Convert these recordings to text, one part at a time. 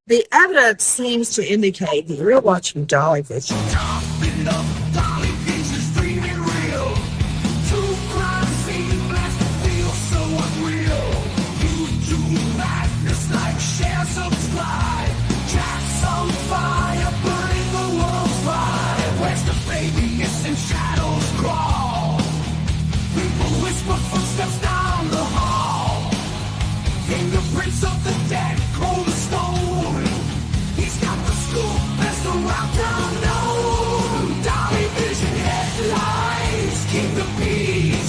The evidence seems to indicate that you're watching Dolly Vision. Chopping up Dolly Vision's dreaming real. True crime scene blast feel so unreal. You do madness like share, subscribe. Jack's on fire, burning the world's fire. Where's the baby? Missing shadows crawl. People whisper footsteps down the hall. Fingerprints of the dead, cold as stone. He's got the scoop, best around town known. Dolly Vision headlines, King of Beat.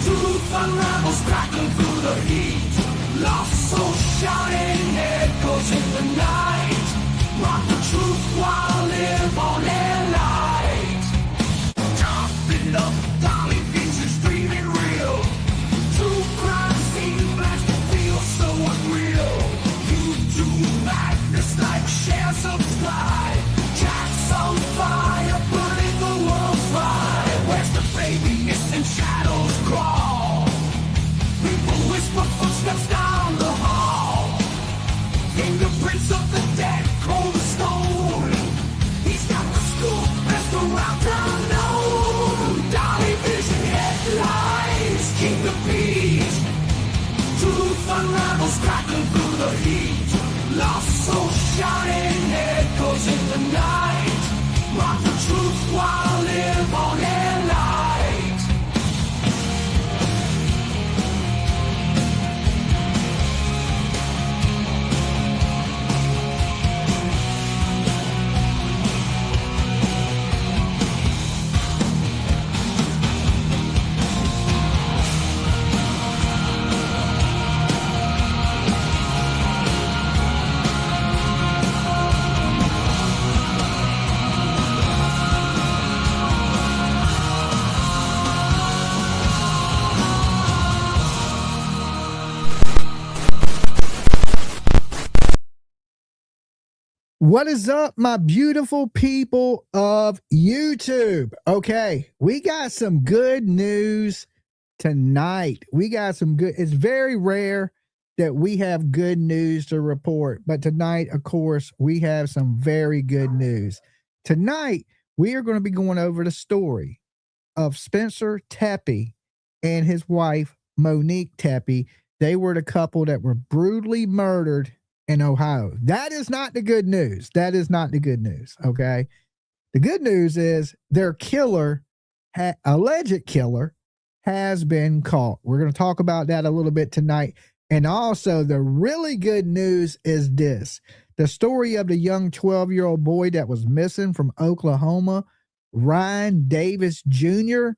Truth unravels, crackling through the heat. Lost soul shouting, echoes in the night. Rock the truth while live on air light. Chopping up Dolly Vision's dreaming real. True crime scene blast feel so unreal. You do madness like share, subscribe. Jack's on fire, burning the world's fire. Where's the baby? Missing shadows crawl. People whisper footsteps down the hall. Fingerprints of the dead, cold as stone. He's got the scoop, best around town known. Dolly Vision headlines, King of Beat. Truth unravels, crackling through the heat. Lost soul shouting, echoes in the night. Rock the truth while live on air light. What is up, my beautiful people of YouTube? Okay, we got some good news tonight. It's very rare that we have good news to report, but tonight, of course, we have some very good news. Tonight, we are going to be going over the story of Spencer Tepe and his wife, Monique Tepe. They were the couple that were brutally murdered in Ohio. That is not the good news. Okay. The good news is their killer, alleged killer, has been caught. We're going to talk about that a little bit tonight. And also, the really good news is this: the story of the young 12-year-old boy that was missing from Oklahoma, Ryan Davis Jr.,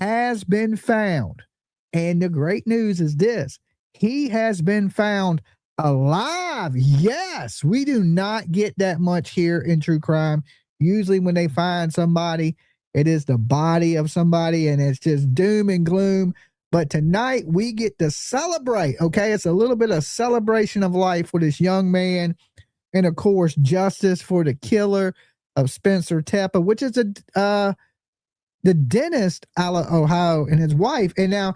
has been found. And the great news is this: he has been found alive. Yes, we do not get that much here in true crime. Usually when they find somebody, it is the body of somebody and it's just doom and gloom. But tonight we get to celebrate. Okay, it's a little bit of celebration of life for this young man, and of course justice for the killer of Spencer Tepe, which is the dentist out of Ohio, and his wife. And now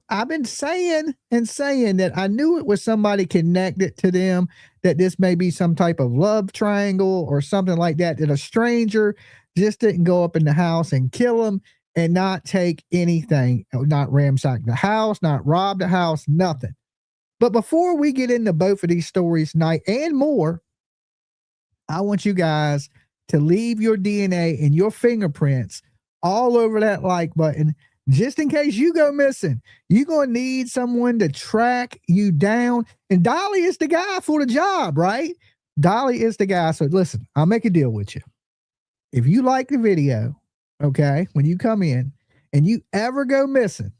I've been saying that I knew it was somebody connected to them, that this may be some type of love triangle or something like that, that a stranger just didn't go up in the house and kill him and not take anything, not ransack the house, not rob the house, nothing. But before we get into both of these stories tonight and more, I want you guys to leave your DNA and your fingerprints all over that like button, just in case you go missing. You're going to need someone to track you down. And Dolly is the guy for the job, right? Dolly is the guy. So listen, I'll make a deal with you. If you like the video, okay, when you come in and you ever go missing,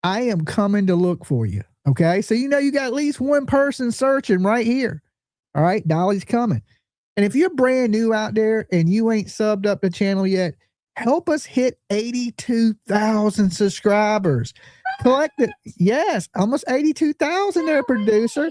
I am coming to look for you. Okay. So, you got at least one person searching right here. All right. Dolly's coming. And if you're brand new out there and you ain't subbed up the channel yet, help us hit 82,000 subscribers. Collected, yes, almost 82,000 there, producer.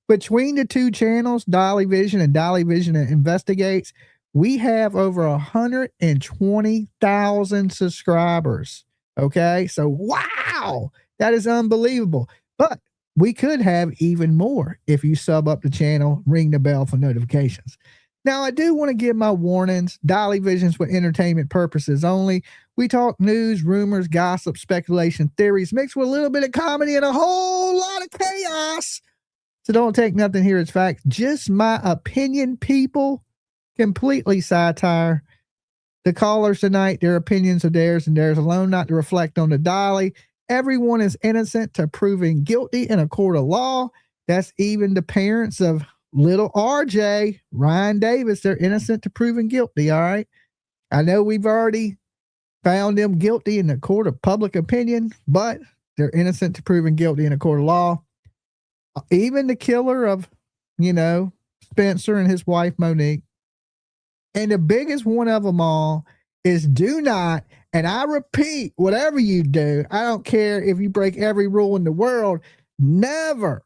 Between the two channels, Dolly Vision and Dolly Vision Investigates, we have over 120,000 subscribers. Okay, so wow, that is unbelievable. But we could have even more if you sub up the channel, ring the bell for notifications. Now, I do want to give my warnings. Dolly Vision's for entertainment purposes only. We talk news, rumors, gossip, speculation, theories, mixed with a little bit of comedy and a whole lot of chaos. So don't take nothing here as fact. Just my opinion, people. Completely satire. The callers tonight, their opinions are theirs and theirs alone, not to reflect on the Dolly. Everyone is innocent to proving guilty in a court of law. That's even the parents of little RJ, Ryan Davis. They're innocent to proving guilty, all right? I know we've already found them guilty in the court of public opinion, but they're innocent to proving guilty in a court of law. Even the killer of, Spencer and his wife, Monique. And the biggest one of them all is do not, and I repeat, whatever you do, I don't care if you break every rule in the world, never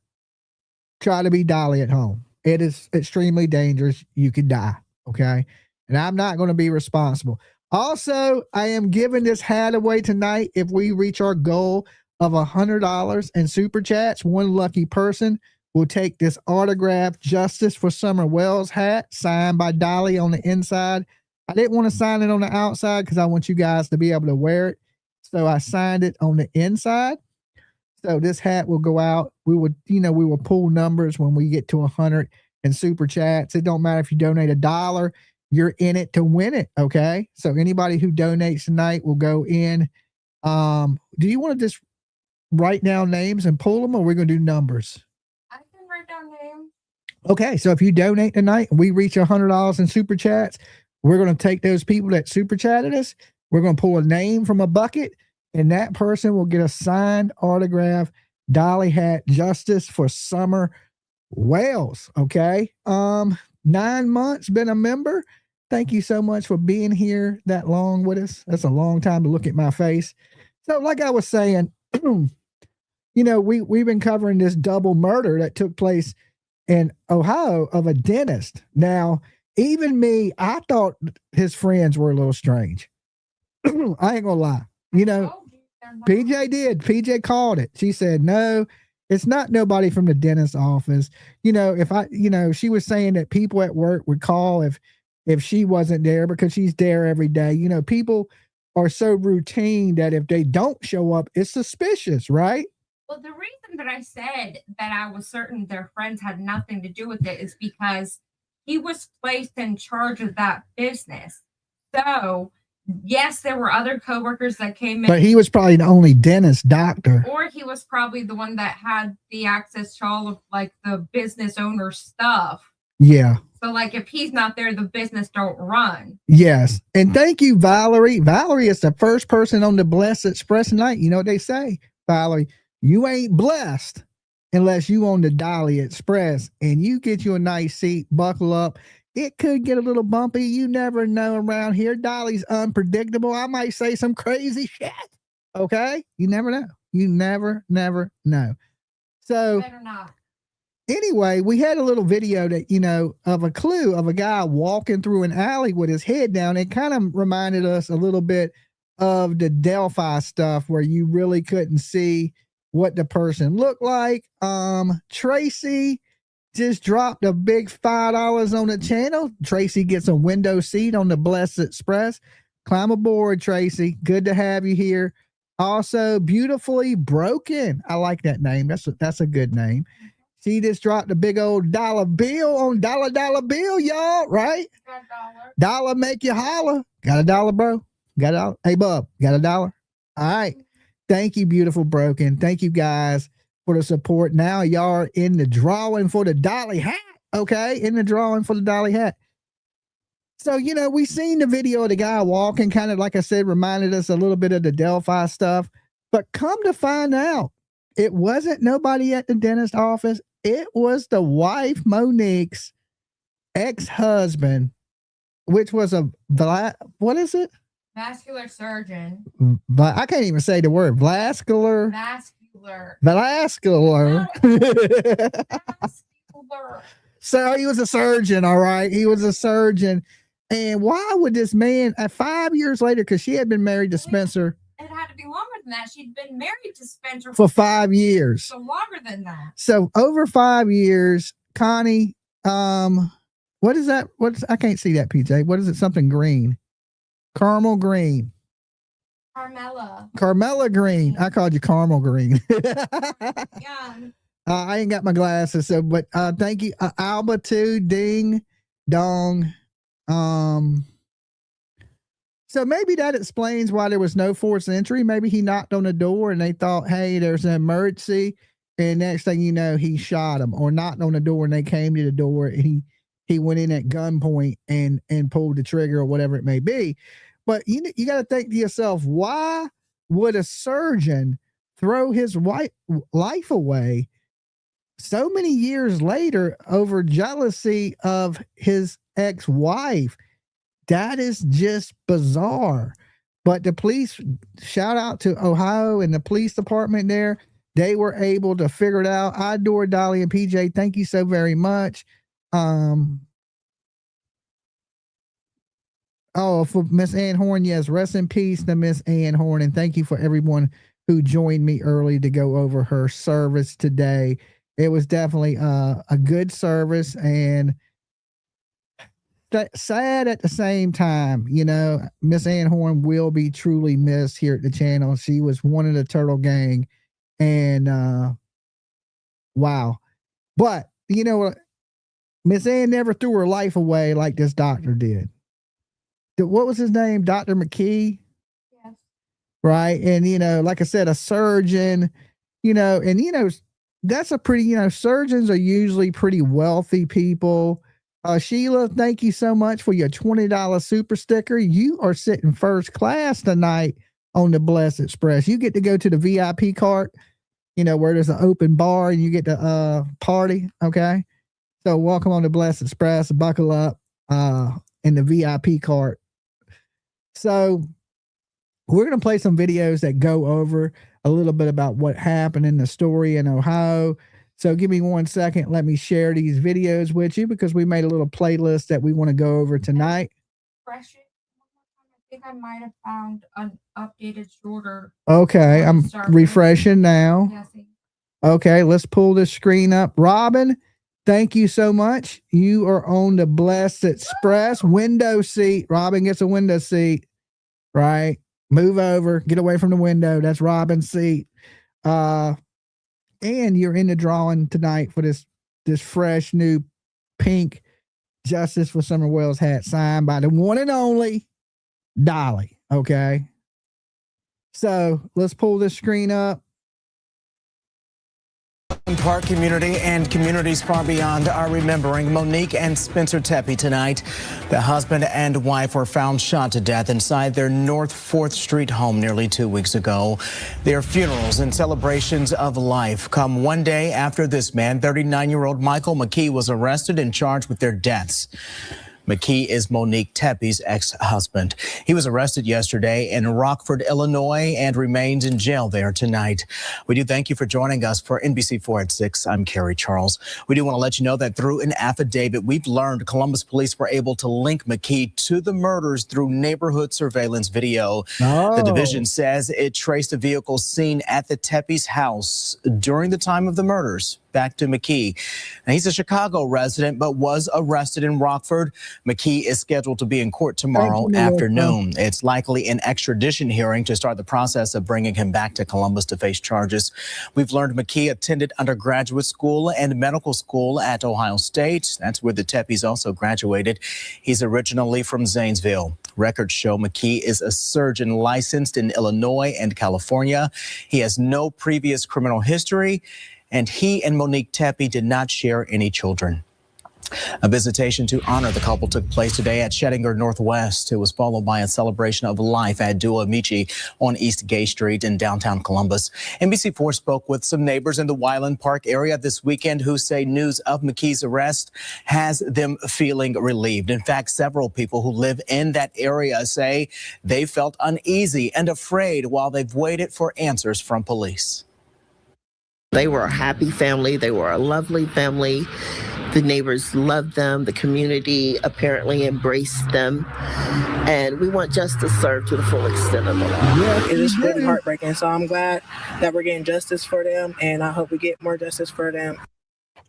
try to be Dolly at home. It is extremely dangerous. You could die, okay? And I'm not going to be responsible. Also, I am giving this hat away tonight. If we reach our goal of $100 in super chats, one lucky person will take this autographed Justice for Summer Wells hat signed by Dolly on the inside. I didn't want to sign it on the outside because I want you guys to be able to wear it. So I signed it on the inside. So this hat will go out. We will pull numbers when we get to 100 in super chats. It don't matter if you donate $1, you're in it to win it. Okay. So anybody who donates tonight will go in. Do you want to just write down names and pull them, or we're going to do numbers? I can write down names. Okay. So if you donate tonight, we reach $100 in super chats. We're going to take those people that super chatted us. We're going to pull a name from a bucket, and that person will get a signed autograph Dolly hat, Justice for Summer Wales. Okay. 9 months been a member. Thank you so much for being here that long with us. That's a long time to look at my face. So like I was saying, we've been covering this double murder that took place in Ohio of a dentist. Now, even me, I thought his friends were a little strange. I ain't gonna lie. PJ did. PJ called it. She said, no, it's not nobody from the dentist's office. She was saying that people at work would call if she wasn't there because she's there every day. People are so routine that if they don't show up, it's suspicious, right? Well, the reason that I said that I was certain their friends had nothing to do with it is because he was placed in charge of that business. So, yes, there were other coworkers that came in. But he was probably the only dentist doctor. Or he was probably the one that had the access to all of, the business owner stuff. Yeah. So, if he's not there, the business don't run. Yes. And thank you, Valerie. Valerie is the first person on the Blessed Express tonight. You know what they say, Valerie? You ain't blessed unless you on the Dolly Express and you get you a nice seat, buckle up. It could get a little bumpy. You never know around here. Dolly's unpredictable. I might say some crazy shit. Okay? You never know. You never know. So Better not. Anyway, we had a little video that, of a clue of a guy walking through an alley with his head down. It kind of reminded us a little bit of the Delphi stuff where you really couldn't see what the person looked like. Tracy just dropped a big $5 on the channel. Tracy gets a window seat on the Blessed Express. Climb aboard, Tracy. Good to have you here. Also, Beautifully Broken. I like that name. That's a good name. She just dropped a big old dollar bill on dollar bill, y'all, right? Dollar make you holler. Got a dollar, bro? Got a dollar? Hey, bub, got a dollar? All right. Thank you, Beautiful Broken. Thank you guys for the support. Now y'all are in the drawing for the Dolly hat. Okay, in the drawing for the Dolly hat. So, we seen the video of the guy walking, kind of, like I said, reminded us a little bit of the Delphi stuff. But come to find out, it wasn't nobody at the dentist office. It was the wife, Monique's ex-husband, which was what is it? Vascular surgeon. But I can't even say the word. Vascular. So he was a surgeon, all right. He was a surgeon. And why would this man, 5 years later, because she had been married to Spencer. It had to be longer than that. She'd been married to Spencer for 5 years. So longer than that. So over 5 years, Connie, what is that? I can't see that, PJ. What is it? Something green. Caramel green. Carmela green. I called you caramel green. Yeah. I ain't got my glasses, so but thank you. Alba too, ding dong. So maybe that explains why there was no forced entry. Maybe he knocked on the door and they thought, hey, there's an emergency. And next thing you know, he shot him, or knocked on the door and they came to the door and he went in at gunpoint and pulled the trigger or whatever it may be. But you got to think to yourself, why would a surgeon throw his life away so many years later over jealousy of his ex-wife? That is just bizarre. But the police, shout out to Ohio and the police department there. They were able to figure it out. I adore Dolly and PJ. Thank you so very much. For Miss Ann Horn, yes, rest in peace to Miss Ann Horn. And thank you for everyone who joined me early to go over her service today. It was definitely a good service and sad at the same time. You know, Miss Ann Horn will be truly missed here at the channel. She was one of the Turtle Gang, and wow. But you know what? Miss Ann never threw her life away like this doctor did. What was his name? Dr. McKee? Yes. Right. And, you know, like I said, a surgeon, you know, and, you know, that's a pretty, you know, surgeons are usually pretty wealthy people. Sheila, thank you so much for your $20 super sticker. You are sitting first class tonight on the Blessed Express. You get to go to the VIP cart, you know, where there's an open bar and you get to party. Okay. So welcome on the Blessed Express. Buckle up in the VIP cart. So we're going to play some videos that go over a little bit about what happened in the story in Ohio. So give me 1 second. Let me share these videos with you because we made a little playlist that we want to go over tonight. Fresh it. I think I might have found an updated shorter. Okay, I'm refreshing now. Okay, let's pull this screen up. Robin, thank you so much. You are on the Blessed Express window seat. Robin gets a window seat, right? Move over, get away from the window. That's Robin's seat. And you're in the drawing tonight for this fresh new pink Justice for Summer Wells hat signed by the one and only Dolly. Okay. So let's pull this screen up. Park community and communities far beyond are remembering Monique and Spencer Tepe tonight. The husband and wife were found shot to death inside their North 4th Street home nearly 2 weeks ago. Their funerals and celebrations of life come one day after this man, 39-year-old Michael McKee, was arrested and charged with their deaths. McKee is Monique Tepe's ex-husband. He was arrested yesterday in Rockford, Illinois, and remains in jail there tonight. We do thank you for joining us for NBC4 at 6. I'm Carrie Charles. We do want to let you know that through an affidavit, we've learned Columbus police were able to link McKee to the murders through neighborhood surveillance video. The division says it traced a vehicle seen at the Tepe's house during the time of the murders back to McKee. Now, he's a Chicago resident, but was arrested in Rockford. McKee is scheduled to be in court tomorrow afternoon. It's likely an extradition hearing to start the process of bringing him back to Columbus to face charges. We've learned McKee attended undergraduate school and medical school at Ohio State. That's where the Tepes also graduated. He's originally from Zanesville. Records show McKee is a surgeon licensed in Illinois and California. He has no previous criminal history, and he and Monique Tepe did not share any children. A visitation to honor the couple took place today at Shettinger Northwest. It was followed by a celebration of life at Dua Amici on East Gay Street in downtown Columbus. NBC4 spoke with some neighbors in the Wyland Park area this weekend who say news of McKee's arrest has them feeling relieved. In fact, several people who live in that area say they felt uneasy and afraid while they've waited for answers from police. They were a happy family. They were a lovely family. The neighbors loved them. The community apparently embraced them. And we want justice served to the full extent of the law. It is really heartbreaking. So I'm glad that we're getting justice for them, and I hope we get more justice for them.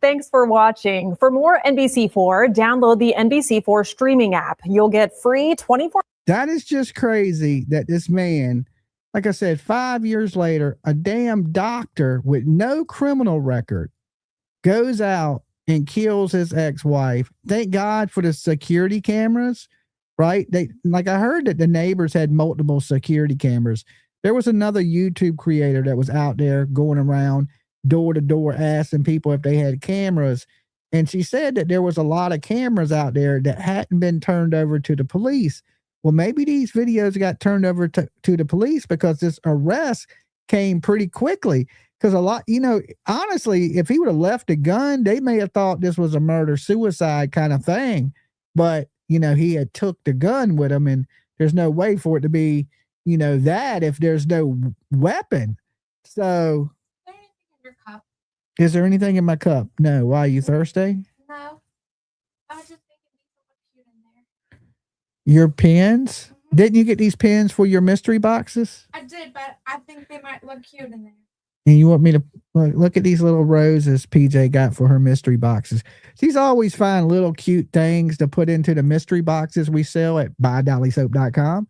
Thanks for watching. For more NBC4, download the NBC4 streaming app. You'll get free 24. That is just crazy that this man, like I said, 5 years later, a damn doctor with no criminal record goes out and kills his ex-wife. Thank God for the security cameras, right? Like I heard that the neighbors had multiple security cameras. There was another YouTube creator that was out there going around door to door asking people if they had cameras. And she said that there was a lot of cameras out there that hadn't been turned over to the police. Well, maybe these videos got turned over to the police because this arrest came pretty quickly. Because a lot, honestly, if he would have left a gun, they may have thought this was a murder-suicide kind of thing. But, he had took the gun with him, and there's no way for it to be, that if there's no weapon. So, is there anything in my cup? No. Why, are you thirsty? No. I was just thinking these look cute in there. Your pens? Mm-hmm. Didn't you get these pens for your mystery boxes? I did, but I think they might look cute in there. And you want me to look at these little roses PJ got for her mystery boxes. She's always find little cute things to put into the mystery boxes we sell at buydollysoap.com.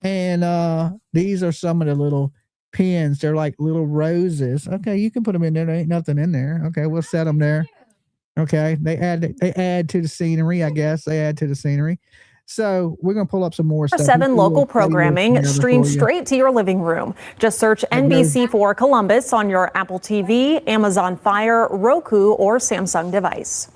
And these are some of the little pins. They're like little roses. Okay, you can put them in there. There ain't nothing in there. Okay, we'll set them there. Okay, they add to the scenery, I guess. They add to the scenery. So we're going to pull up some more stuff. 7 local programming streamed straight to your living room. Just search NBC4 Columbus on your Apple TV, Amazon Fire, Roku, or Samsung device.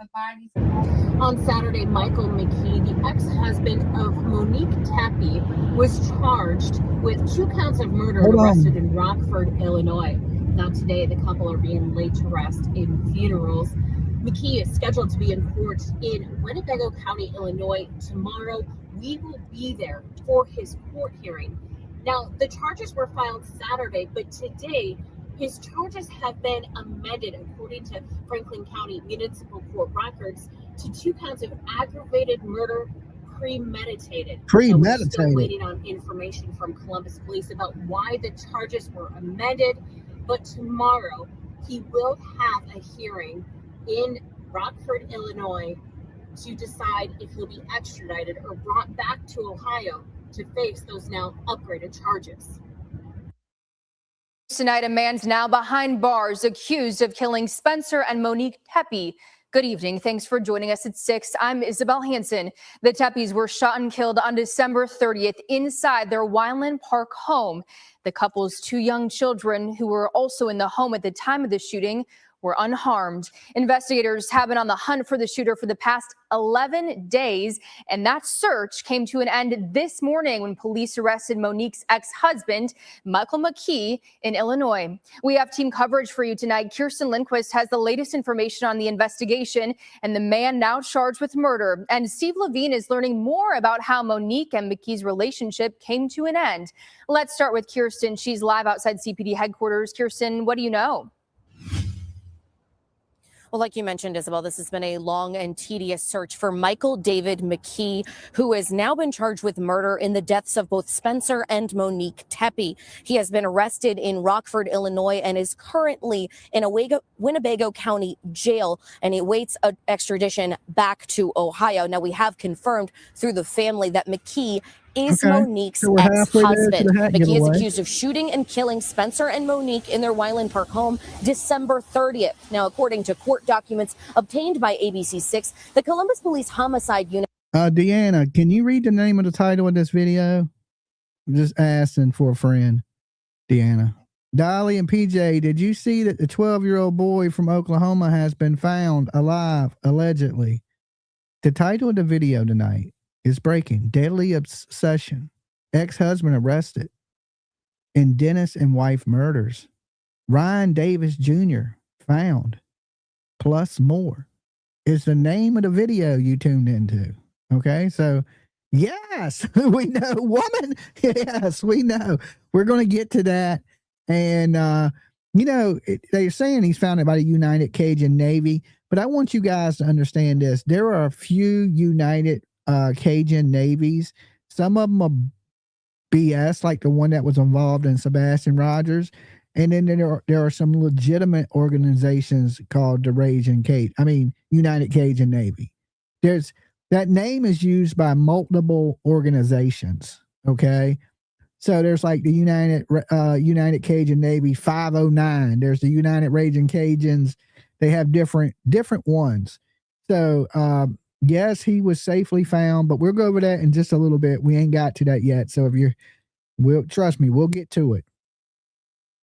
On Saturday, Michael McKee, the ex-husband of Monique Tepe, was charged with 2 counts of murder and arrested in Rockford, Illinois. Now today, the couple are being laid to rest in funerals. McKee is scheduled to be in court in Winnebago County, Illinois tomorrow. We will be there for his court hearing. Now, the charges were filed Saturday, but today his charges have been amended, according to Franklin County Municipal Court records, to 2 counts of aggravated murder, premeditated. We're still waiting on information from Columbus Police about why the charges were amended, but tomorrow he will have a hearing in Rockford, Illinois, to decide if he'll be extradited or brought back to Ohio to face those now upgraded charges. Tonight, a man's now behind bars accused of killing Spencer and Monique Tepe. Good evening. Thanks for joining us at 6. I'm Isabel Hansen. The Tepes were shot and killed on December 30th inside their Wineland Park home. The couple's 2 young children, who were also in the home at the time of the shooting, were unharmed. Investigators have been on the hunt for the shooter for the past 11 days, and that search came to an end this morning when police arrested Monique's ex-husband, Michael McKee, in Illinois. We have team coverage for you tonight. Kirsten Lindquist has the latest information on the investigation and the man now charged with murder. And Steve Levine is learning more about how Monique and McKee's relationship came to an end. Let's start with Kirsten. She's live outside CPD headquarters. Kirsten, what do you know? Well, like you mentioned, Isabel, this has been a long and tedious search for Michael David McKee, who has now been charged with murder in the deaths of both Spencer and Monique Tepe. He has been arrested in Rockford, Illinois, and is currently in a Winnebago County jail, and he awaits an extradition back to Ohio. Now, we have confirmed through the family that McKee is Monique's ex-husband. McKee is accused of shooting and killing Spencer and Monique in their Wineland Park home December 30th. Now, according to court documents obtained by ABC6, the Columbus Police Homicide Unit. Deanna, can you read the name of the title of this video? I'm just asking for a friend. Deanna. Dolly and PJ, did you see that the 12-year-old boy from Oklahoma has been found alive, allegedly? The title of the video tonight is breaking. Deadly obsession. Ex-husband arrested. In Dennis and wife murders. Ryan Davis Jr. found. Plus more is the name of the video you tuned into. Okay, so yes, we know, woman. Yes, we know. We're going to get to that. And, they're saying he's found by the United Cajun Navy, But I want you guys to understand this. There are a few United Cajun navies. Some of them are BS, like the one that was involved in Sebastian Rogers. And then there are some legitimate organizations called the United Cajun Navy. That name is used by multiple organizations. Okay. So there's like the United Cajun Navy 509. There's the United Raging Cajuns. They have different ones. So yes, he was safely found, but we'll go over that in just a little bit. We ain't got to that yet. So trust me, we'll get to it.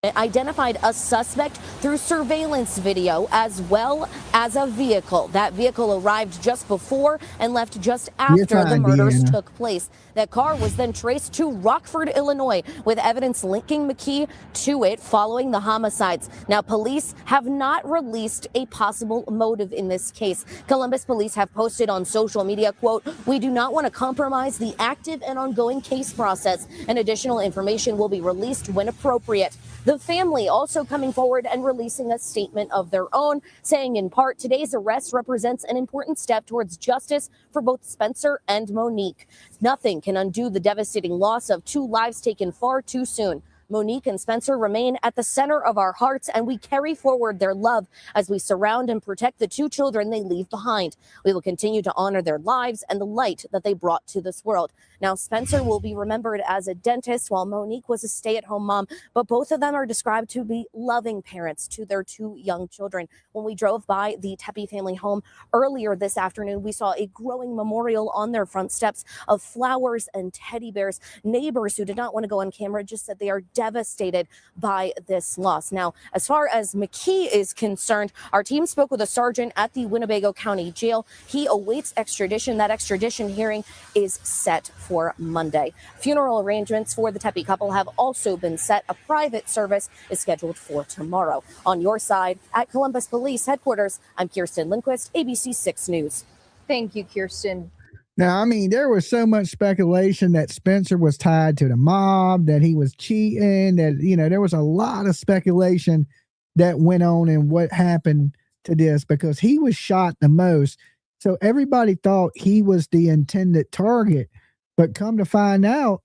Identified a suspect through surveillance video as well as a vehicle. That vehicle arrived just before and left just after the murders took place. That car was then traced to Rockford, Illinois, with evidence linking McKee to it following the homicides. Now, police have not released a possible motive in this case. Columbus police have posted on social media, quote, "We do not want to compromise the active and ongoing case process, and additional information will be released when appropriate." The family also coming forward and releasing a statement of their own, saying in part, "Today's arrest represents an important step towards justice for both Spencer and Monique. Nothing can undo the devastating loss of two lives taken far too soon. Monique and Spencer remain at the center of our hearts, and we carry forward their love as we surround and protect the two children they leave behind. We will continue to honor their lives and the light that they brought to this world." Now, Spencer will be remembered as a dentist, while Monique was a stay-at-home mom, but both of them are described to be loving parents to their two young children. When we drove by the Tepe family home earlier this afternoon, we saw a growing memorial on their front steps of flowers and teddy bears. Neighbors who did not want to go on camera just said they are devastated by this loss. Now, as far as McKee is concerned, our team spoke with a sergeant at the Winnebago County Jail. He awaits extradition. That extradition hearing is set for Monday. Funeral arrangements for the Tepe couple have also been set. A private service is scheduled for tomorrow. On your side, at Columbus Police Headquarters, I'm Kirsten Lindquist, ABC 6 News. Thank you, Kirsten. Now, I mean, there was so much speculation that Spencer was tied to the mob, that he was cheating, that, there was a lot of speculation that went on and what happened to this, because he was shot the most. So everybody thought he was the intended target. But come to find out,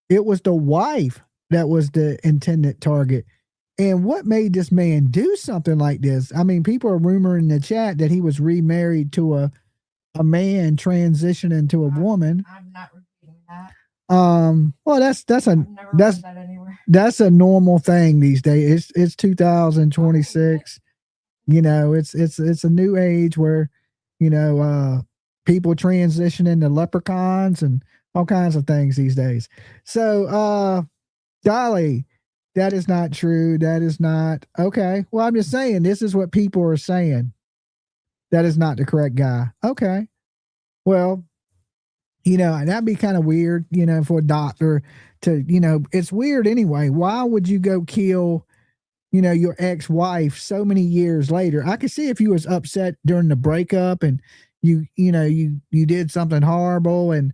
it was the wife that was the intended target. And what made this man do something like this? I mean, people are rumoring in the chat that he was remarried to a man transitioning to a woman. I'm not repeating that. Well, that's a normal thing these days. It's 2026. It's a new age where, people transition into leprechauns and all kinds of things these days. So, Dolly, that is not true. That is not okay. Well, I'm just saying, this is what people are saying. That is not the correct guy. Okay. Well, that'd be kind of weird, for a doctor to, it's weird anyway. Why would you go kill, your ex-wife so many years later? I could see if you was upset during the breakup and you did something horrible and,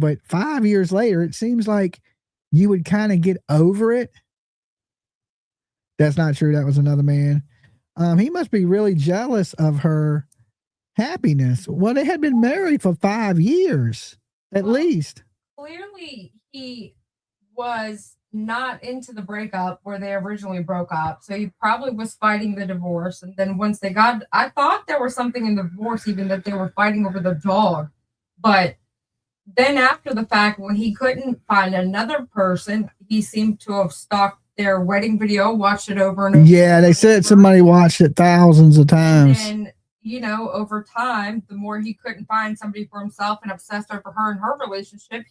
but 5 years later, it seems like you would kind of get over it. That's not true. That was another man. He must be really jealous of her happiness. Well, they had been married for 5 years, at least. Clearly, he was not into the breakup where they originally broke up. So he probably was fighting the divorce. And then once they got, I thought there was something in the divorce, even that they were fighting over the dog. But then after the fact, when he couldn't find another person, he seemed to have stalked their wedding video, watched it over and over. Yeah, they said somebody watched it thousands of times. And, over time, the more he couldn't find somebody for himself and obsessed over her and her relationship,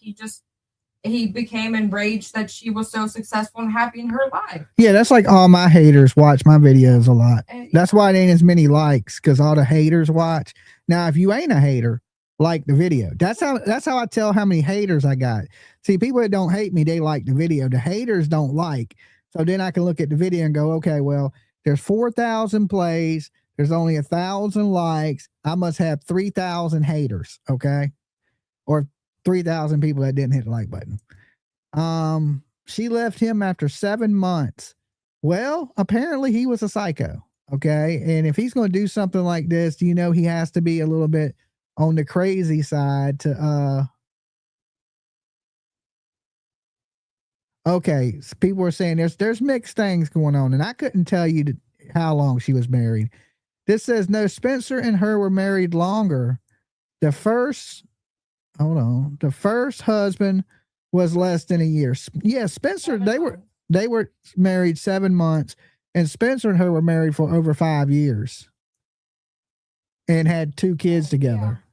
he became enraged that she was so successful and happy in her life. Yeah, that's like all my haters watch my videos a lot. That's why it ain't as many likes, because all the haters watch. Now, if you ain't a hater, like the video. That's how I tell how many haters I got. See, people that don't hate me, they like the video. The haters don't like. So then I can look at the video and go, okay, well, there's 4,000 plays. There's only 1,000 likes. I must have 3,000 haters. Okay. Or 3,000 people that didn't hit the like button. She left him after 7 months. Well, apparently he was a psycho. Okay. And if he's going to do something like this, you know, he has to be a little bit on the crazy side to, okay. So people are saying there's mixed things going on, and I couldn't tell you how long she was married. This says no, Spencer and her were married longer. The first husband was less than a year. Yeah, Spencer, they were married 7 months, and Spencer and her were married for over 5 years and had 2 kids together.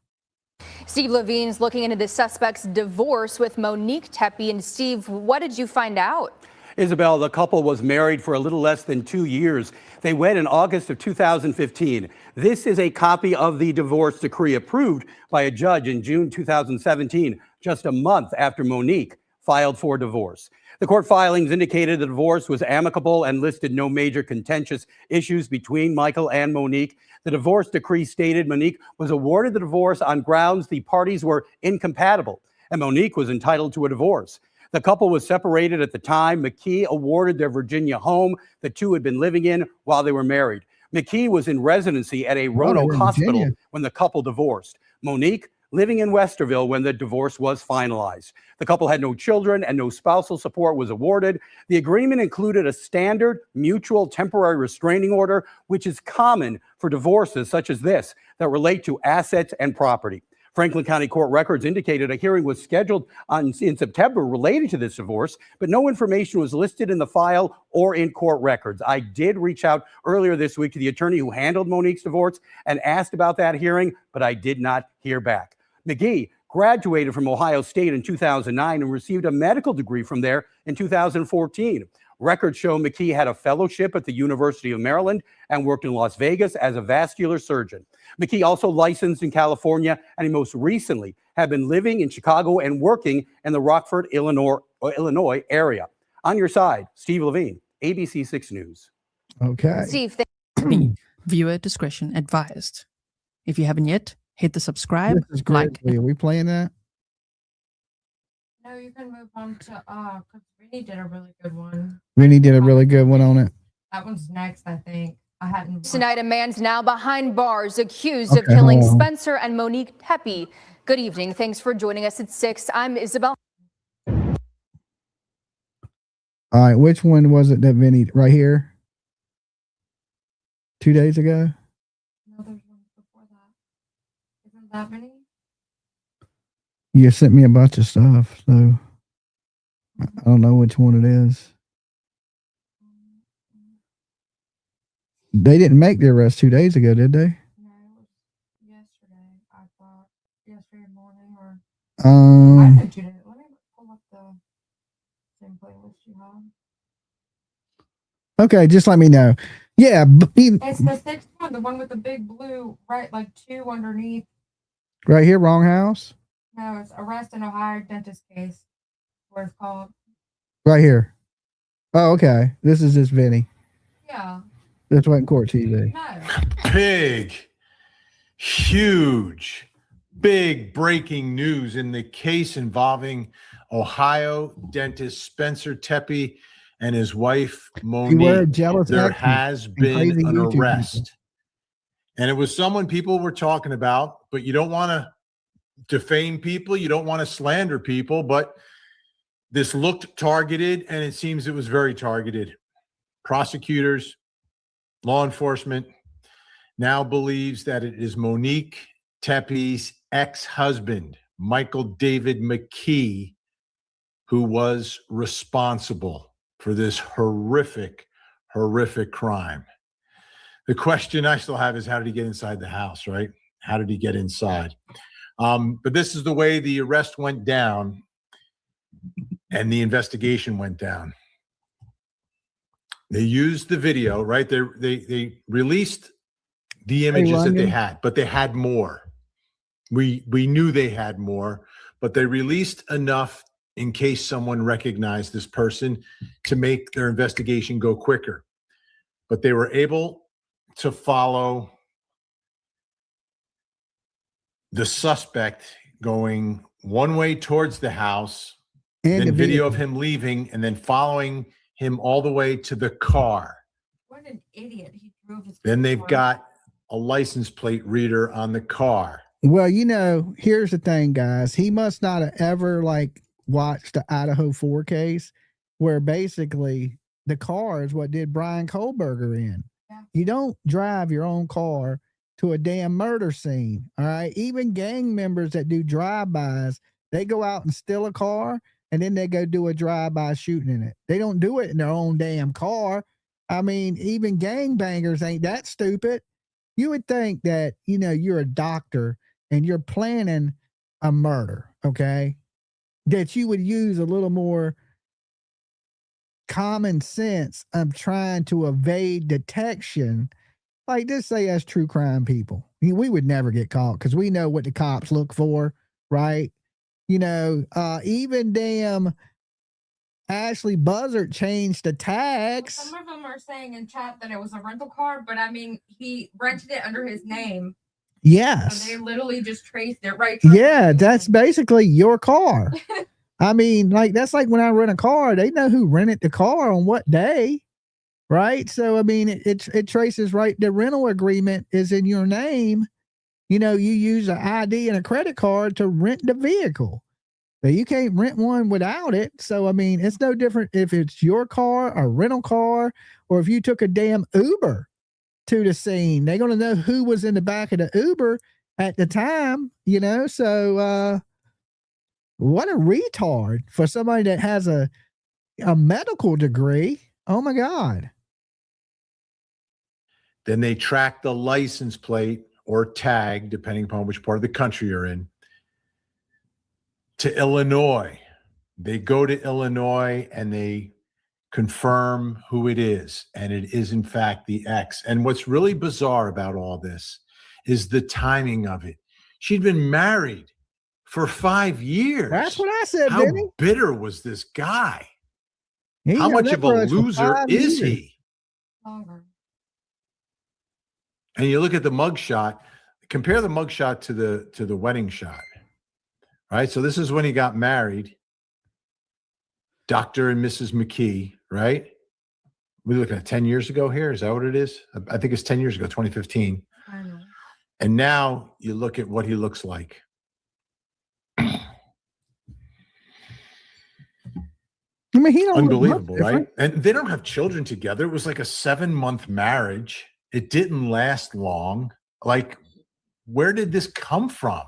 Steve Levine's looking into the suspect's divorce with Monique Tepe. And Steve, what did you find out? Isabel, the couple was married for a little less than 2 years. They wed in August of 2015. This is a copy of the divorce decree approved by a judge in June 2017, just a month after Monique filed for divorce. The court filings indicated the divorce was amicable and listed no major contentious issues between Michael and Monique. The divorce decree stated Monique was awarded the divorce on grounds the parties were incompatible, and Monique was entitled to a divorce. The couple was separated at the time. McKee awarded their Virginia home the two had been living in while they were married. McKee was in residency at a Roanoke hospital when the couple divorced. Monique living in Westerville when the divorce was finalized. The couple had no children and no spousal support was awarded. The agreement included a standard mutual temporary restraining order, which is common for divorces such as this that relate to assets and property. Franklin County Court records indicated a hearing was scheduled in September related to this divorce, but no information was listed in the file or in court records. I did reach out earlier this week to the attorney who handled Monique's divorce and asked about that hearing, but I did not hear back. McKee graduated from Ohio State in 2009 and received a medical degree from there in 2014. Records show McKee had a fellowship at the University of Maryland and worked in Las Vegas as a vascular surgeon. McKee also licensed in California, and he most recently had been living in Chicago and working in the Rockford, Illinois area. On your side, Steve Levine, ABC 6 News. Okay. Steve, viewer discretion advised. If you haven't yet, hit the subscribe, This is great. like. Are we playing that? No, you can move on to because Vinny did a really good one. Vinny did a really good one on it. That one's next, I think. I hadn't. Tonight, a man's now behind bars accused of killing Spencer and Monique Tepe. Good evening. Thanks for joining us at 6. I'm Isabel. All right, which one was it that Vinny right here? 2 days ago? No, there's one before that. Isn't that Vinny? You sent me a bunch of stuff, so I don't know which one it is. They didn't make the arrest 2 days ago, did they? No, it was yesterday. I thought yesterday morning or. I know 2 days. Let me pull up the same playlist you have. Okay, just let me know. Yeah, It's the 6th one, the one with the big blue, right, like 2 underneath. right here, wrong house. No, it's arrest in Ohio dentist case. What it's called. Right here. Oh, okay. This is just Vinny. Yeah. This wasn't court TV. No. Big, huge, big breaking news in the case involving Ohio dentist Spencer Tepe and his wife Monique. There has been an arrest. And it was someone people were talking about, but you don't want to defame people. You don't want to slander people, but this looked targeted, and it seems it was very targeted. Prosecutors, law enforcement now believes that it is Monique Tepe's ex-husband, Michael David McKee, who was responsible for this horrific, horrific crime. The question I still have is, how did he get inside the house, right? How did he get inside? But this is the way the arrest went down and the investigation went down. They used the video, right? They released the images that they had, but they had more. We knew they had more, but they released enough in case someone recognized this person to make their investigation go quicker. But they were able to follow the suspect going one way towards the house, and then video of him leaving, and then following him all the way to the car. What an idiot. He Then they've got a license plate reader on the car. Well, here's the thing, guys. He must not have ever watched the Idaho 4 case, where basically the car is what did Brian Kohlberger in. Yeah. You don't drive your own car to a damn murder scene. All right. Even gang members that do drive-bys, they go out and steal a car and then they go do a drive-by shooting in it. They don't do it in their own damn car. I mean, even gangbangers ain't that stupid. You would think that, you're a doctor and you're planning a murder, okay, that you would use a little more common sense of trying to evade detection. Like, just say as true crime people, we would never get caught because we know what the cops look for, right? Even damn Ashley Buzzard changed the tags. Some of them are saying in chat that it was a rental car, but I mean, he rented it under his name. Yes. So they literally just traced it right. Yeah, that's basically your car. I mean, that's like when I rent a car, they know who rented the car on what day, right? So, I mean, it traces right. The rental agreement is in your name. You use an ID and a credit card to rent the vehicle. But you can't rent one without it. So, I mean, it's no different if it's your car, a rental car, or if you took a damn Uber to the scene. They're going to know who was in the back of the Uber at the time, So, what a retard for somebody that has a medical degree. Oh, my God. Then they track the license plate or tag, depending upon which part of the country you're in, to Illinois. They go to Illinois and they confirm who it is. And it is, in fact, the ex. And what's really bizarre about all this is the timing of it. She'd been married for 5 years. That's what I said, How Benny. bitter was this guy? How much of a loser is he? Longer. And you look at the mugshot, compare the mugshot to the wedding shot. Right? So this is when he got married. Dr. and Mrs. McKee, right? We're looking at 10 years ago here. Is that what it is? I think it's 10 years ago, 2015. I know. And now you look at what he looks like. I mean, he don't unbelievable, right? And they don't have children together. It was like a 7-month marriage. It didn't last long. Like, where did this come from?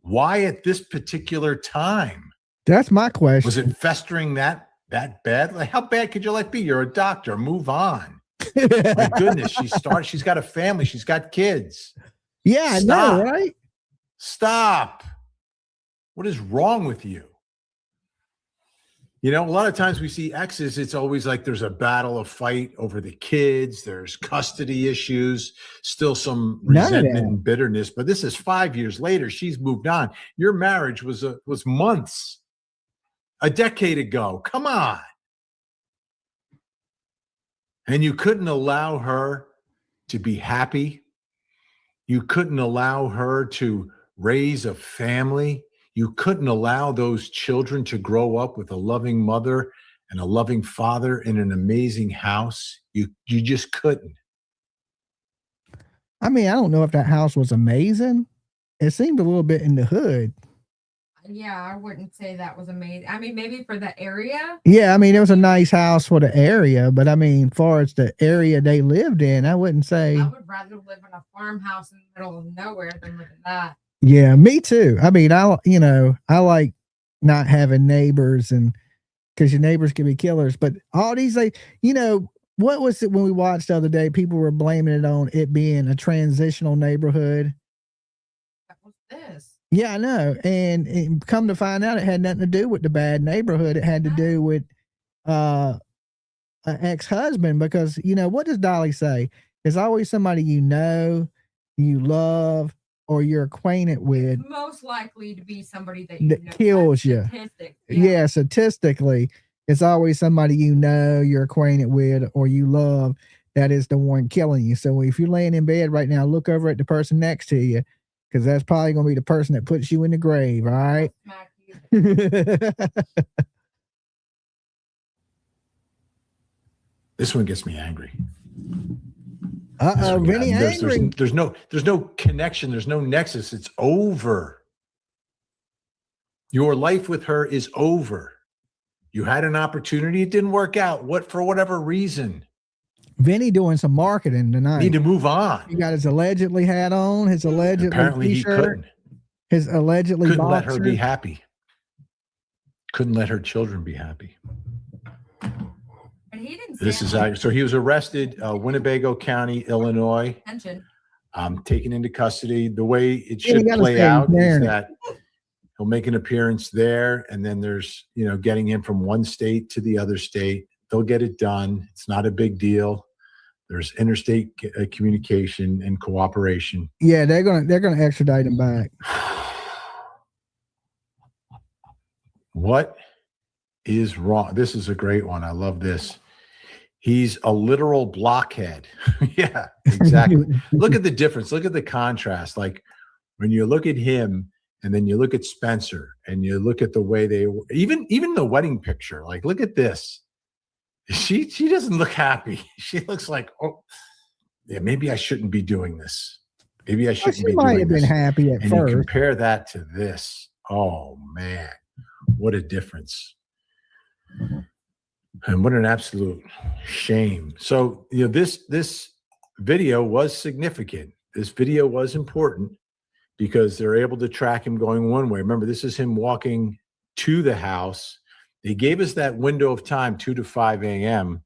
Why at this particular time? That's my question. Was it festering that bad? Like, how bad could your life be? You're a doctor. Move on. My goodness, she's got a family. She's got kids. Yeah, I know, right? Stop. What is wrong with you? A lot of times we see exes, it's always like there's a battle, a fight over the kids. There's custody issues, still some resentment and bitterness. But this is 5 years later. She's moved on. Your marriage was months, a decade ago. Come on. And you couldn't allow her to be happy. You couldn't allow her to raise a family. You couldn't allow those children to grow up with a loving mother and a loving father in an amazing house. You just couldn't. I mean, I don't know if that house was amazing. It seemed a little bit in the hood. Yeah, I wouldn't say that was amazing. I mean, maybe for the area. Yeah, I mean, it was a nice house for the area, but I mean, far as the area they lived in, I wouldn't say. I would rather live in a farmhouse in the middle of nowhere than live in that. Yeah, me too. I mean, I like not having neighbors, and because your neighbors can be killers. But all these, what was it when we watched the other day? People were blaming it on it being a transitional neighborhood. What was this? Yeah, I know. And come to find out, it had nothing to do with the bad neighborhood. It had to do with an ex-husband. Because what does Dolly say? There's always somebody you love, or you're acquainted with, most likely to be somebody that kills you. Yeah, statistically, it's always somebody you're acquainted with or you love that is the one killing you. So if you're laying in bed right now, look over at the person next to you, because that's probably going to be the person that puts you in the grave. All right. This one gets me angry. Vinny angry. There's no connection. There's no nexus. It's over. Your life with her is over. You had an opportunity. It didn't work out. For whatever reason. Vinny doing some marketing tonight. Need to move on. He got his allegedly hat on, his allegedly Apparently t-shirt, he couldn't. his allegedly Couldn't let boxer. her be happy. Couldn't let her children be happy. But he didn't. This is so he was arrested, Winnebago County, Illinois. Attention. Taken into custody. The way it should play out is that he'll make an appearance there, and then there's getting him from one state to the other state. They'll get it done. It's not a big deal. There's interstate communication and cooperation. Yeah, they're gonna extradite him back. What is wrong? This is a great one. I love this. He's a literal blockhead. Yeah, exactly. Look at the difference. Look at the contrast. Like when you look at him and then you look at Spencer and you look at the way they even the wedding picture. Like, look at this. She doesn't look happy. She looks like, oh, yeah, maybe I shouldn't be doing this. Maybe I shouldn't be doing this. She might have been happy at first. And you compare that to this. Oh man, what a difference. And what an absolute shame. So, this video was significant. This video was important because they're able to track him going one way. Remember, this is him walking to the house. They gave us that window of time, 2 to 5 a.m.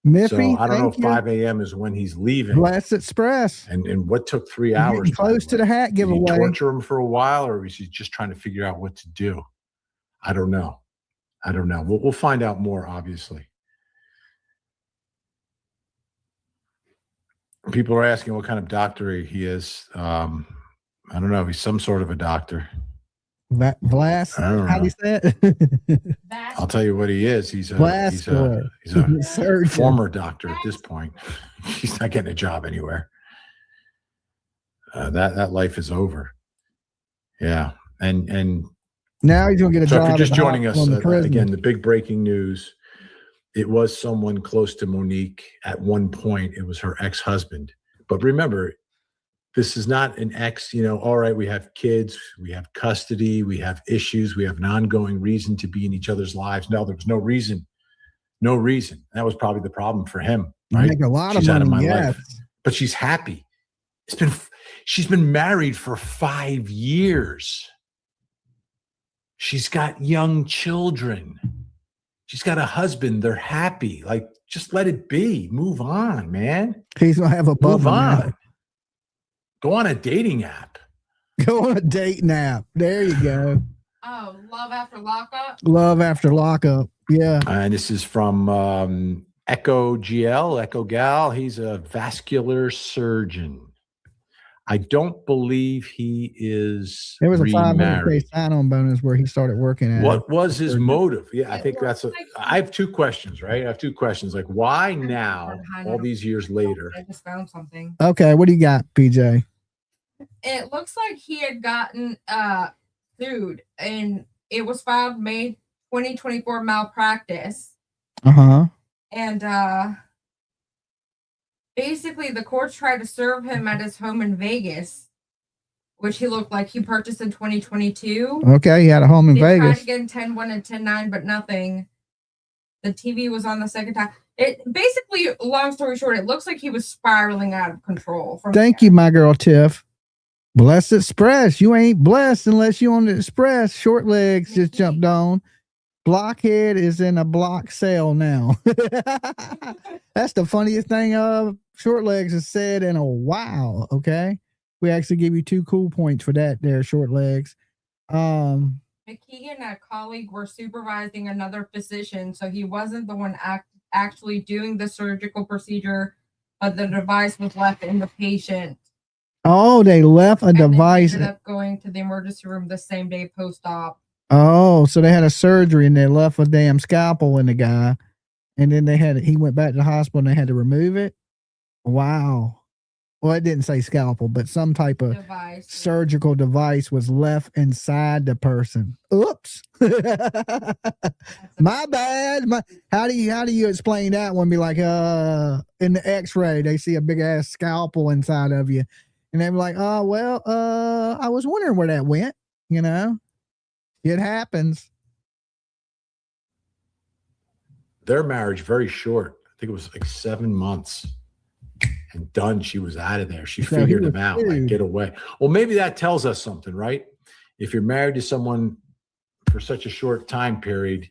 Miffy, so I don't know if 5 a.m. is when he's leaving. Blast Express. And what took 3 hours? Close to the hat giveaway. Did he torture him for a while, or was he just trying to figure out what to do? I don't know. We'll find out more, obviously. People are asking what kind of doctor he is. I don't know. He's some sort of a doctor. Blast. How do you say it? I'll tell you what he is. He's a former doctor at this point. He's not getting a job anywhere. That life is over. Yeah, and now he's gonna get a job. If you're just joining us again, the big breaking news. It was someone close to Monique at one point. It was her ex-husband. But remember, this is not an ex, all right, we have kids, we have custody, we have issues, we have an ongoing reason to be in each other's lives. No, there was no reason. No reason. That was probably the problem for him. Right? Make a lot of She's money, out of my yes. life. But she's happy. She's been married for 5 years. She's got young children. She's got a husband. They're happy. Like, just let it be. Move on, man. He's gonna have a bubble. Move on. Now. Go on a dating app. Go on a dating app. There you go. Oh, Love After Lockup? Love After Lockup. Yeah. And this is from Echo Gal. He's a vascular surgeon. I don't believe he is There was a remarried. $500 sign-on bonus where he started working at. What was his motive? Yeah, I think I have 2 questions, right? I have 2 questions. Like, why now, all these years later? I just found something. Okay, what do you got, PJ? It looks like he had gotten sued, and it was filed May 2024 malpractice. Uh-huh. And basically the courts tried to serve him at his home in Vegas, which he looked like he purchased in 2022. Okay, he had a home in Vegas. Tried again 10-1 and 10-9, but nothing. The TV was on the second time. It basically, long story short, it looks like he was spiraling out of control. Thank you, my girl Tiff. Blessed Express. You ain't blessed unless you on the Express. Short legs just jumped on. Blockhead is in a block sale now. That's the funniest thing Short Legs has said in a while. Okay, we actually give you 2 cool points for that there, Short Legs. McKee and a colleague were supervising another physician, so he wasn't the one actually doing the surgical procedure, but the device was left in the patient. Oh, they left a device. They ended up going to the emergency room the same day post-op. Oh, so they had a surgery and they left a damn scalpel in the guy, and then he went back to the hospital and they had to remove it. Wow. well, it didn't say scalpel, but some type of Device. surgical device was left inside the person. Oops. My bad. How do you explain that one? Be like, in the x-ray, they see a big ass scalpel inside of you. And they're like, oh, well, I was wondering where that went. You know, it happens. Their marriage, very short. I think it was like 7 months. And done. She was out of there. She figured him out. Like, get away. Well, maybe that tells us something, right? If you're married to someone for such a short time period,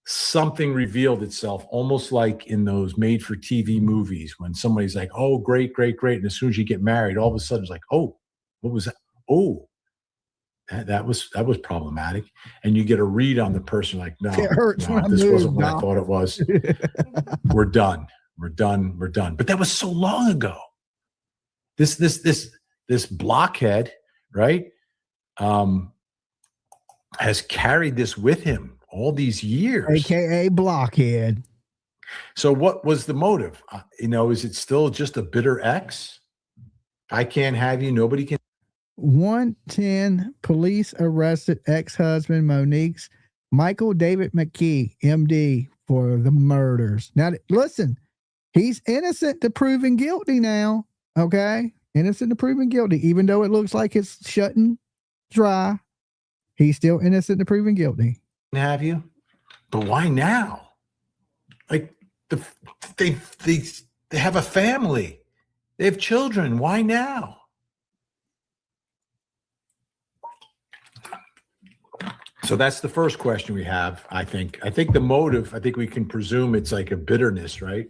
something revealed itself, almost like in those made-for-TV movies when somebody's like, oh, great, great, great. And as soon as you get married, all of a sudden it's like, oh, what was that? Oh, that was problematic. And you get a read on the person like, no, this wasn't what I thought it was. We're done. We're done. We're done. But that was so long ago. This blockhead, right? Has carried this with him all these years. AKA blockhead. So what was the motive? Is it still just a bitter ex? I can't have you. Nobody can. 110 police arrested ex-husband Monique's Michael David McKee, MD, for the murders. Now, listen. He's innocent to proven guilty now. Okay. Innocent to proven guilty. Even though it looks like it's shutting dry, he's still innocent to proven guilty. Have you? But why now? Like they have a family. They have children. Why now? So that's the first question we have, I think. I think the motive, I think we can presume it's like a bitterness, right?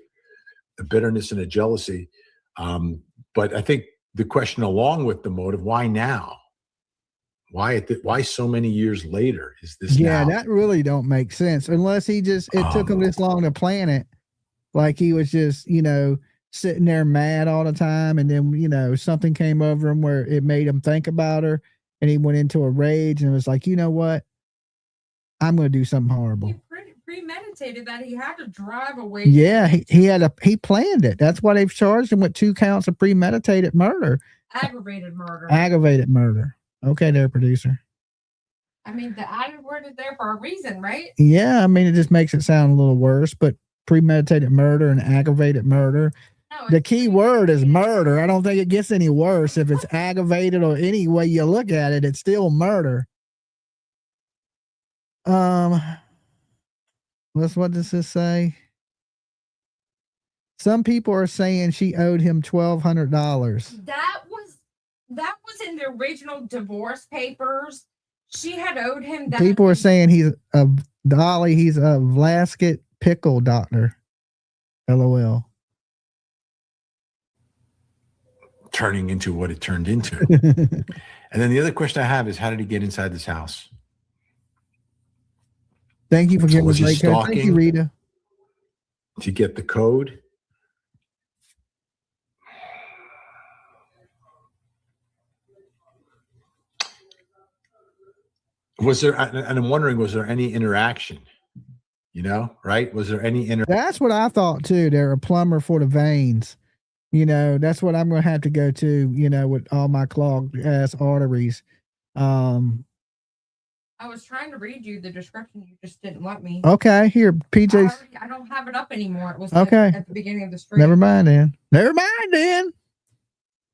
A bitterness and a jealousy. But I think the question along with the motive, why now? Why so many years later is this now? That really don't make sense unless it took him this long to plan it. Like he was just, sitting there mad all the time. And then, something came over him where it made him think about her and he went into a rage and was like, you know what? I'm going to do something horrible. He premeditated that. He had to drive away. Yeah, he planned it. That's why they've charged him with 2 counts of premeditated murder. Aggravated murder. Okay, there, producer. I mean, the added word is there for a reason, right? Yeah, I mean, it just makes it sound a little worse, but premeditated murder and aggravated murder. No, the key word is murder. I don't think it gets any worse. If it's aggravated or any way you look at it, it's still murder. What does this say? Some people are saying she owed him $1,200. That was in the original divorce papers. She had owed him that. People are saying he's a Vlasket pickle doctor. LOL. Turning into what it turned into. And then the other question I have is, how did he get inside this house? Thank you for giving us great code. Thank you, Rita. To get the code. Was there, and I'm wondering, was there any interaction? Right? Was there any That's what I thought too. They're a plumber for the veins. That's what I'm going to have to go to, with all my clogged ass arteries. I was trying to read you the description. You just didn't let me. Okay, here, PJ. I don't have it up anymore. It was okay at the beginning of the stream. Never mind then.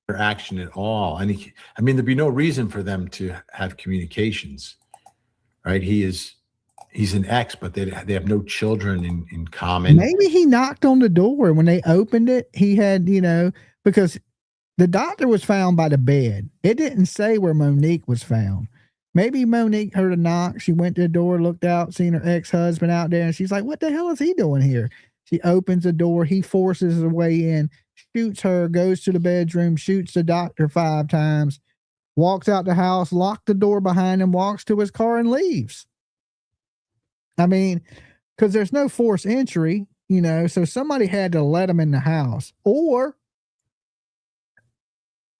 Interaction at all. And there'd be no reason for them to have communications, right? He's an ex, but they have no children in common. Maybe he knocked on the door when they opened it. He had, because the doctor was found by the bed. It didn't say where Monique was found. Maybe Monique heard a knock. She went to the door, looked out, seen her ex-husband out there, and she's like, what the hell is he doing here? She opens the door. He forces her way in, shoots her, goes to the bedroom, shoots the doctor 5 times, walks out the house, locked the door behind him, walks to his car and leaves. I mean, because there's no forced entry, so somebody had to let him in the house, or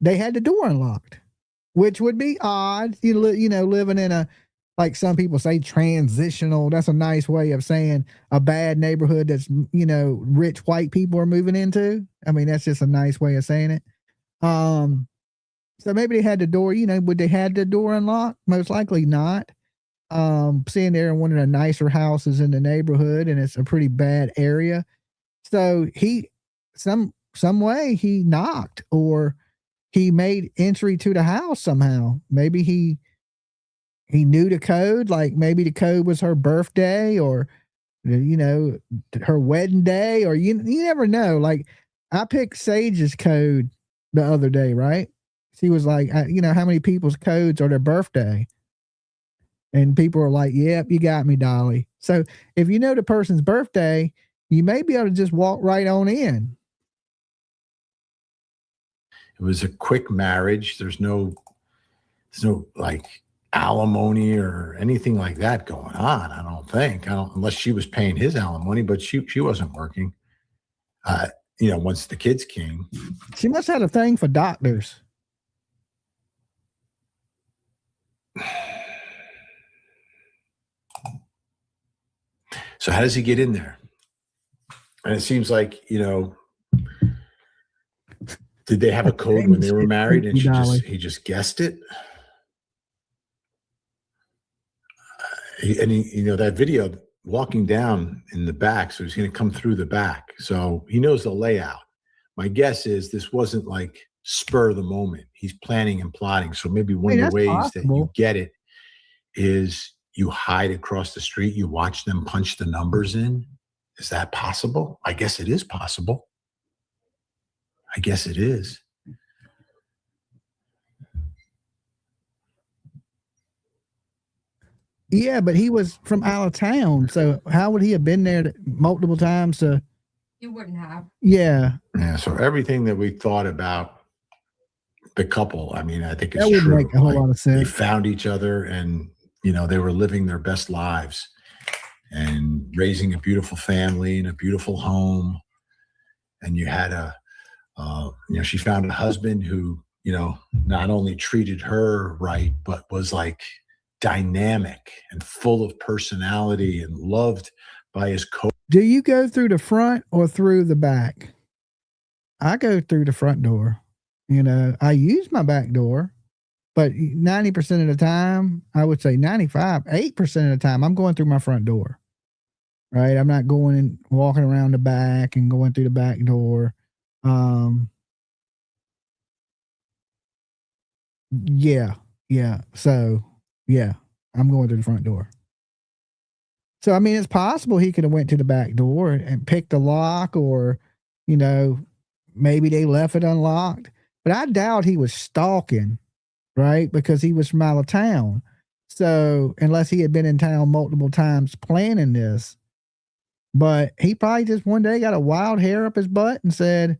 they had the door unlocked. Which would be odd, living in a, like some people say, transitional. That's a nice way of saying a bad neighborhood that's, rich white people are moving into. I mean, that's just a nice way of saying it. So maybe they had the door, would they had the door unlocked? Most likely not. Seeing they're in one of the nicer houses in the neighborhood and it's a pretty bad area. So he, some way he knocked or he made entry to the house somehow. Maybe he knew the code, like maybe the code was her birthday or, her wedding day, or you never know. Like I picked Sage's code the other day, right? She was like, how many people's codes are their birthday? And people are like, yep, you got me, Dolly. So if you know the person's birthday, you may be able to just walk right on in. It was a quick marriage. There's no like alimony or anything like that going on. I don't think. Unless she was paying his alimony, but she wasn't working. Once the kids came, she must have a thing for doctors. So how does he get in there? And it seems like, did they have a code when they were married and he just guessed it? That video walking down in the back, so he's going to come through the back. So he knows the layout. My guess is this wasn't like spur of the moment. He's planning and plotting. So maybe one of the ways that you get it is you hide across the street. You watch them punch the numbers in. Is that possible? I guess it is possible. I guess it is. Yeah, but he was from out of town. So how would he have been there multiple times? You wouldn't have. Yeah. Yeah. So everything that we thought about the couple, I think it's that would true. Make a whole lot of sense. They found each other and, they were living their best lives and raising a beautiful family in a beautiful home. And you had she found a husband who, not only treated her right, but was like dynamic and full of personality and loved by his Do you go through the front or through the back? I go through the front door. I use my back door, but 90% of the time, I would say 8% of the time, I'm going through my front door. Right? I'm not going and walking around the back and going through the back door. Yeah. So, yeah, I'm going through the front door. So, it's possible he could have went to the back door and picked the lock or, maybe they left it unlocked. But I doubt he was stalking, right? Because he was from out of town. So, unless he had been in town multiple times planning this. But he probably just one day got a wild hair up his butt and said,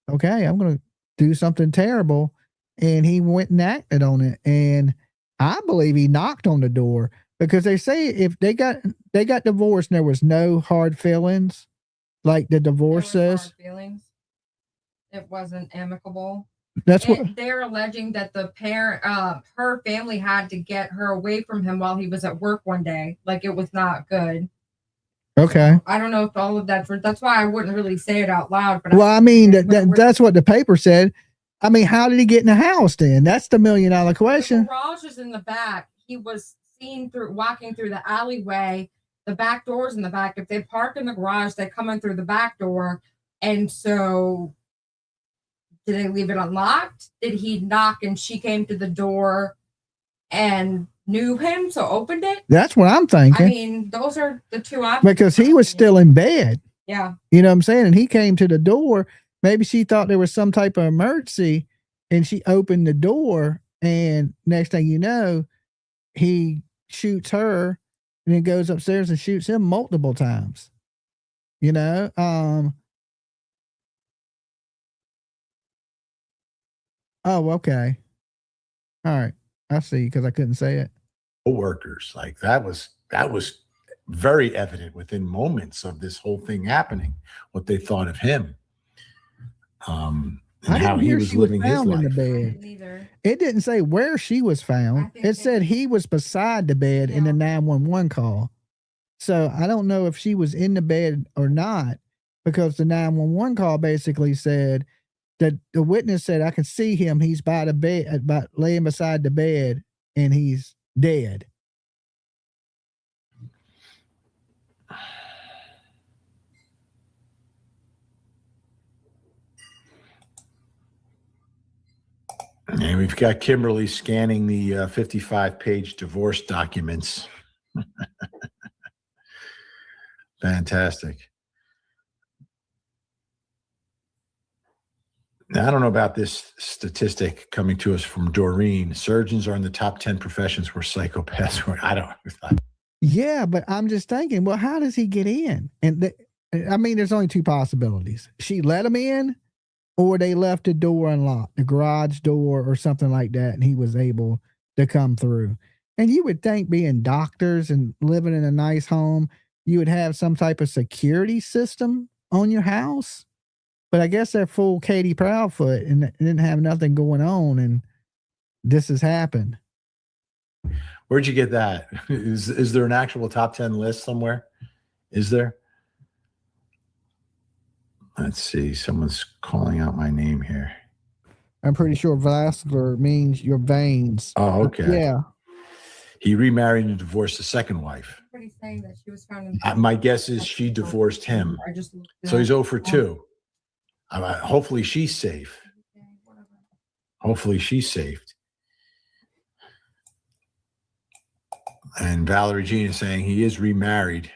okay, I'm going to do something terrible. And he went and acted on it. And I believe he knocked on the door because they say if they got divorced and there was no hard feelings, like the divorce says. Hard feelings. It wasn't amicable. That's what they're alleging, that the her family had to get her away from him while he was at work one day. Like it was not good. Okay. I don't know if all of that's why I wouldn't really say it out loud. But that's what the paper said. How did he get in the house then? That's the $1 million question. The garage is in the back. He was seen walking through the alleyway. The back door's in the back. If they park in the garage, they come in through the back door. And so did they leave it unlocked? Did he knock and she came to the door and knew him, so opened it? That's what I'm thinking. Those are the two options. Because he was still in bed. Yeah. You know what I'm saying? And he came to the door. Maybe she thought there was some type of emergency and she opened the door. And next thing you know, he shoots her and then goes upstairs and shoots him multiple times. Oh, okay. All right. I see, because I couldn't say it. Co-workers, like that was very evident within moments of this whole thing happening, what they thought of him. And how he was living his life. In the bed. It didn't say where she was found. It said he was beside the bed in the 911 call. So I don't know if she was in the bed or not, because the 911 call basically said The witness said, I can see him. He's by the bed, about laying beside the bed, and he's dead. And we've got Kimberly scanning the 55-page divorce documents. Fantastic. Now, I don't know about this statistic coming to us from Doreen. Surgeons are in the top 10 professions where psychopaths were. I don't. Yeah, but I'm just thinking, well, how does he get in? And I mean, there's only two possibilities. She let him in, or they left the door unlocked, the garage door or something like that, and he was able to come through. And you would think, being doctors and living in a nice home, you would have some type of security system on your house. But I guess they're full Katie Proudfoot and didn't have nothing going on, and this has happened. Where'd you get that? Is there an actual top 10 list somewhere? Is there? Let's see. Someone's calling out my name here. I'm pretty sure vascular means your veins. Oh, okay. Yeah. He remarried and divorced his second wife. Saying that she was found My guess is she divorced him. So he's 0 for 2. Hopefully she's safe. Hopefully she's saved. And Valerie Jean is saying he is remarried.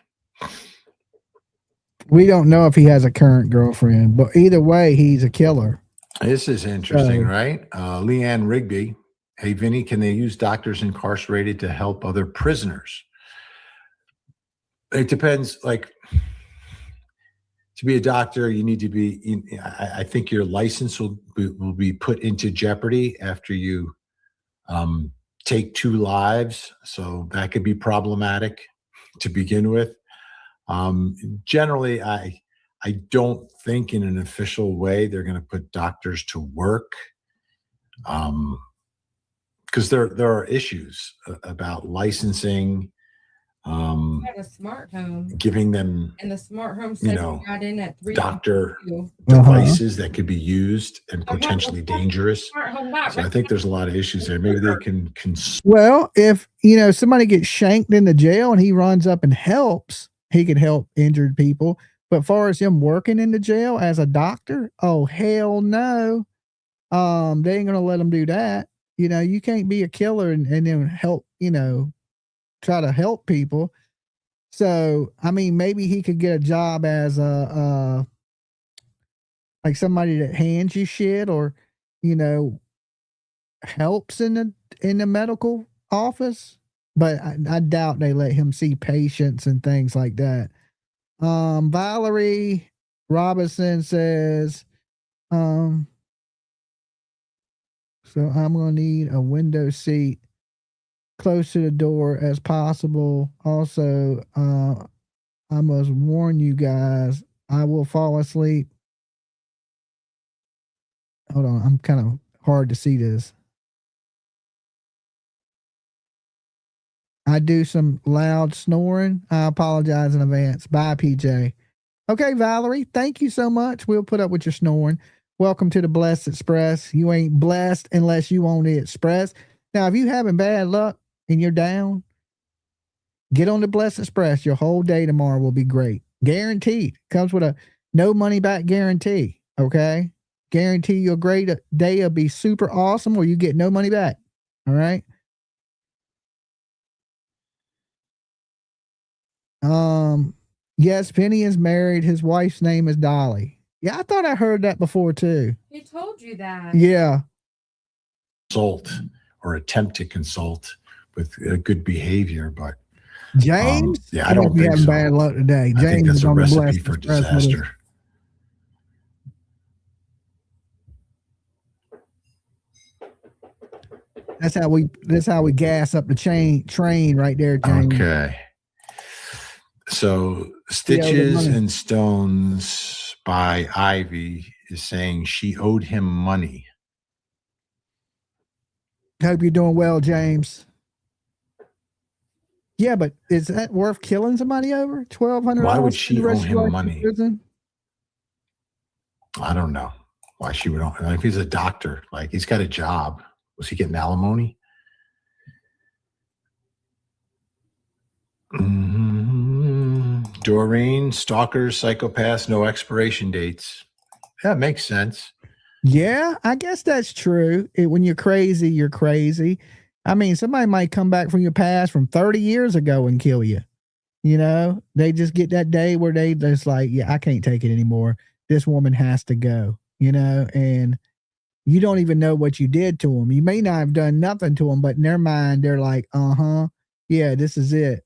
We don't know if he has a current girlfriend, but either way, he's a killer. This is interesting, right? Leanne Rigby. Hey, Vinny, can they use doctors incarcerated to help other prisoners? It depends. Like, to be a doctor, you need to be, I think your license will be put into jeopardy after you take 2 lives. So that could be problematic to begin with. Generally, I don't think in an official way they're going to put doctors to work, because there are issues about licensing. Had a smart home, Giving them, and the smart home said got in at 3 doctor devices that could be used and potentially dangerous. So I think there's a lot of issues there. Maybe they can Well, if somebody gets shanked in the jail and he runs up and helps, he could help injured people. But as far as him working in the jail as a doctor, oh hell no. They ain't gonna let him do that. You can't be a killer and then help, try to help people. So, I mean, maybe he could get a job as like somebody that hands you shit, or, helps in the medical office. But I doubt they let him see patients and things like that. Valerie Robinson says, so I'm going to need a window seat close to the door as possible. Also, I must warn you guys, I will fall asleep. Hold on, I'm kind of hard to see this. I do some loud snoring. I apologize in advance. Bye, PJ. Okay, Valerie, thank you so much. We'll put up with your snoring. Welcome to the Blessed Express. You ain't blessed unless you on the Express. Now, if you having bad luck and you're down, get on the Blessed Express. Your whole day tomorrow will be great. Guaranteed. Comes with a no money back guarantee. Okay? Guarantee your great day will be super awesome, or you get no money back. All right? Yes, Penny is married. His wife's name is Dolly. Yeah, I thought I heard that before too. He told you that. Yeah. Consult or attempt to consult with good behavior, but James, I don't think having so. bad luck today. I James think that's is a on the recipe Blessed for Express with us. disaster. That's how we gas up the train right there, James. Okay. So Stitches and Stones by Ivy is saying she owed him money. Hope you're doing well, James. Yeah, but is that worth killing somebody over? $1,200? Why would she owe him money? I don't know. why she would, if he's a doctor, like he's got a job. Was he getting alimony? Doreen, stalkers, psychopaths, no expiration dates. That makes sense. Yeah, I guess that's true. When you're crazy, you're crazy. I mean, somebody might come back from your past from 30 years ago and kill you. You know, they just get that day where they just like, yeah, I can't take it anymore. This woman has to go, you know, and you don't even know what you did to them. You may not have done nothing to them, but in their mind, they're like, yeah, this is it.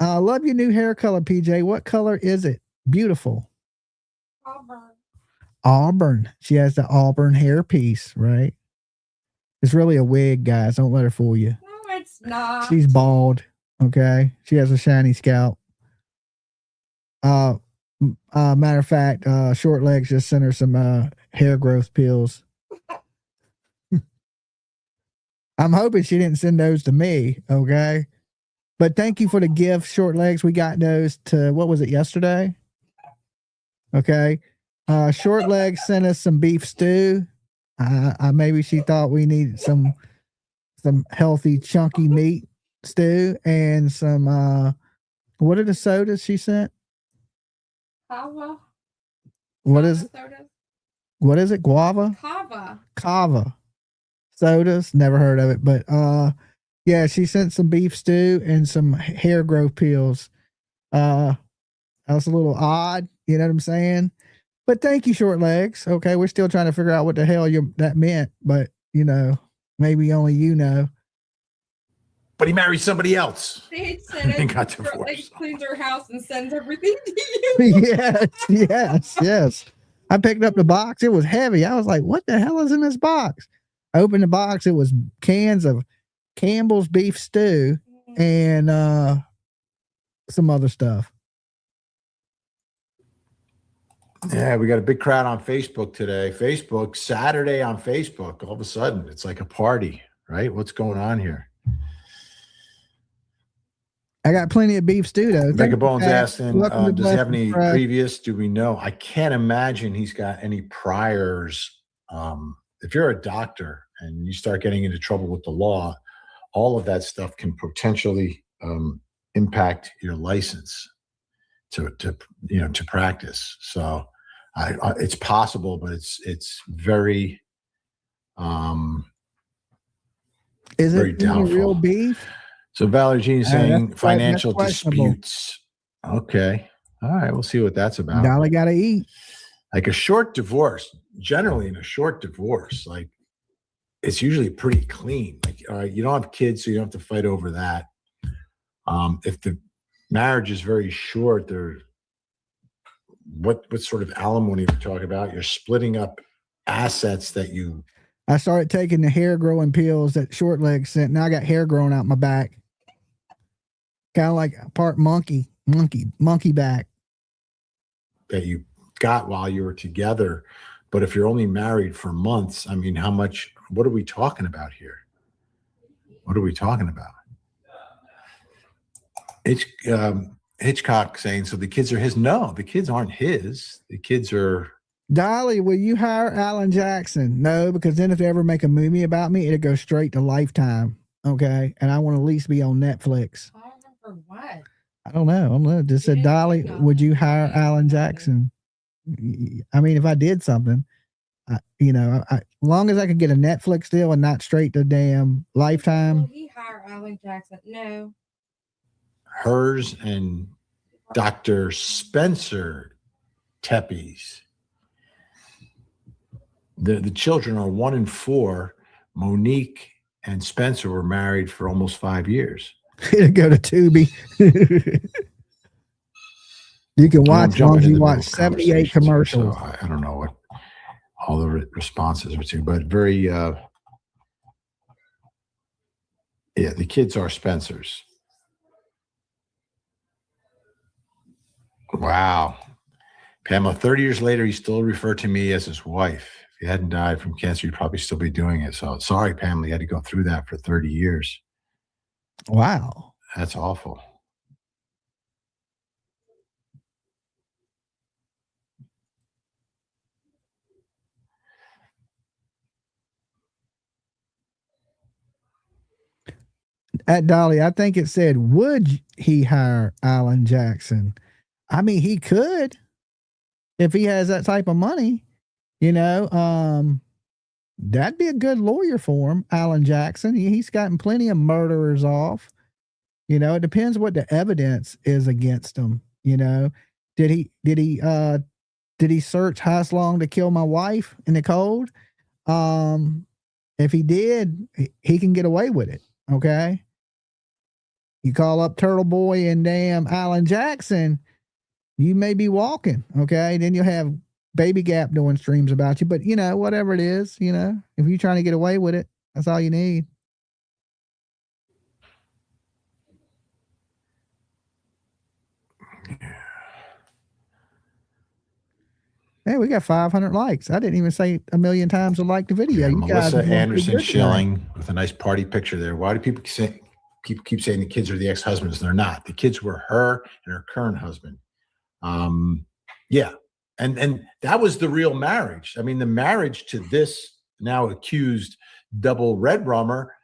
I love your new hair color, PJ. What color is it? Beautiful. Auburn. She has the auburn hair piece, right? It's really a wig, guys. Don't let her fool you. No, it's not. She's bald. Okay. She has a shiny scalp. Matter of fact, Short Legs just sent her some hair growth pills. I'm hoping she didn't send those to me. Okay. But thank you for the gift, Short Legs. We got those to, what was it, yesterday? Okay. Short Legs sent us some beef stew. Maybe she thought we needed some healthy, chunky meat stew and some, what are the sodas she sent? Kava. What is it? Guava? Kava. Sodas. Never heard of it, but yeah, she sent some beef stew and some hair growth pills. That was a little odd, you know what I'm saying? But thank you, Short Legs. Okay, we're still trying to figure out what the hell that meant, but you know, maybe only you know. But he married somebody else. They said And got divorced. Like cleans her house and sends everything to you. Yes. I picked up the box. It was heavy. I was like, what the hell is in this box? I opened the box. It was cans of Campbell's beef stew and some other stuff. Yeah, we got a big crowd on Facebook today. Facebook, Saturday on Facebook. All of a sudden, it's like a party, right? What's going on here? I got plenty of beef stew, though. Mega Bones asking, does he have any previous? Do we know? I can't imagine he's got any priors. If you're a doctor and you start getting into trouble with the law, all of that stuff can potentially impact your license to practice. So it's possible, but it's very is very it doubtful. Real beef? So Valerie Jean is saying financial questionable. disputes. Okay. All right. We'll see what that's about. Dolly got to eat. Like a short divorce, generally in a short divorce, like it's usually pretty clean. Like, all right, you don't have kids, so you don't have to fight over that. If the marriage is very short, what sort of alimony we're talking about? You're splitting up assets that you. I started taking the hair growing pills that Short Legs sent. Now I got hair growing out my back. Kind of like part monkey back. That you got while you were together. But if you're only married for months, I mean, what are we talking about here? What are we talking about? It's Hitchcock saying, so the kids are his. No, the kids aren't his. The kids are. Dolly, will you hire Alan Jackson? No, because then if they ever make a movie about me, it'll go straight to Lifetime. Okay. And I want to at least be on Netflix. For what? I don't know. Just said, Dolly, would you hire Alan Jackson? I mean, if I did something, as long as I could get a Netflix deal and not straight to damn Lifetime. Will he hire Alan Jackson? No. Hers and Dr. Spencer Tepe's. The children are 1 and 4. Monique and Spencer were married for almost 5 years. It'll go to Tubi. You can watch as long as you watch 78 commercials. So I don't know what all the responses were to, but very, the kids are Spencer's. Wow. Pamela, 30 years later, he still referred to me as his wife. If he hadn't died from cancer, he'd probably still be doing it. So sorry, Pamela, you had to go through that for 30 years. Wow. That's awful. At Dolly, I think it said, would he hire Alan Jackson? I mean, he could if he has that type of money, you know. That'd be a good lawyer for him, Alan Jackson. He's gotten plenty of murderers off. You know, it depends what the evidence is against him. You know, did he search House Long to kill my wife in the cold? If he did, he can get away with it. Okay. You call up Turtle Boy and damn Alan Jackson, you may be walking. Okay. Then you'll have Baby Gap doing streams about you, but you know, whatever it is, you know, if you're trying to get away with it, that's all you need. Hey, we got 500 likes. I didn't even say a million times to like the video. Yeah, You guys Melissa are doing Anderson pretty good Schilling with a nice party picture there. Why do people keep saying the kids are the ex-husbands? They're not. The kids were her and her current husband. Yeah. And that was the real marriage. I mean, the marriage to this now accused double red rummer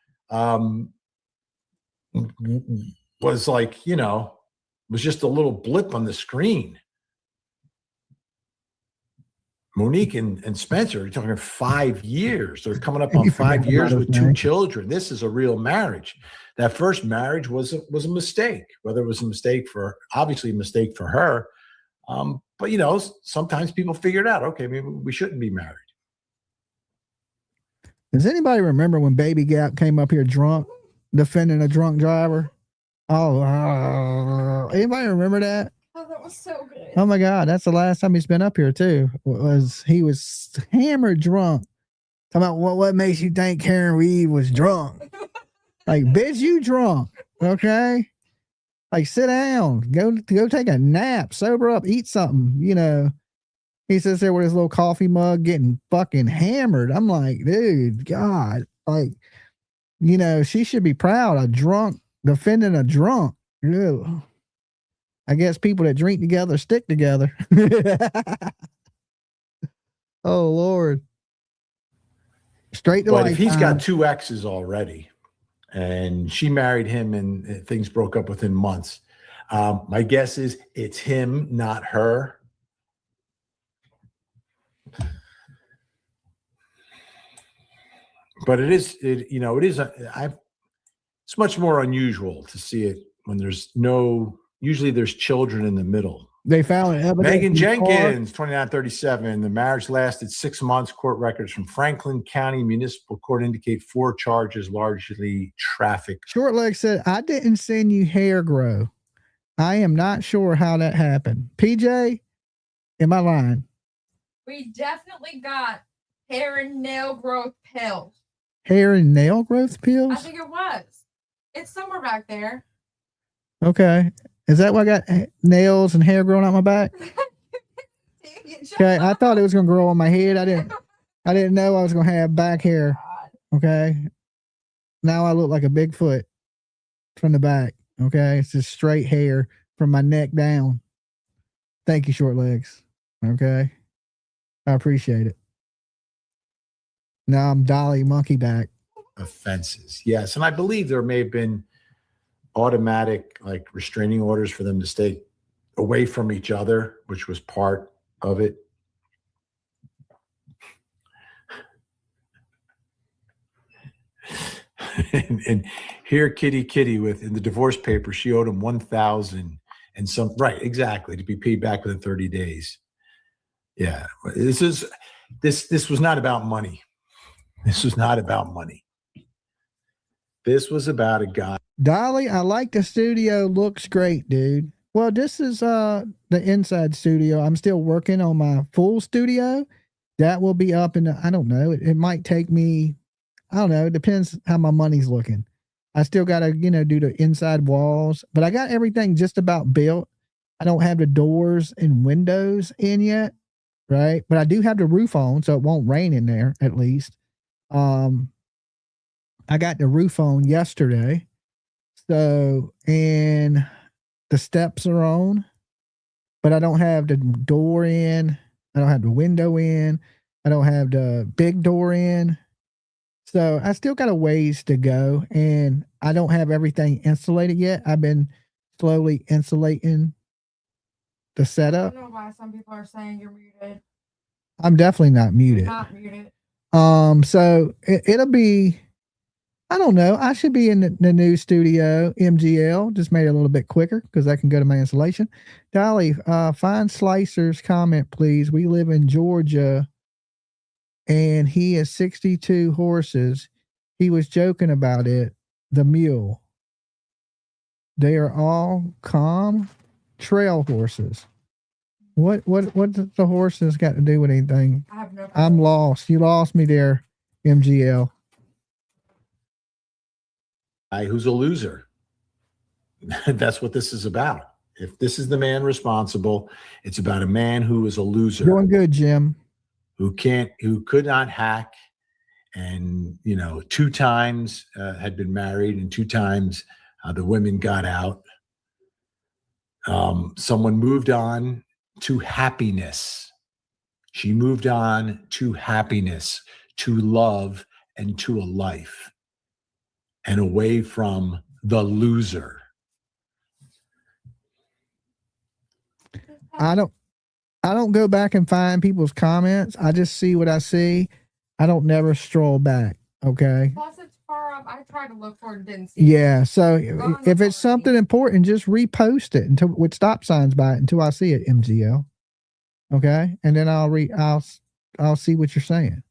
was like, you know, was just a little blip on the screen. Monique and Spencer, you're talking 5 years. They're coming up on 5 years with 2 children. This is a real marriage. That first marriage was a mistake, whether it was a mistake obviously a mistake for her. But, you know, sometimes people figure it out. Okay, maybe we shouldn't be married. Does anybody remember when Baby Gap came up here drunk, defending a drunk driver? Oh, anybody remember that? Oh, that was so good. Oh my God, that's the last time he's been up here too. He was hammered drunk. Talking about what makes you think Karen Reed was drunk? Like, bitch, you drunk, okay? Like, sit down, go take a nap, sober up, eat something. You know, he sits there with his little coffee mug, getting fucking hammered. I'm like, dude, God, like, you know, she should be proud. A drunk defending a drunk. Ew. I guess people that drink together stick together. Oh Lord. Straight to But lifetime. if he's got 2 exes already and she married him and things broke up within months, my guess is it's him, not her. But it's much more unusual to see it when usually there's children in the middle. They found evidence. Megan Jenkins, 2937. The marriage lasted 6 months. Court records from Franklin County Municipal Court indicate 4 charges, largely traffic. Short Leg said, I didn't send you hair grow. I am not sure how that happened. PJ, am I lying? We definitely got hair and nail growth pills. Hair and nail growth pills? I think it was. It's somewhere back there. Okay. Is that why I got nails and hair growing out my back? Okay, I thought it was gonna grow on my head. I didn't know I was gonna have back hair. Okay. Now I look like a Bigfoot from the back. Okay. It's just straight hair from my neck down. Thank you, Short Legs. Okay. I appreciate it. Now I'm Dolly Monkey back. Offenses. Yes. And I believe there may have been automatic like restraining orders for them to stay away from each other, which was part of it. and here Kitty with in the divorce paper, she owed him 1,000 and some, right, exactly, to be paid back within 30 days. Yeah. This was not about money. This was not about money. This was about a guy. Dolly, I like the studio. Looks great, dude. Well, this is the inside studio. I'm still working on my full studio. That will be up in I don't know. It might take me, I don't know. It depends how my money's looking. I still got to, do the inside walls, but I got everything just about built. I don't have the doors and windows in yet, right? But I do have the roof on, so it won't rain in there at least. I got the roof on yesterday. So, and the steps are on, but I don't have the door in. I don't have the window in. I don't have the big door in. So I still got a ways to go, and I don't have everything insulated yet. I've been slowly insulating the I setup. don't know why some people are saying you're muted. I'm definitely not You're muted. not muted. So it'll be, I don't know. I should be in the new studio, MGL. Just made it a little bit quicker because I can go to my installation. Dolly, find Slicer's comment, please. We live in Georgia, and he has 62 horses. He was joking about it. The mule. They are all calm trail horses. What does the horses got to do with anything? I have no clue. I'm lost. You lost me there, MGL. Guy who's a loser. That's what this is about. If this is the man responsible, it's about a man who is a loser. Doing good, Jim. Who could not hack, and 2 times had been married, and 2 times the women got out. Someone moved on to happiness. She moved on to happiness, to love, and to a life, and away from the loser. I don't go back and find people's comments. I just see what I see. I don't never stroll back. Okay. Plus, it's far up. I tried to look for it, didn't see Yeah. it. So if it's something important, just repost it until with stop signs by it until I see it, MGL. Okay. And then I'll see what you're saying.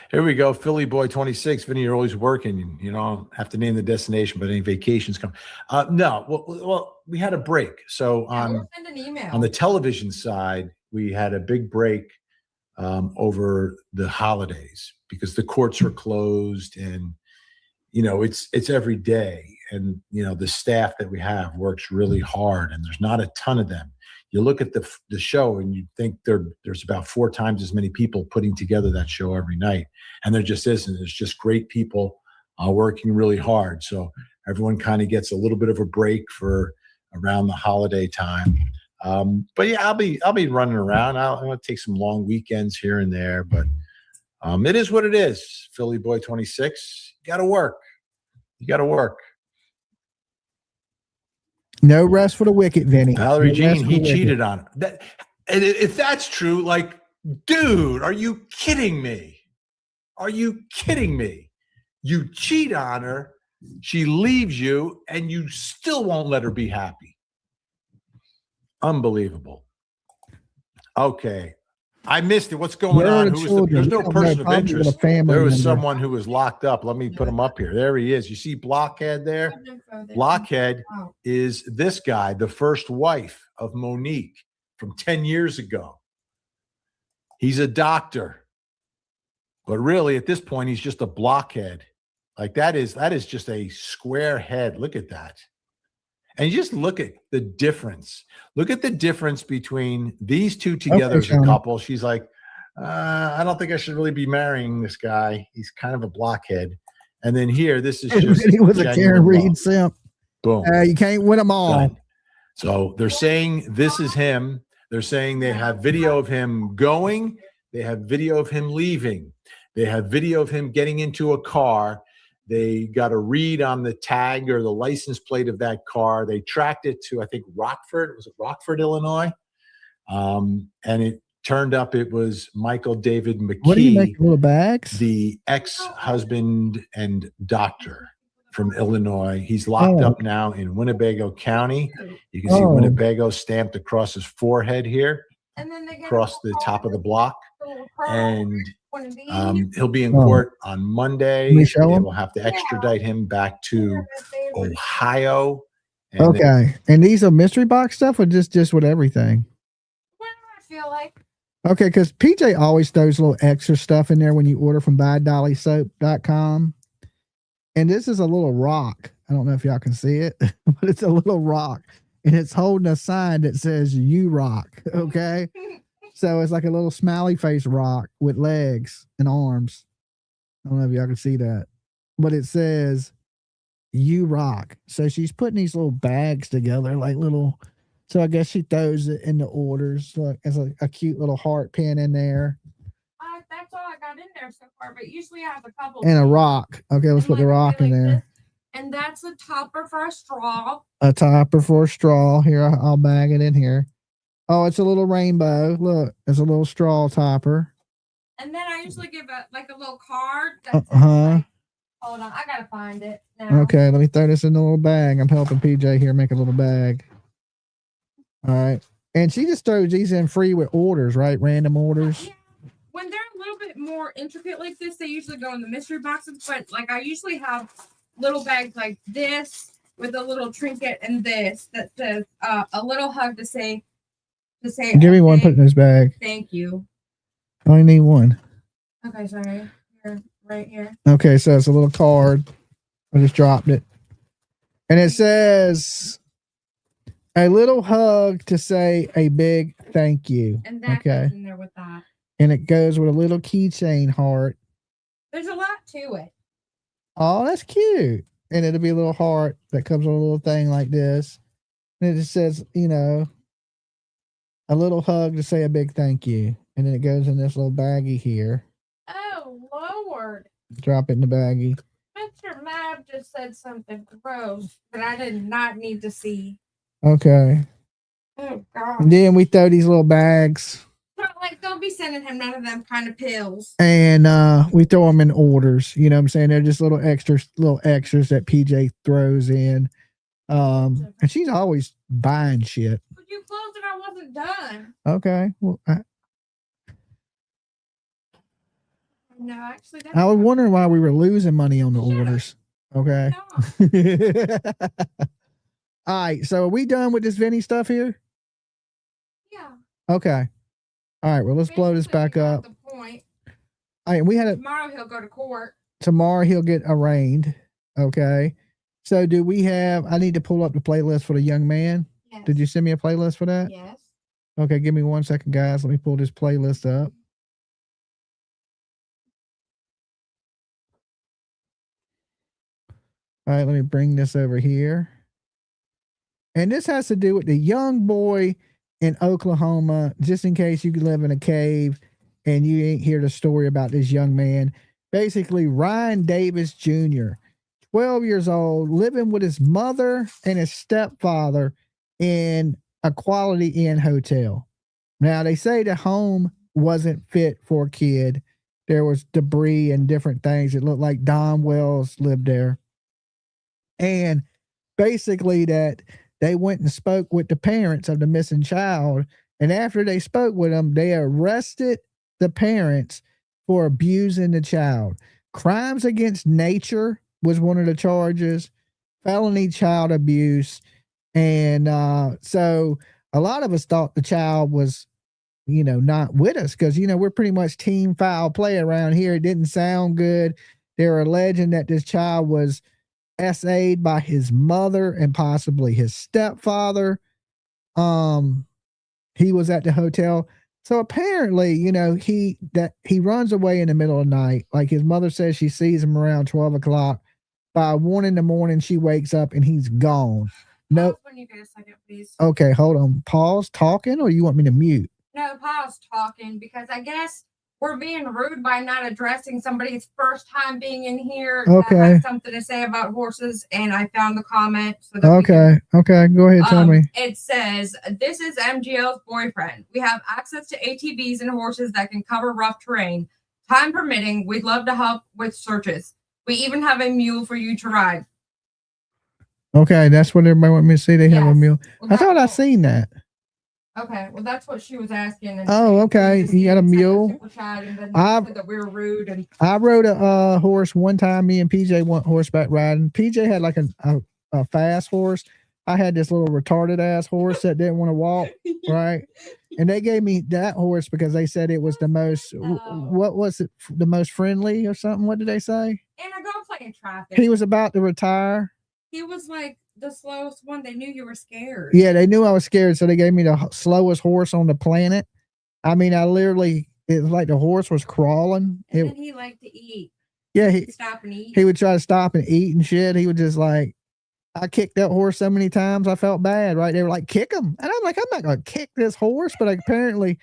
Here we go. Philly boy 26. Vinny, you're always working. You don't have to name the destination, but any vacations come. No. Well, we had a break. So We'll send an email. on the television side, we had a big break over the holidays because the courts were closed, and it's every day, and the staff that we have works really hard, and there's not a ton of them. You look at the show and you think there's about 4 times as many people putting together that show every night, and there just isn't. There's just great people working really hard, so everyone kind of gets a little bit of a break for around the holiday time. But yeah, I'll be running around. I'm gonna take some long weekends here and there, but it is what it is. Philly boy 26. You gotta work. No rest for the wicked, Vinny. Valerie No Jean, rest for he the wicked. cheated on her. And if that's true, like, dude, are you kidding me? Are you kidding me? You cheat on her, she leaves you, and you still won't let her be happy. Unbelievable. Okay. I missed it. What's going Where are on? the children? There's no We don't person know. of Probably with interest. a family There was member. someone who was locked up. Let me put him up here. There he is. You see Blockhead there? Blockhead is this guy, the first wife of Monique from 10 years ago. He's a doctor. But really, at this point, he's just a blockhead. Like that is just a square head. Look at that. And you just look at the difference. Look at the difference between these two together as a couple. She's like, I don't think I should really be marrying this guy. He's kind of a blockhead. And then here, this is just He was a Karen Reed simp. Boom. You can't win them all. Done. So they're saying this is him. They're saying they have video of him going. They have video of him leaving. They have video of him getting into a car. They got a read on the tag or the license plate of that car. They tracked it to, I think, Rockford. Was it Rockford, Illinois? And it turned up it was Michael David McKee. What do you make, little bags? The ex-husband and doctor from Illinois. He's locked up now in Winnebago County. You can see Winnebago stamped across his forehead here, And then they get across the top of the block. And one of these. he'll be in court on Monday. Can we show They him? will have to extradite him back to Ohio. And Okay. And these are mystery box stuff or just with everything? I feel like. Okay, because PJ always throws a little extra stuff in there when you order from buydollysoap.com. And this is a little rock. I don't know if y'all can see it, but it's a little rock. And it's holding a sign that says "You Rock." Okay. So it's like a little smiley face rock with legs and arms. I don't know if y'all can see that, but it says "You Rock." So she's putting these little bags together, like little So I guess she throws it in the orders. Look, as a cute little heart pin in there. That's all I got in there so far, but usually I have a couple. And a rock. Okay, let's put the rock in there. And that's a topper for a straw. A topper for a straw. Here, I'll bag it in here. Oh, it's a little rainbow. Look, it's a little straw topper. And then I usually give a little card. Hold on, I gotta find it now. Okay, let me throw this in the little bag. I'm helping PJ here make a little bag. All right. And she just throws these in free with orders, right? Random orders. Yeah. When they're a little bit more intricate like this, they usually go in the mystery boxes. But like I usually have little bags like this with a little trinket and this that says a little hug to say. Give me one, put in this bag. Thank you. I only need one. Okay, sorry. Here, right here. Okay, so it's a little card. I just dropped it. And it says a little hug to say a big thank you. And that goes in there with that. And it goes with a little keychain heart. There's a lot to it. Oh, that's cute. And it'll be a little heart that comes with a little thing like this. And it just says, you know, a little hug to say a big thank you. And then it goes in this little baggie here. Oh, Lord. Drop it in the baggie. Mr. Mab just said something gross that I did not need to see. Okay. Oh, God. And then we throw these little bags. Like, don't be sending him none of them kind of pills. And we throw them in orders. You know what I'm saying? They're just little extras that PJ throws in. And she's always buying shit. But you closed it, I wasn't done. Okay. Well, No, actually, I was wondering why we were losing money on the orders. Okay. All right. So are we done with this Vinny stuff here? Yeah. Okay. All right. Well, let's blow this back up. The point. All right. We had Tomorrow he'll go to court. Tomorrow he'll get arraigned. Okay. So do we have, I need to pull up the playlist for the young man. Yes. Did you send me a playlist for that? Yes. Okay. Give me 1 second, guys. Let me pull this playlist up. All right, let me bring this over here. And this has to do with the young boy in Oklahoma, just in case you live in a cave and you ain't hear the story about this young man. Basically, Ryan Davis Jr., 12 years old, living with his mother and his stepfather in a Quality Inn hotel. Now, they say the home wasn't fit for a kid. There was debris and different things. It looked like Don Wells lived there. And basically that they went and spoke with the parents of the missing child. And after they spoke with them, they arrested the parents for abusing the child. Crimes against nature was one of the charges, felony child abuse. And so a lot of us thought the child was, you know, not with us because, you know, we're pretty much team foul play around here. It didn't sound good. They were alleging that this child was SA'd by his mother and possibly his stepfather. He was at the hotel. So apparently, you know, he runs away in the middle of the night. Like his mother says she sees him around 12 o'clock. By 1 a.m, she wakes up and he's gone. No. When you get a second, please. Okay, hold on. Pause talking or you want me to mute? No, pause talking because I guess we're being rude by not addressing somebody's first time being in here. Okay. That has something to say about horses, and I found the comment. So that Okay. Go ahead. Tell me. It says, this is MGL's boyfriend. We have access to ATVs and horses that can cover rough terrain. Time permitting, we'd love to help with searches. We even have a mule for you to ride. Okay, that's what everybody want me to see. They have a mule. Well, I thought I seen that. Okay, well, that's what she was asking. And Oh, okay. You got a mule? and then I- said that we were rude. And I rode a horse one time. Me and PJ went horseback riding. PJ had like a fast horse. I had this little retarded ass horse that didn't want to walk, right? And they gave me that horse because they said it was the most, what was it? The most friendly or something? What did they say? and I go play in traffic. He was about to retire. He was like the slowest one. They knew you were scared. Yeah, they knew I was scared, so they gave me the slowest horse on the planet. I mean, it was like the horse was crawling. And then he liked to eat. Yeah, He'd stop and eat. he would try to stop and eat and shit. He would just like, I kicked that horse so many times I felt bad, right? They were like, kick him. And I'm like, I'm not going to kick this horse. But apparently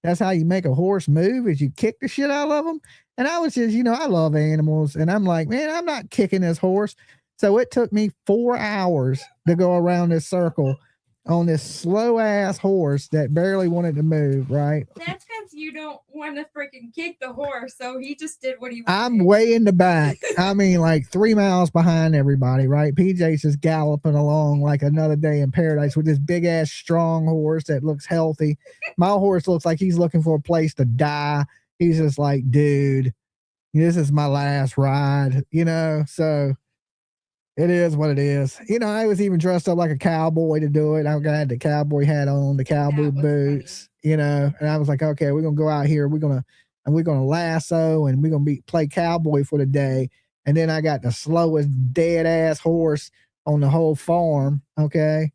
that's how you make a horse move, is you kick the shit out of them. And I was just, I love animals. And I'm like, man, I'm not kicking this horse. So it took me 4 hours to go around this circle on this slow ass horse that barely wanted to move, right? That's because you don't want to freaking kick the horse. So he just did what he wanted. I'm way in the back. I mean, like 3 miles behind everybody, right? PJ's just galloping along like another day in paradise with this big ass strong horse that looks healthy. My horse looks like he's looking for a place to die. He's just like, dude, this is my last ride, so it is what it is. I was even dressed up like a cowboy to do it. I had the cowboy hat on, the cowboy boots, and I was like, okay, we're going to go out here. We're going to lasso and we're going to play cowboy for the day. And then I got the slowest dead ass horse on the whole farm. Okay.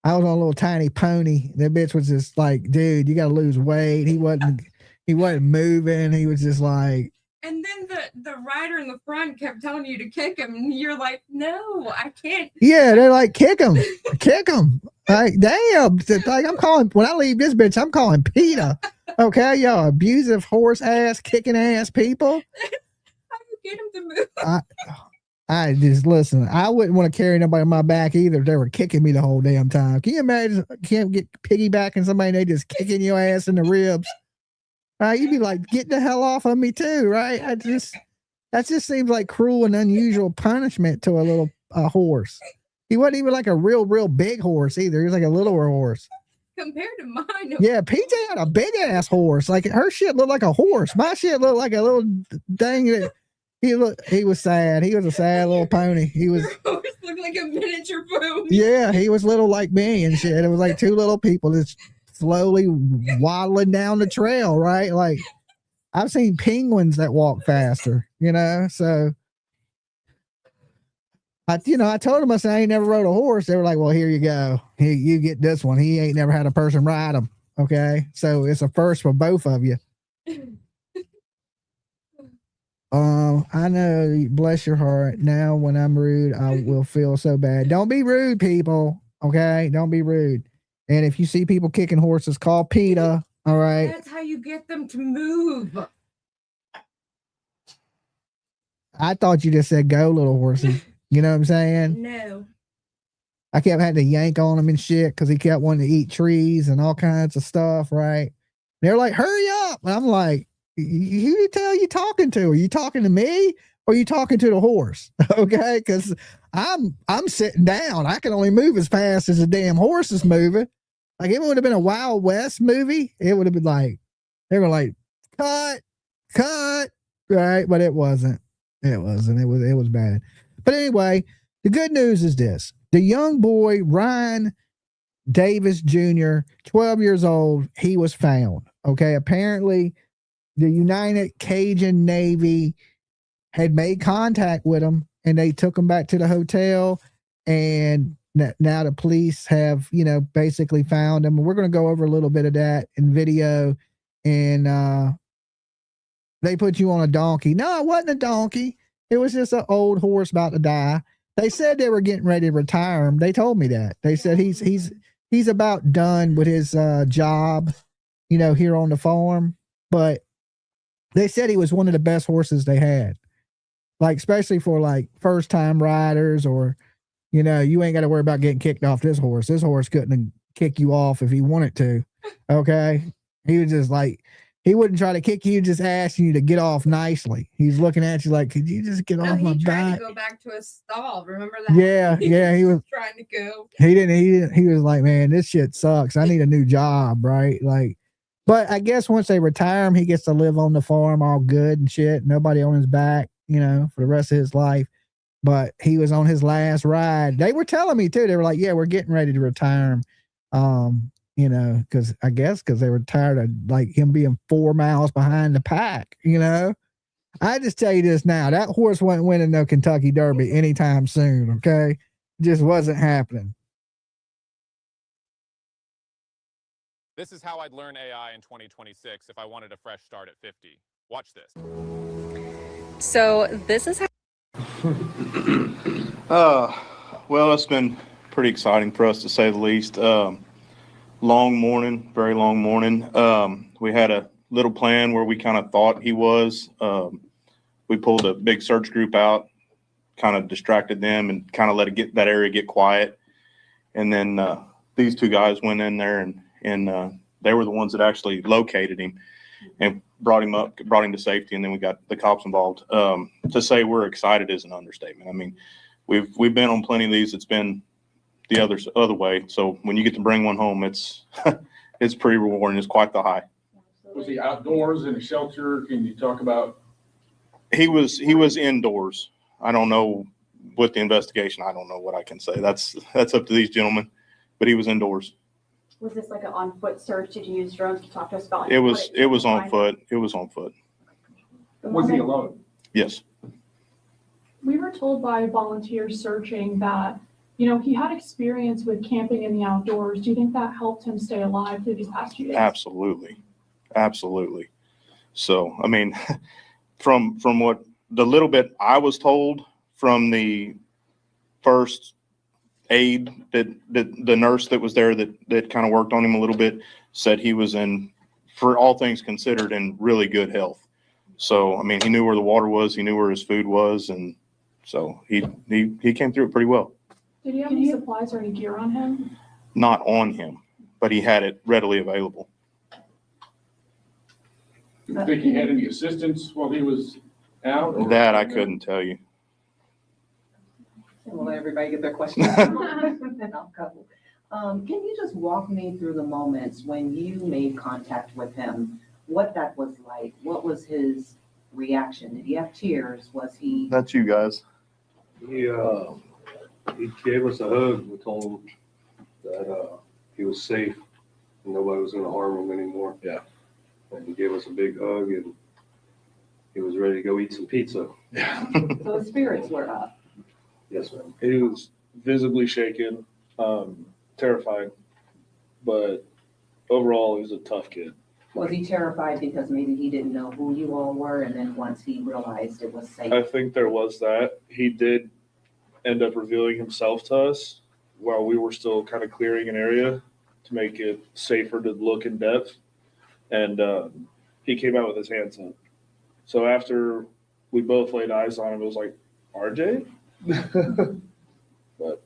I was on a little tiny pony. That bitch was just like, dude, you got to lose weight. He wasn't moving. He was just like, and then the rider in the front kept telling you to kick him, and you're like, no, I can't. Yeah, they're like, kick him, kick him. Like, damn. Like, I'm calling, when I leave this bitch, I'm calling PETA. Okay, y'all abusive horse ass, kicking ass people. How do you get him to move? I just, listen, I wouldn't want to carry nobody on my back either if they were kicking me the whole damn time. Can you imagine, can't get piggybacking somebody and they just kicking your ass in the ribs? Right, you'd be like, get the hell off of me too, right? That just seems like cruel and unusual punishment to a horse. He wasn't even like a real big horse either. He was like a littler horse. Compared to mine. Yeah, PJ had a big ass horse. Like her shit looked like a horse. My shit looked like a little thing that he was sad. He was a sad little pony. He was looked like a miniature pony. Yeah, he was little like me and shit. It was like two little people just slowly waddling down the trail, right? Like I've seen penguins that walk faster, so I told them, I said, I ain't never rode a horse. They were like, well, here you go. You get this one. He ain't never had a person ride him. Okay. So it's a first for both of you. I know, bless your heart. Now when I'm rude, I will feel so bad. Don't be rude, people. Okay. Don't be rude. And if you see people kicking horses, call PETA. All right. That's how you get them to move. I thought you just said go, little horses. You know what I'm saying? No. I kept having to yank on him and shit because he kept wanting to eat trees and all kinds of stuff, right? They're like, hurry up. And I'm like, who the hell you talking to? Are you talking to me or are you talking to the horse? Okay, because I'm sitting down. I can only move as fast as the damn horse is moving. Like, if it would have been a Wild West movie, it would have been like, they were like, cut, right? But it wasn't. It was bad. But anyway, the good news is this. The young boy, Ryan Davis Jr., 12 years old, he was found. Okay, apparently the United Cajun Navy had made contact with him and they took him back to the hotel, and now the police have, basically found him. We're going to go over a little bit of that in video. And they put you on a donkey. No, it wasn't a donkey. It was just an old horse about to die. They said they were getting ready to retire him. They told me that. They said he's about done with his job, here on the farm. But they said he was one of the best horses they had. Like, especially for like first time riders, or, you ain't got to worry about getting kicked off this horse. This horse couldn't kick you off if he wanted to. Okay. He was just like, he wouldn't try to kick you, just asking you to get off nicely. He's looking at you like, could you just get off my back? He tried to go back to his stall. Remember that? Yeah. He was trying to go. He didn't. He was like, man, this shit sucks. I need a new job. Right. Like, but I guess once they retire him, he gets to live on the farm all good and shit. Nobody on his back, for the rest of his life. But he was on his last ride. They were telling me too. They were like, yeah, we're getting ready to retire him. Because they were tired of like him being 4 miles behind the pack. I just tell you this now, that horse wasn't winning no Kentucky Derby anytime soon. Okay, it just wasn't happening. This is how I'd learn AI in 2026 if I wanted a fresh start at 50. Watch this. So this is how. Well, it's been pretty exciting for us to say the least. Long morning, very long morning. We had a little plan where we kind of thought he was. We pulled a big search group out, kind of distracted them and kind of let it get that area get quiet. And then these two guys went in there and they were the ones that actually located him and brought him to safety. And then we got the cops involved. To say we're excited is an understatement. I mean, we've been on plenty of these. It's been the other way. So when you get to bring one home, it's it's pretty rewarding. It's quite the high. Was he outdoors in a shelter? Can you talk about? He was indoors. I don't know with the investigation. I don't know what I can say. That's up to these gentlemen, but he was indoors. Was this like an on foot search? Did you use drones to talk to us about? It was on foot. It was on foot. Was he alone? Yes. We were told by volunteers searching that, you know, he had experience with camping in the outdoors. Do you think that helped him stay alive through these past few days? Absolutely. Absolutely. So, I mean, from what the little bit I was told from the first aide that the nurse that was there that kind of worked on him a little bit said he was in, for all things considered, in really good health. So, I mean, he knew where the water was, he knew where his food was, and so he came through it pretty well. Did he have any supplies or any gear on him? Not on him, but he had it readily available. Do you think he had any assistance while he was out? Or? That I couldn't tell you. We'll let everybody get their questions. Then I'll cover. Can you just walk me through the moments when you made contact with him, what that was like? What was his reaction? Did he have tears? Was he? That's you guys. He gave us a hug. We told him that he was safe and nobody was going to harm him anymore. Yeah. And he gave us a big hug and he was ready to go eat some pizza. Yeah. So his spirits were up. Yes, ma'am. He was visibly shaken, terrified, but overall, he was a tough kid. Was he terrified because maybe he didn't know who you all were, and then once he realized it was safe? I think there was that. He did end up revealing himself to us while we were still kind of clearing an area to make it safer to look in depth. And he came out with his hands up. So after we both laid eyes on him, it was like, RJ? But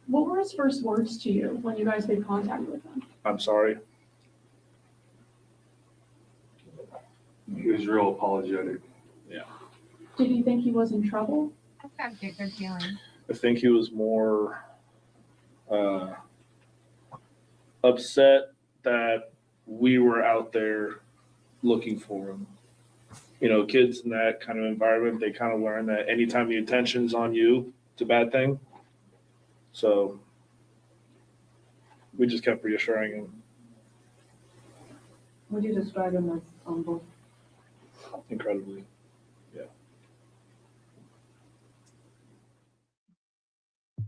What were his first words to you when you guys made contact with him? I'm sorry. He was real apologetic. Yeah. Did you think he was in trouble? I've got a good feeling. I think he was more upset that we were out there looking for him. You know, kids in that kind of environment, they kind of learn that anytime the attention's on you, it's a bad thing. So we just kept reassuring him. Would you describe him as humble? Incredibly. Yeah.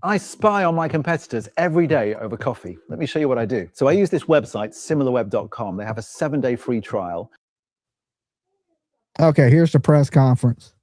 I spy on my competitors every day over coffee. Let me show you what I do. So I use this website, similarweb.com. They have a 7-day free trial. Okay, here's the press conference.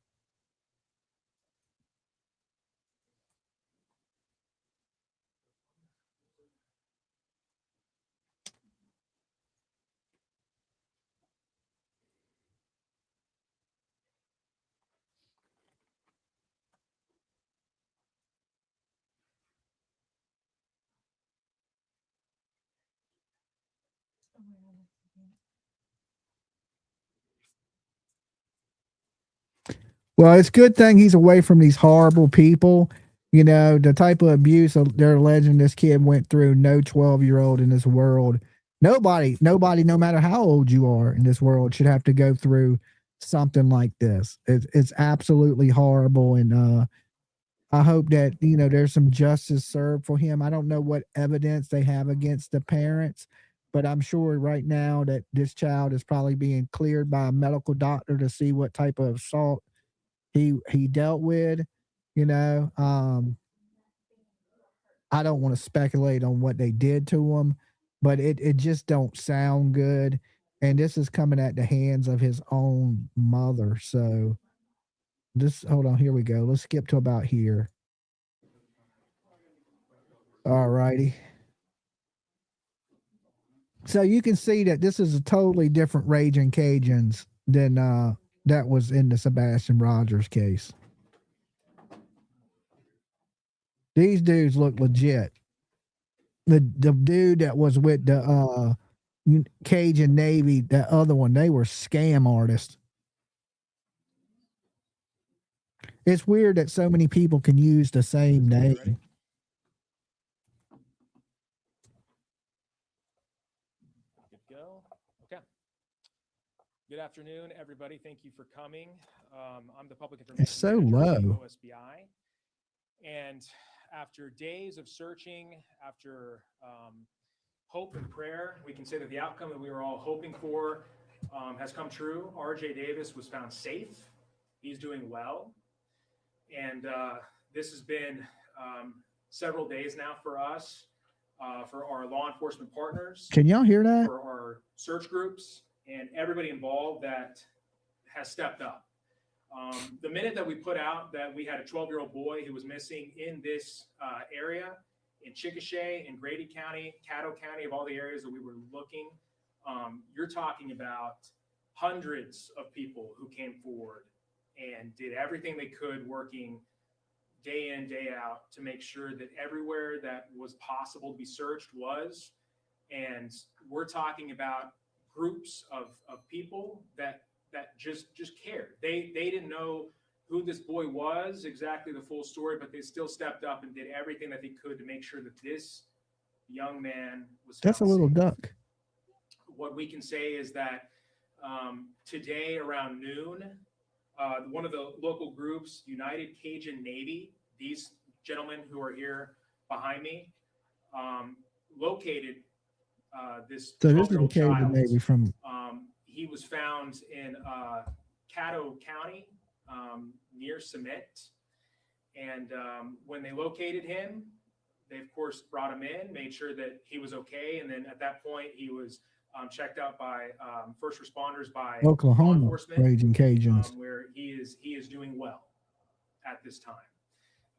Well, it's a good thing he's away from these horrible people. You know, the type of abuse they're alleging this kid went through, no 12-year-old in this world. Nobody, no matter how old you are in this world, should have to go through something like this. It's absolutely horrible. And I hope that, you know, there's some justice served for him. I don't know what evidence they have against the parents, but I'm sure right now that this child is probably being cleared by a medical doctor to see what type of assault he dealt with. You know, I don't want to speculate on what they did to him, but it just don't sound good. And this is coming at the hands of his own mother. So this, hold on, here we go. Let's skip to about here. All righty. So you can see that this is a totally different Raging Cajuns than that was in the Sebastian Rogers case. These dudes look legit. The dude that was with the Cajun Navy, that other one, they were scam artists. It's weird that so many people can use the same name. Good afternoon, everybody. Thank you for coming. I'm the public information. It's so low. OSBI. And after days of searching, after hope and prayer, we can say that the outcome that we were all hoping for has come true. RJ Davis was found safe. He's doing well. And this has been several days now for us, for our law enforcement partners. Can y'all hear that? For our search groups and everybody involved that has stepped up. The minute that we put out that we had a 12-year-old boy who was missing in this area, in Chickasha, in Grady County, Caddo County, of all the areas that we were looking, you're talking about hundreds of people who came forward and did everything they could, working day in, day out, to make sure that everywhere that was possible to be searched was. And we're talking about groups of people that just cared. They didn't know who this boy was, exactly the full story, but they still stepped up and did everything that they could to make sure that this young man was found That's a little safe. duck. What we can say is that today around noon, one of the local groups, United Cajun Navy, these gentlemen who are here behind me, located this So this is the 12-year-old Cajun child. Navy from. He was found in Caddo County, near Summit. And when they located him, they of course brought him in, made sure that he was okay. And then at that point, he was checked out by first responders, by law Oklahoma enforcement, Raging Cajuns. where he is doing well at this time.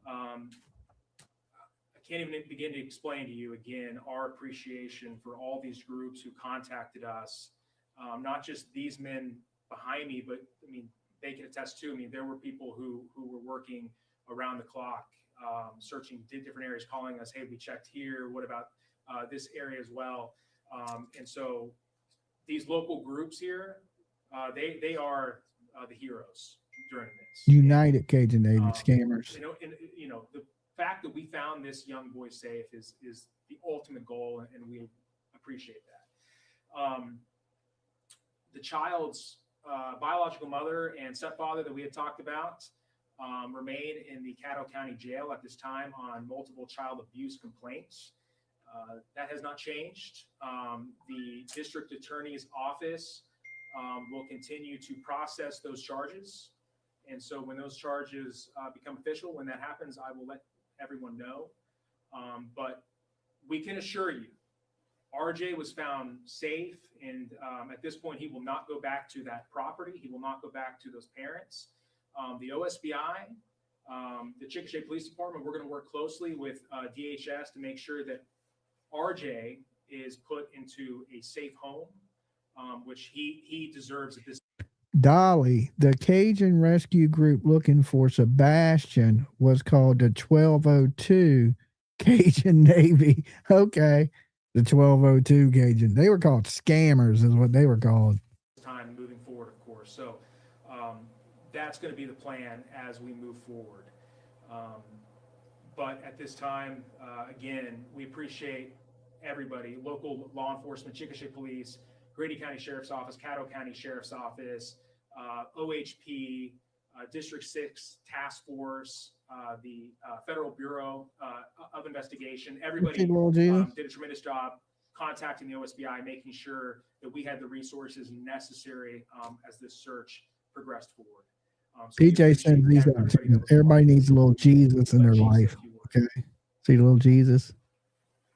I can't even begin to explain to you again our appreciation for all these groups who contacted us. Not just these men behind me, but I mean, they can attest to. I mean, there were people who were working around the clock, searching different areas, calling us, hey, we checked here. What about this area as well? And so these local groups here, they are the heroes during this. United Cajun Navy scammers. You know, the fact that we found this young boy safe is the ultimate goal, and we appreciate that. The child's biological mother and stepfather that we had talked about remain in the Caddo County Jail at this time on multiple child abuse complaints. That has not changed. The district attorney's office will continue to process those charges. And so when those charges become official, when that happens, I will let everyone know. But we can assure you, RJ was found safe, and at this point, he will not go back to that property. He will not go back to those parents. The OSBI, the Chickasha Police Department, we're going to work closely with DHS to make sure that RJ is put into a safe home, which he deserves at this. Dolly, the Cajun rescue group looking for Sebastian, was called the 1202 Cajun Navy. Okay. The 1202 Cajun. They were called scammers, is what they were called. Time moving forward, of course. So that's going to be the plan as we move forward. But at this time, again, we appreciate everybody, local law enforcement, Chickasha Police, Grady County Sheriff's Office, Caddo County Sheriff's Office, OHP, District 6 Task Force, the Federal Bureau of Investigation. Everybody did a tremendous job contacting the OSBI, making sure that we had the resources necessary as this search progressed forward. PJ sends these out to you. Everybody needs a little Jesus in their life. Okay. See the little Jesus?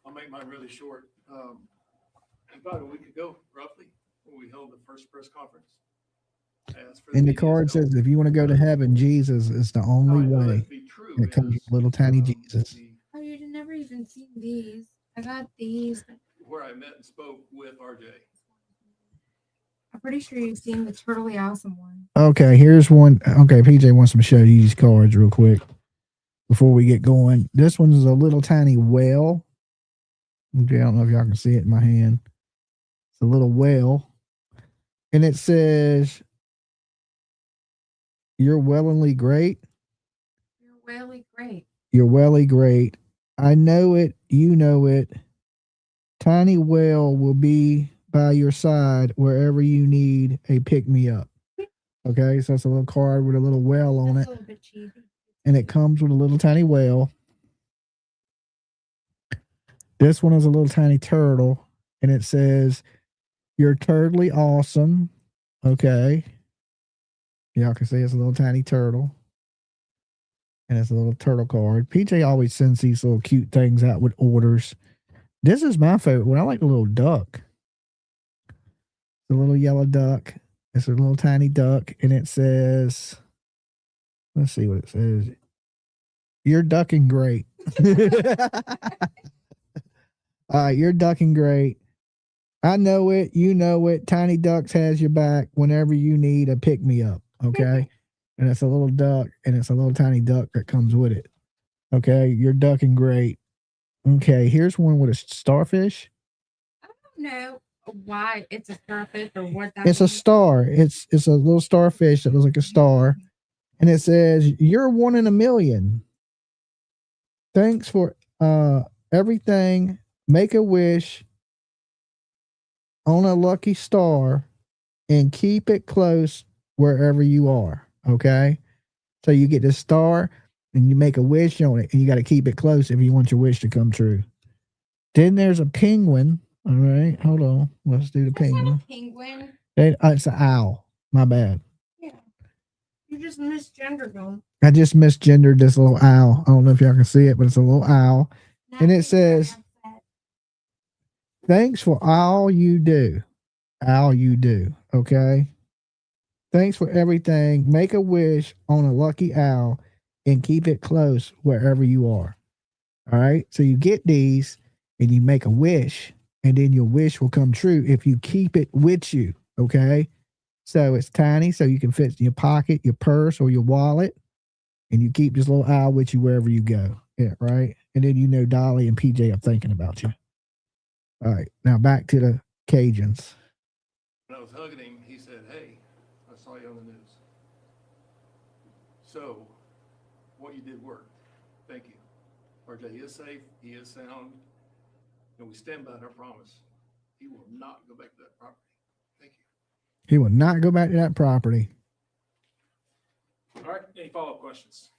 I'll make mine really short. About a week ago, roughly, when we held the first press conference, And the card says, if you want to go to heaven, Jesus is the only way. It comes with little tiny Jesus. Oh, you never even haven't seen these. I got these. Where I met and spoke with RJ. I'm pretty sure you've seen the totally awesome one. Okay, here's one. Okay, PJ wants me to show you these cards real quick before we get going. This one's a little tiny whale. Okay, I don't know if y'all can see it in my hand. It's a little whale. And it says, "You're wellingly great. You're really great. You're welly great. I know it. You know it. Tiny whale will be by your side wherever you need a pick-me-up." Okay, so it's a little card with a little whale on it. A little bit cheesy. And it comes with a little tiny whale. This one is a little tiny turtle. And it says, "You're totally awesome." Okay. Y'all can see it's a little tiny turtle. And it's a little turtle card. PJ always sends these little cute things out with orders. This is my favorite one. I like the little duck. The little yellow duck. It's a little tiny duck. And it says, let's see what it says. "You're ducking great." All right, you're ducking great. I know it. You know it. Tiny Ducks has your back whenever you need a pick-me-up. Okay. And it's a little duck, and it's a little tiny duck that comes with it. Okay. You're ducking great. Okay. Here's one with a starfish. I don't know why it's a starfish or what that It's a star. It's a little starfish that looks like a star. And it says, "You're one in a million. Thanks for everything. Make a wish on a lucky star and keep it close wherever you are." Okay. So you get this star and you make a wish on it, and you got to keep it close if you want your wish to come true. Then there's a penguin. All right. Hold on. Let's do the penguin. Penguin. It's an owl. My bad. Yeah. You just misgendered them. I just misgendered this little owl. I don't know if y'all can see it, but it's a little owl. And it says, "Thanks for all you do." All you do. Okay. "Thanks for everything. Make a wish on a lucky owl and keep it close wherever you are." All right. So you get these and you make a wish, and then your wish will come true if you keep it with you. Okay. So it's tiny, so you can fit in your pocket, your purse, or your wallet, and you keep this little owl with you wherever you go. Yeah. Right. And then you know Dolly and PJ are thinking about you. All right. Now back to the Cajuns. When I was hugging him, he said, "Hey, I saw you on the news. So what you did worked. Thank you. RJ is safe. He is sound. And we stand by our promise. He will not go back to that property. Thank you." He will not go back to that property. All right. Any follow-up questions?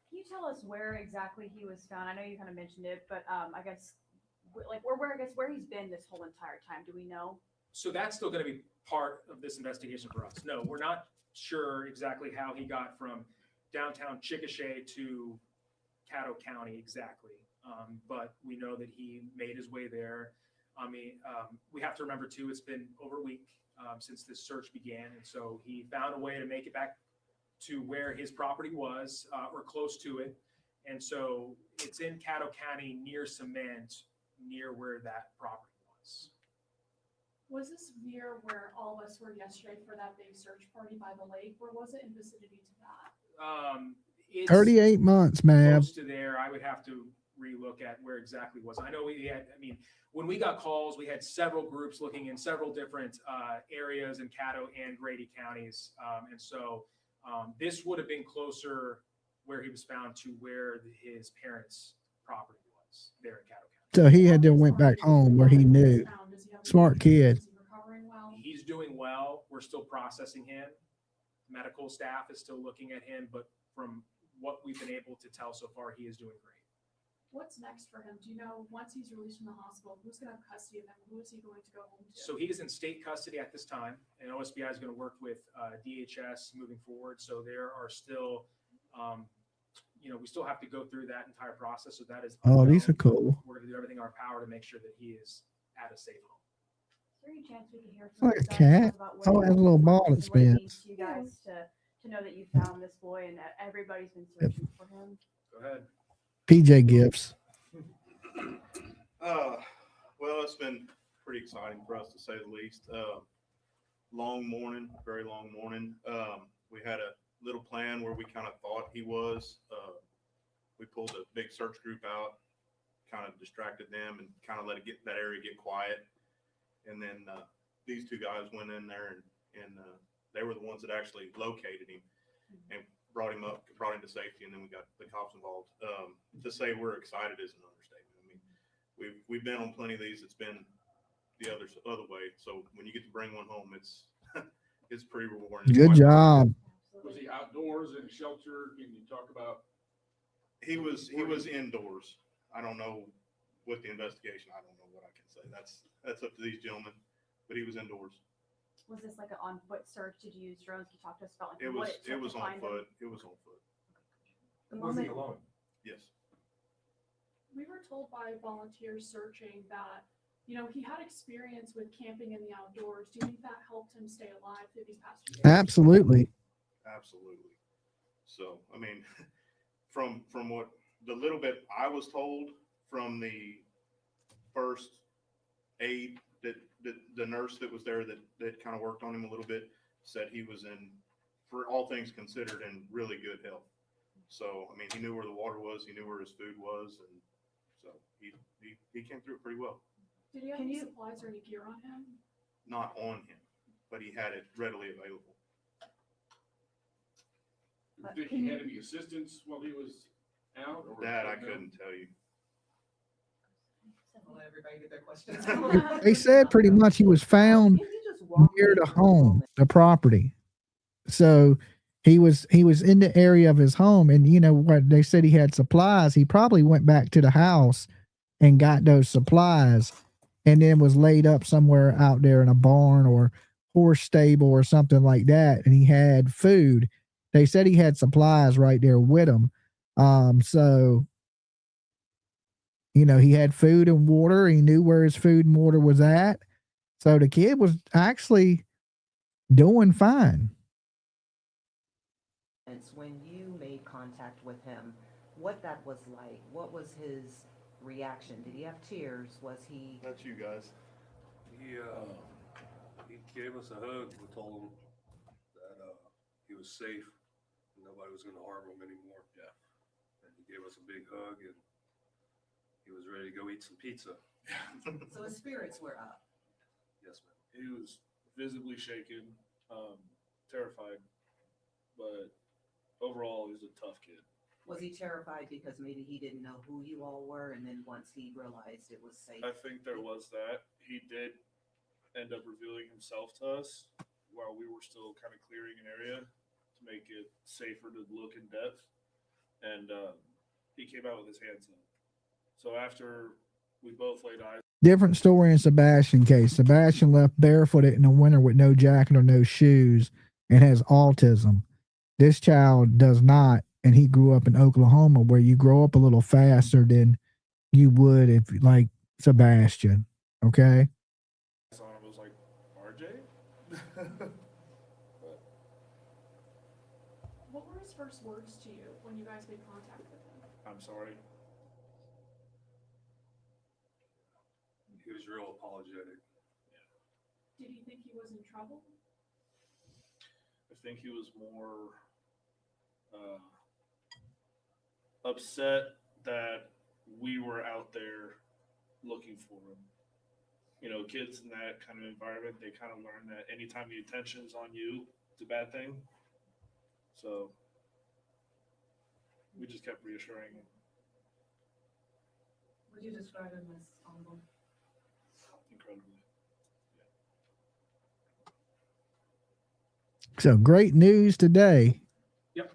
Can you tell us where exactly he was found? I know you kind of mentioned it, but I guess where he's been this whole entire time. Do we know? So that's still going to be part of this investigation for us. No, we're not sure exactly how he got from downtown Chickasha to Caddo County exactly. But we know that he made his way there. I mean, we have to remember too, it's been over a week since this search began. And so he found a way to make it back to where his property was or close to it. And so it's in Caddo County near Cement, near where that property was. Was this near where all of us were yesterday for that big search party by the lake, or was it in vicinity to that? It's 38 months, man. close to there. I would have to relook at where exactly it was. I know we had, I mean, when we got calls, we had several groups looking in several different areas in Caddo and Grady counties. And so this would have been closer where he was found to where his parents' property was there in Caddo County. So he had to went back home where he knew. Smart kid. He's doing well. We're still processing him. Medical staff is still looking at him, but from what we've been able to tell so far, he is doing great. What's next for him? Do you know, once he's released from the hospital, who's going to have custody of him? Who is he going to go home to? So he is in state custody at this time, and OSBI is going to work with DHS moving forward. So there are still, we still have to go through that entire process. So that is. Oh, these are cool. We're going to do everything in our power to make sure that he is at a safe home. Is there any chance we can hear It's from like a you guys cat. about what Oh, it has a little ball it what it spins. means to you guys to know that you found this boy and that everybody's been searching for him? Go ahead. PJ Gifts. Well, it's been pretty exciting for us to say the least. Long morning, very long morning. We had a little plan where we kind of thought he was. We pulled a big search group out, kind of distracted them and kind of let that area get quiet. And then these two guys went in there and they were the ones that actually located him and brought him to safety. And then we got the cops involved. To say we're excited is an understatement. I mean, we've been on plenty of these. It's been the other way. So when you get to bring one home, it's it's pretty rewarding. Good job. Was he outdoors in a shelter? Can you talk about? He was indoors. I don't know with the investigation. I don't know what I can say. That's up to these gentlemen. But he was indoors. Was this like an on foot search? Did you use drones? Can you talk to us about like It what was took to on find foot. him? It was on foot. Was he alone? Yes. We were told by volunteers searching that, you know, he had experience with camping in the outdoors. Do you think that helped him stay alive through these past few years? Absolutely. Absolutely. So, I mean, from what the little bit I was told from the first aid that the nurse that was there that kind of worked on him a little bit said he was in, for all things considered, in really good health. So, I mean, he knew where the water was, he knew where his food was, and so he came through it pretty well. Did he have any supplies or any gear on him? Not on him, but he had it readily available. Do you think he had any assistance while he was out? Or That I couldn't tell you. Let everybody get their questions. They said pretty much he was found near the home, the property. So he was in the area of his home, and you know what they said, he had supplies. He probably went back to the house and got those supplies and then was laid up somewhere out there in a barn or horse stable or something like that, and he had food. They said he had supplies right there with him. So you know, he had food and water. He knew where his food and water was at. So the kid was actually doing fine. When you made contact with him, what that was like, what was his reaction? Did he have tears? Was he? That's you guys. He gave us a hug. We told him that he was safe. Nobody was going to harm him anymore. Yeah. And he gave us a big hug, and he was ready to go eat some pizza. So his spirits were up. Yes, ma'am. He was visibly shaken, terrified, but overall, he was a tough kid. Was he terrified because maybe he didn't know who you all were, and then once he realized it was safe? I think there was that. He did end up revealing himself to us while we were still kind of clearing an area to make it safer to look in depth. And he came out with his hands up. So after we both laid eyes. Different story in Sebastian case. Sebastian left barefooted in the winter with no jacket or no shoes and has autism. This child does not, and he grew up in Oklahoma, where you grow up a little faster than you would if, like, Sebastian. Okay? I saw him, I was like, RJ? What were his first words to you when you guys made contact with him? I'm sorry. He was real apologetic. Did he think he was in trouble? I think he was more upset that we were out there looking for him. You know, kids in that kind of environment, they kind of learn that anytime the attention's on you, it's a bad thing. So we just kept reassuring him. Would you describe him as humble? Incredibly. So great news today. Yep.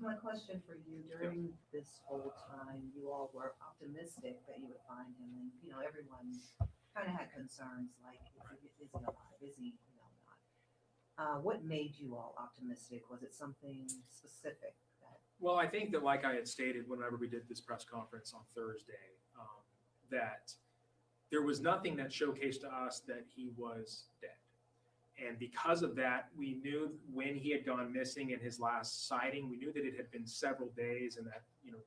My question for you, during this whole time, you all were optimistic that you would find him, and you know, everyone kind of had concerns like, is he alive? Is he, not? What made you all optimistic? Was it something specific? Well, I think that, like I had stated whenever we did this press conference on Thursday, that there was nothing that showcased to us that he was dead. And because of that, we knew when he had gone missing in his last sighting, we knew that it had been several days and that,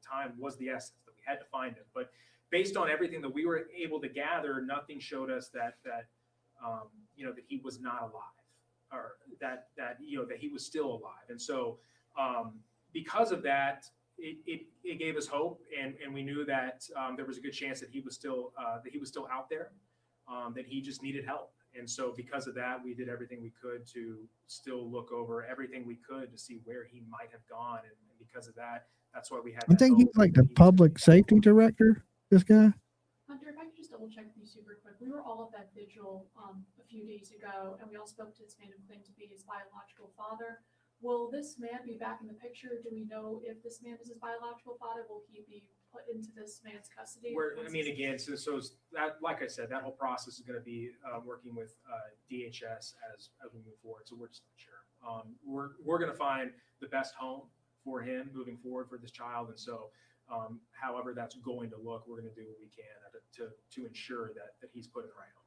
time was the essence, that we had to find him. But based on everything that we were able to gather, nothing showed us that he was not alive, or that he was still alive. And so because of that, it gave us hope, and we knew that there was a good chance that he was still out there, that he just needed help. And so because of that, we did everything we could to still look over everything we could to see where he might have gone. And because of that, that's why we had. I think he's like the public safety director, this guy. Hunter, if I could just double check with you super quick. We were all at that vigil a few days ago, and we all spoke to this man who claimed to be his biological father. Will this man be back in the picture? Do we know if this man is his biological father? Will he be put into this man's custody? Again, so that, like I said, that whole process is going to be working with DHS as we move forward. So we're just not sure. We're going to find the best home for him moving forward for this child, and so however that's going to look, we're going to do what we can to ensure that he's put in the right home.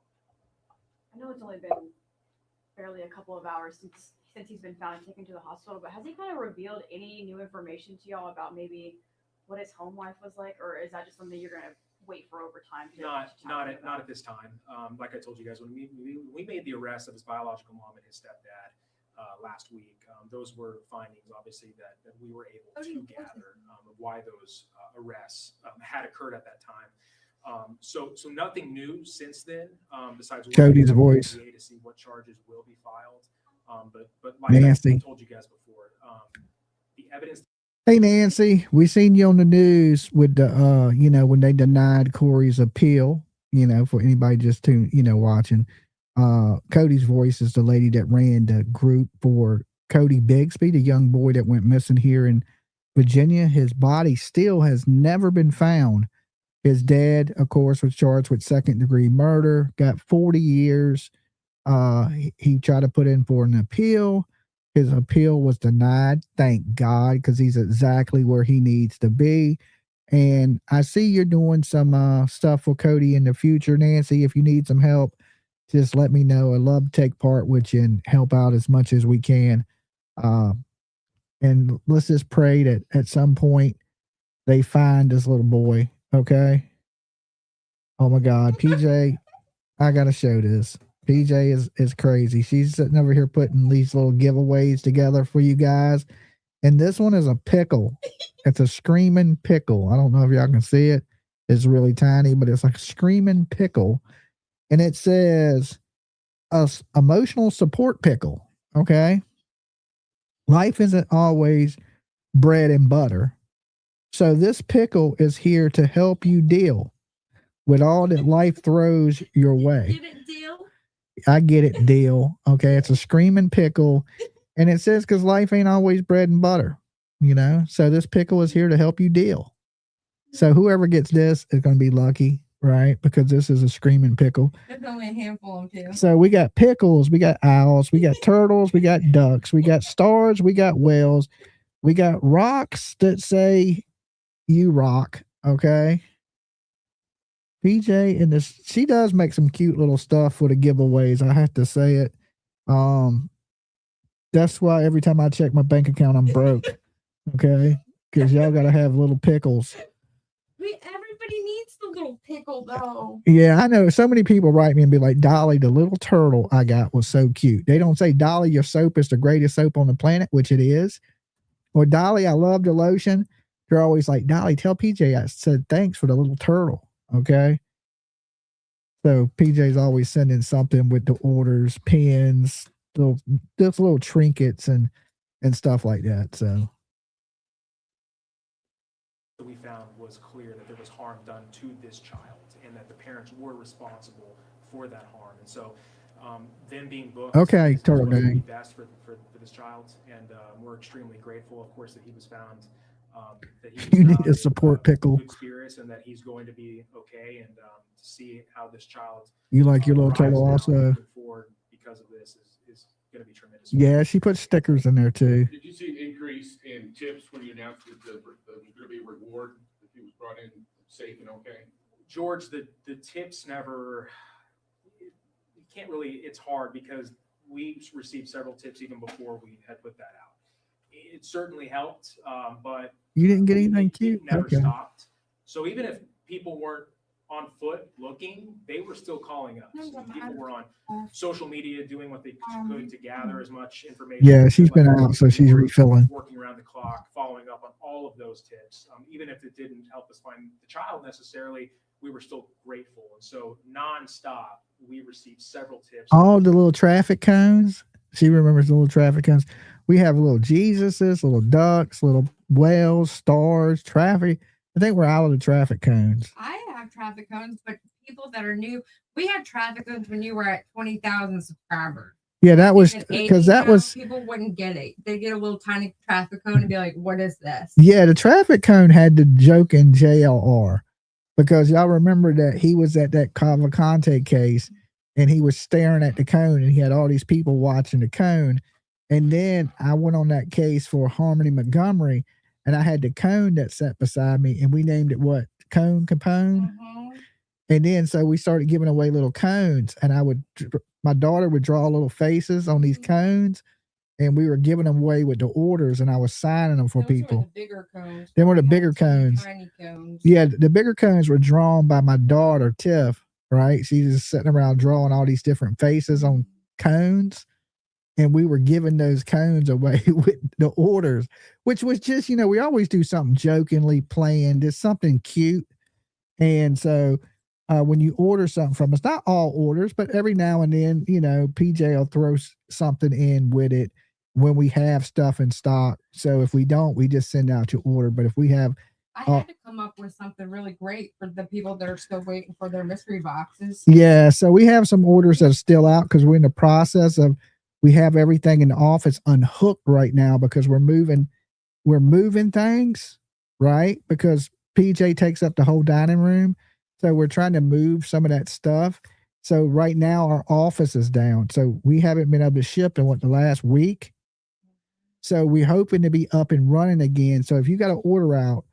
I know it's only been barely a couple of hours since he's been found and taken to the hospital, but has he kind of revealed any new information to y'all about maybe what his home life was like, or is that just something you're going to wait for over time? Not at this time. Like I told you guys, when we made the arrest of his biological mom and his stepdad last week, those were findings, obviously, that we were able to gather of why those arrests had occurred at that time. So nothing new since then, besides Cody's voice to see what charges will be filed. But like Nancy. I told you guys before, the evidence. Hey Nancy, we seen you on the news with the when they denied Corey's appeal, for anybody just watching. Cody's voice is the lady that ran the group for Cody Bigsby, the young boy that went missing here in Virginia. His body still has never been found. His dad, of course, was charged with second-degree murder, got 40 years. He tried to put in for an appeal. His appeal was denied, thank God, because he's exactly where he needs to be. And I see you're doing some stuff for Cody in the future, Nancy. If you need some help, just let me know. I'd love to take part with you and help out as much as we can. And let's just pray that at some point they find this little boy, okay? Oh, my God. PJ, I got to show this. PJ is crazy. She's sitting over here putting these little giveaways together for you guys. And this one is a pickle. It's a screaming pickle. I don't know if y'all can see it. It's really tiny, but it's like a screaming pickle. And it says emotional support pickle. Okay. Life isn't always bread and butter. So this pickle is here to help you deal with all that life throws your way. Get it, deal? I get it, deal. Okay, it's a screaming pickle, and it says because life ain't always bread and butter, So this pickle is here to help you deal. So whoever gets this is going to be lucky, right? Because this is a screaming pickle. There's only a handful of them. So we got pickles, we got owls, we got turtles, we got ducks, we got stars, we got whales, we got rocks that say you rock. Okay. PJ and this, she does make some cute little stuff for the giveaways. I have to say it. That's why every time I check my bank account, I'm broke. Okay, because y'all gotta have little pickles. Everybody needs the little pickle, though. Yeah, I know. So many people write me and be like, "Dolly, the little turtle I got was so cute." They don't say, "Dolly, your soap is the greatest soap on the planet," which it is. Or, "Dolly, I love the lotion." They're always like, "Dolly, tell PJ I said thanks for the little turtle." Okay. So PJ's always sending something with the orders, pins, little trinkets and stuff like that. So we found was clear that there was harm done to this child and that the parents were responsible for that harm. And so them being booked okay, turtle was gang. best for this child. And we're extremely grateful, of course, that he was found. You need a support pickle. Good spirits, and that he's going to be okay, and to see how this child. You like your little turtle also? Forward because of this is going to be tremendous. Yeah, she put stickers in there too. Did you see an increase in tips when you announced that there was going to be a reward if he was brought in safe and okay? George, the tips never. You can't really. It's hard because we received several tips even before we had put that out. It certainly helped, but You didn't get anything cute? it never Okay. stopped. So even if people weren't on foot looking, they were still calling us. People were on social media doing what they could to gather as much information. Yeah, she's been Like, out, so she's refilling. working around the clock, following up on all of those tips. Even if it didn't help us find the child necessarily, we were still grateful. And so nonstop, we received several tips. All the little traffic cones. She remembers the little traffic cones. We have little Jesuses, little ducks, little whales, stars, traffic. I think we're out of the traffic cones. I have traffic cones, but people that are new, we had traffic cones when you were at 20,000 subscribers. Yeah, that was At because 80 that now, was, people wouldn't get it. They get a little tiny traffic cone and be like, "What is this?" yeah, the traffic cone had the joke in JLR because y'all remember that he was at that Cavalcante case and he was staring at the cone and he had all these people watching the cone. And then I went on that case for Harmony Montgomery and I had the cone that sat beside me and we named it what? Cone Capone. And then so we started giving away little cones and my daughter would draw little faces on these cones and we were giving them away with the orders and I was signing them for people. Were the bigger cones. They were the bigger cones. Tiny cones. Yeah, the bigger cones were drawn by my daughter, Tiff, right? She's just sitting around drawing all these different faces on cones. And we were giving those cones away with the orders, which was just, we always do something jokingly playing, just something cute. And so when you order something from us, not all orders, but every now and then, PJ will throw something in with it when we have stuff in stock. So if we don't, we just send out your order. But if we have, I had to come up with something really great for the people that are still waiting for their mystery boxes. yeah, so we have some orders that are still out because we're in the process of, we have everything in the office unhooked right now because we're moving things, right? Because PJ takes up the whole dining room. So we're trying to move some of that stuff. So right now our office is down. So we haven't been able to ship in the last week. So we're hoping to be up and running again. So if you got an order out,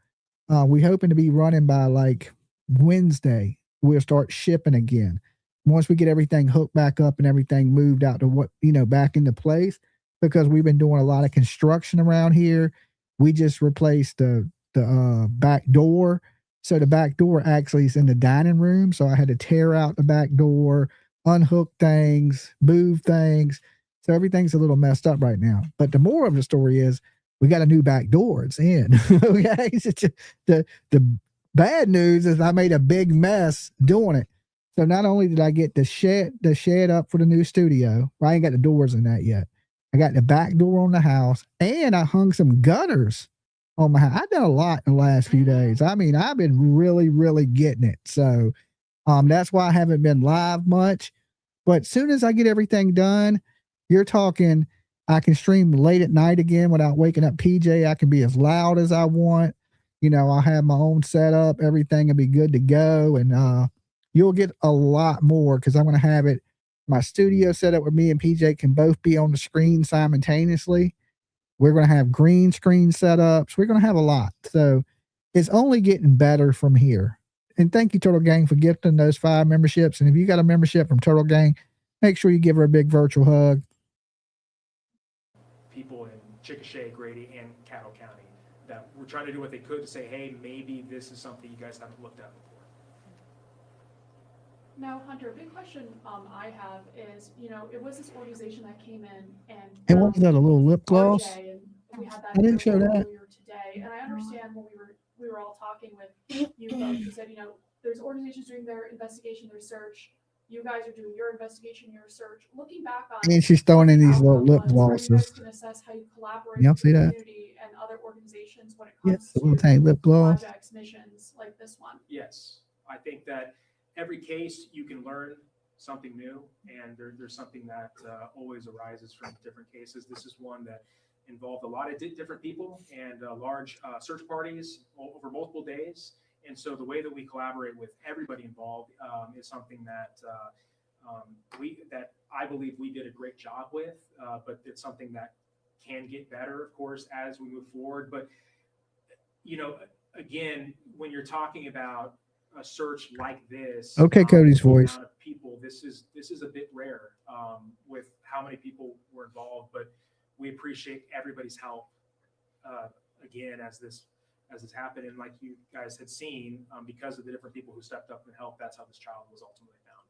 we're hoping to be running by like Wednesday. We'll start shipping again. Once we get everything hooked back up and everything moved out to back into place, because we've been doing a lot of construction around here. We just replaced the back door. So the back door actually is in the dining room. So I had to tear out the back door, unhook things, move things. So everything's a little messed up right now. But the moral of the story is we got a new back door. It's in. Okay. The bad news is I made a big mess doing it. So not only did I get the shed up for the new studio, I ain't got the doors in that yet. I got the back door on the house and I hung some gutters on my house. I've done a lot in the last few days. I mean, I've been really, really getting it. So that's why I haven't been live much. But as soon as I get everything done, you're talking, I can stream late at night again without waking up PJ. I can be as loud as I want. I'll have my own setup. Everything will be good to go. And you'll get a lot more because I'm going to have my studio set up where me and PJ can both be on the screen simultaneously. We're going to have green screen setups. We're going to have a lot. So it's only getting better from here. And thank you, Turtle Gang, for gifting those 5 memberships. And if you got a membership from Turtle Gang, make sure you give her a big virtual hug. People in Chickasha, Grady, and Caddo County that were trying to do what they could to say, hey, maybe this is something you guys haven't looked at before. Now, Hunter, a big question I have is, it was this organization that came in And what was that, a little lip gloss? RJ, and we had that I didn't show that. earlier today. And I understand when we were all talking with you folks, you said, there's organizations doing their investigation, their search. You guys are doing your investigation, your research. Looking back on, And she's throwing in these little lip glosses. you guys can assess how you collaborate Y'all with see the that? community and other organizations when it Yes, comes the little to tiny lip gloss. projects, missions like this one. Yes, I think that every case you can learn something new, and there's something that always arises from different cases. This is one that involved a lot of different people and large search parties over multiple days. And so the way that we collaborate with everybody involved is something that that I believe we did a great job with, but it's something that can get better, of course, as we move forward. But, again, when you're talking about a search like this. Okay, Cody's the voice. amount of people, this is a bit rare with how many people were involved, but we appreciate everybody's help. Again, as this happened, and like you guys had seen, because of the different people who stepped up and helped, that's how this child was ultimately found.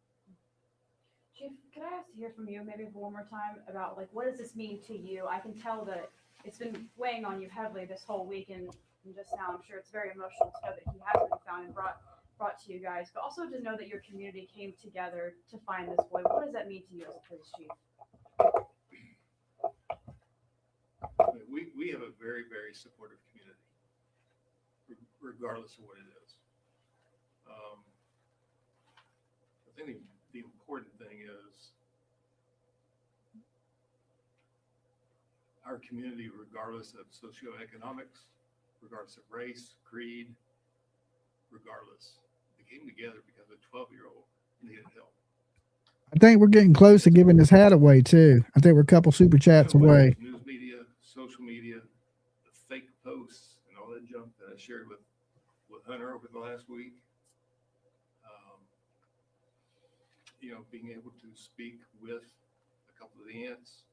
Chief, could I ask to hear from you maybe one more time about like what does this mean to you? I can tell that it's been weighing on you heavily this whole week, and just now I'm sure it's very emotional to know that he has been found and brought to you guys, but also to know that your community came together to find this boy. What does that mean to you as a police chief? We have a very, very supportive community, regardless of what it is. I think the important thing is our community, regardless of socioeconomics, regardless of race, creed, regardless, they came together because a 12-year-old needed help. I think we're getting close to giving this hat away too. I think we're a couple super chats away. News media, social media, the fake posts, and all that junk that I shared with Hunter over the last week. Being able to speak with a couple of the aunts,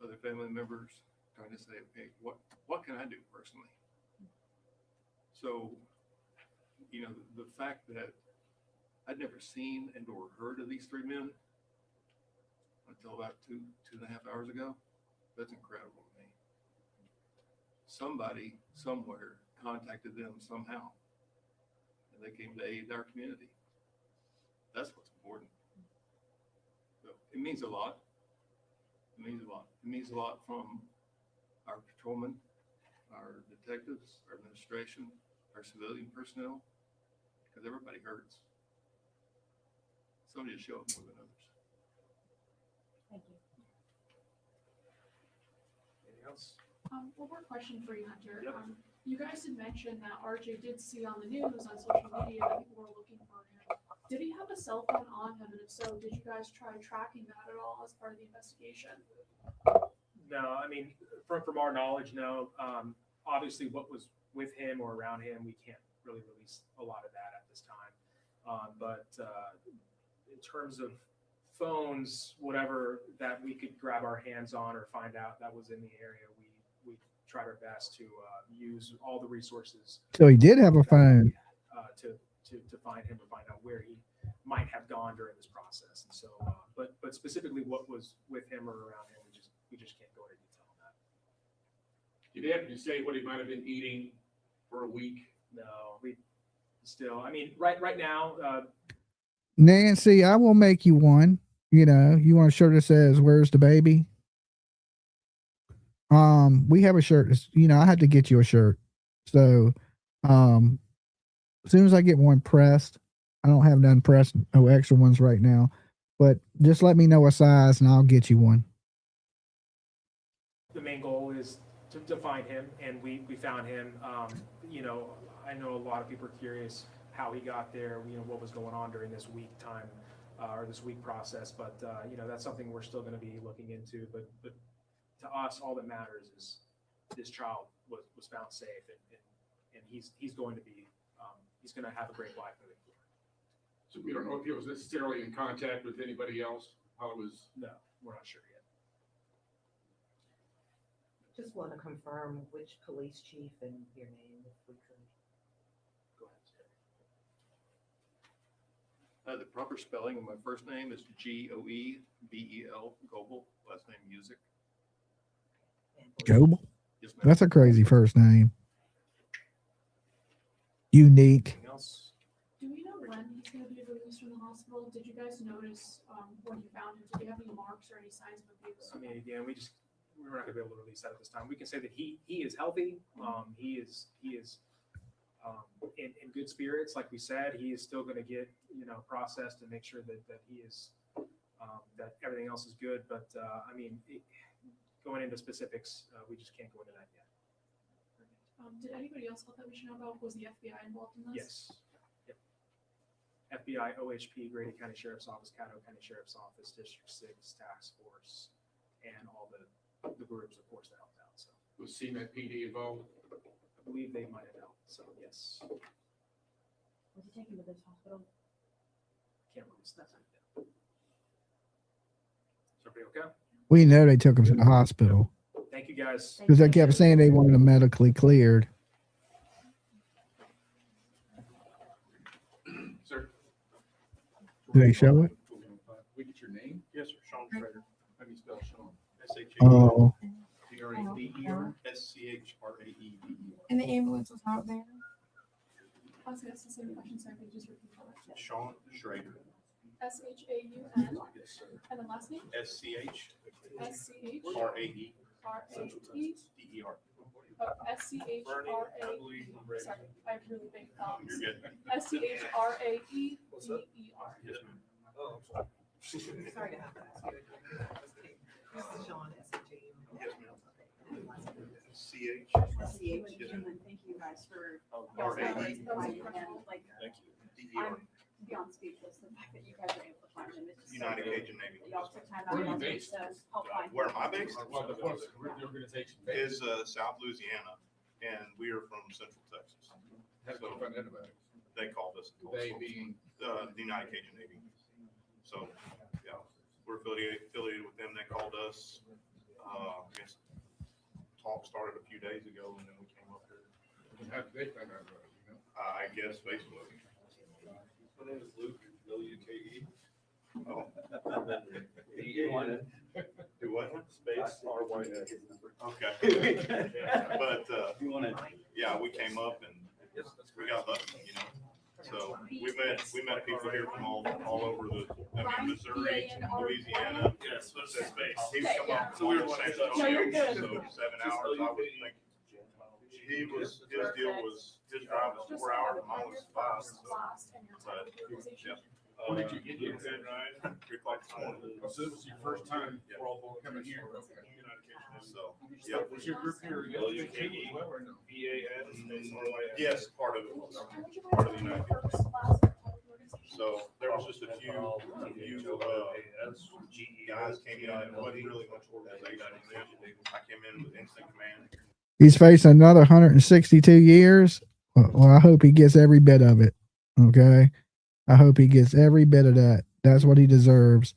other family members, trying to say, okay, what can I do personally? So, the fact that I'd never seen and or heard of these three men until about two and a half hours ago, that's incredible to me. Somebody somewhere contacted them somehow, and they came to aid our community. That's what's important. So it means a lot. It means a lot. It means a lot from our patrolmen, our detectives, our administration, our civilian personnel, because everybody hurts. Some just show up more than others. Thank you. Anything else? One more question for you, Hunter. Yep. You guys had mentioned that RJ did see on the news, on social media, that people were looking for him. Did he have a cell phone on him? And if so, did you guys try tracking that at all as part of the investigation? No, I mean, from our knowledge, no. Obviously, what was with him or around him, we can't really release a lot of that at this time. But in terms of phones, whatever that we could grab our hands on or find out that was in the area, we tried our best to use all the resources. So he did have a phone. To find him or find out where he might have gone during this process. And so, but specifically what was with him or around him, we just can't go into detail on that. Did they have to say what he might have been eating for a week? No, we still, I mean, right now. Nancy, I will make you one. You want a shirt that says, "Where's the baby?" We have a shirt. I had to get you a shirt. So, as soon as I get one pressed, I don't have none pressed, no extra ones right now, but just let me know a size and I'll get you one. The main goal is to find him, and we found him. I know a lot of people are curious how he got there, what was going on during this week time or this week process, but that's something we're still going to be looking into. But to us, all that matters is this child was found safe, and he's going to be he's going to have a great life moving forward. So we don't know if he was necessarily in contact with anybody else. How it was? No, we're not sure yet. Just want to confirm which police chief and your name, if we could. Go ahead. The proper spelling of my first name is Goebel, Goebel, last name Music. Goebel? Yes, ma'am. That's a crazy first name. Unique. Anything else? Do we know when he's going to be released from the hospital? Did you guys notice when you found him? Did he have any marks or any signs of abuse? I mean, again, we're not going to be able to release that at this time. We can say that he is healthy. He is in good spirits. Like we said, he is still going to get processed and make sure that he is that everything else is good. But I mean, going into specifics, we just can't go into that yet. Did anybody else help that we should know about? Was the FBI involved in this? Yes. Yep. FBI, OHP, Grady County Sheriff's Office, Caddo County Sheriff's Office, District 6 Task Force, and all the groups, of course, that helped out. So Was CMET PD involved? I believe they might have helped. So yes. Was he taken to this hospital? Can't release that. Is everybody okay? We know they took him to the hospital Thank you, guys. because they kept saying they wanted him medically cleared. Sir. Do they show it? We get your name? Yes, sir. Sean Schrader. How do you spell Sean? Oh, Schrader. SCHRAEDER. And the ambulance was out there. I was gonna ask the same question, so I could just repeat it. Sean Schrader. SHAUN, Yes, sir. and the last name? SCHRAE SCHRAE DER. SCHRA. Sorry, I have really big thumbs. You're good. SCHRAEDER. Yes, ma'am. Sorry. Yes, ma'am. CH. Thank you guys for. RAE. Like, Thank you. I'm beyond speechless, the fact that you guys are able to find him. It's just so United great Cajun Navy. that y'all took time Where are you out based? to help find. Where am I based? Well, the organization. Is South Louisiana, and we are from Central Texas. How did you find out about it? They called us. They being. The United Cajun Navy. So, yeah, we're affiliated with them. They called us. I guess talk started a few days ago, and then we came up here. And how did they find out about it, you know? I guess Facebook. My name is Luke, Luke. Oh. Do what? Space RYS. Okay. But, yeah, we came up and we got lucky, you know. So we met people here from all over Missouri, Louisiana. Yes, what's that space? He was coming up from all over San Antonio, so 7 hours, I would think. His deal was, his drive was 4 hours, mine was 5, so. But, yeah. When did you get here? Good, right? 3 o'clock this morning. So this was your first time coming here? So, yeah. Was your group here? LUKE or no? Yes, part of it was, part of the United States. So there was just a few guys came in, it wasn't really much organization. I came in with instant command. he's facing another 162 years. Well, I hope he gets every bit of it. Okay. I hope he gets every bit of that. That's what he deserves.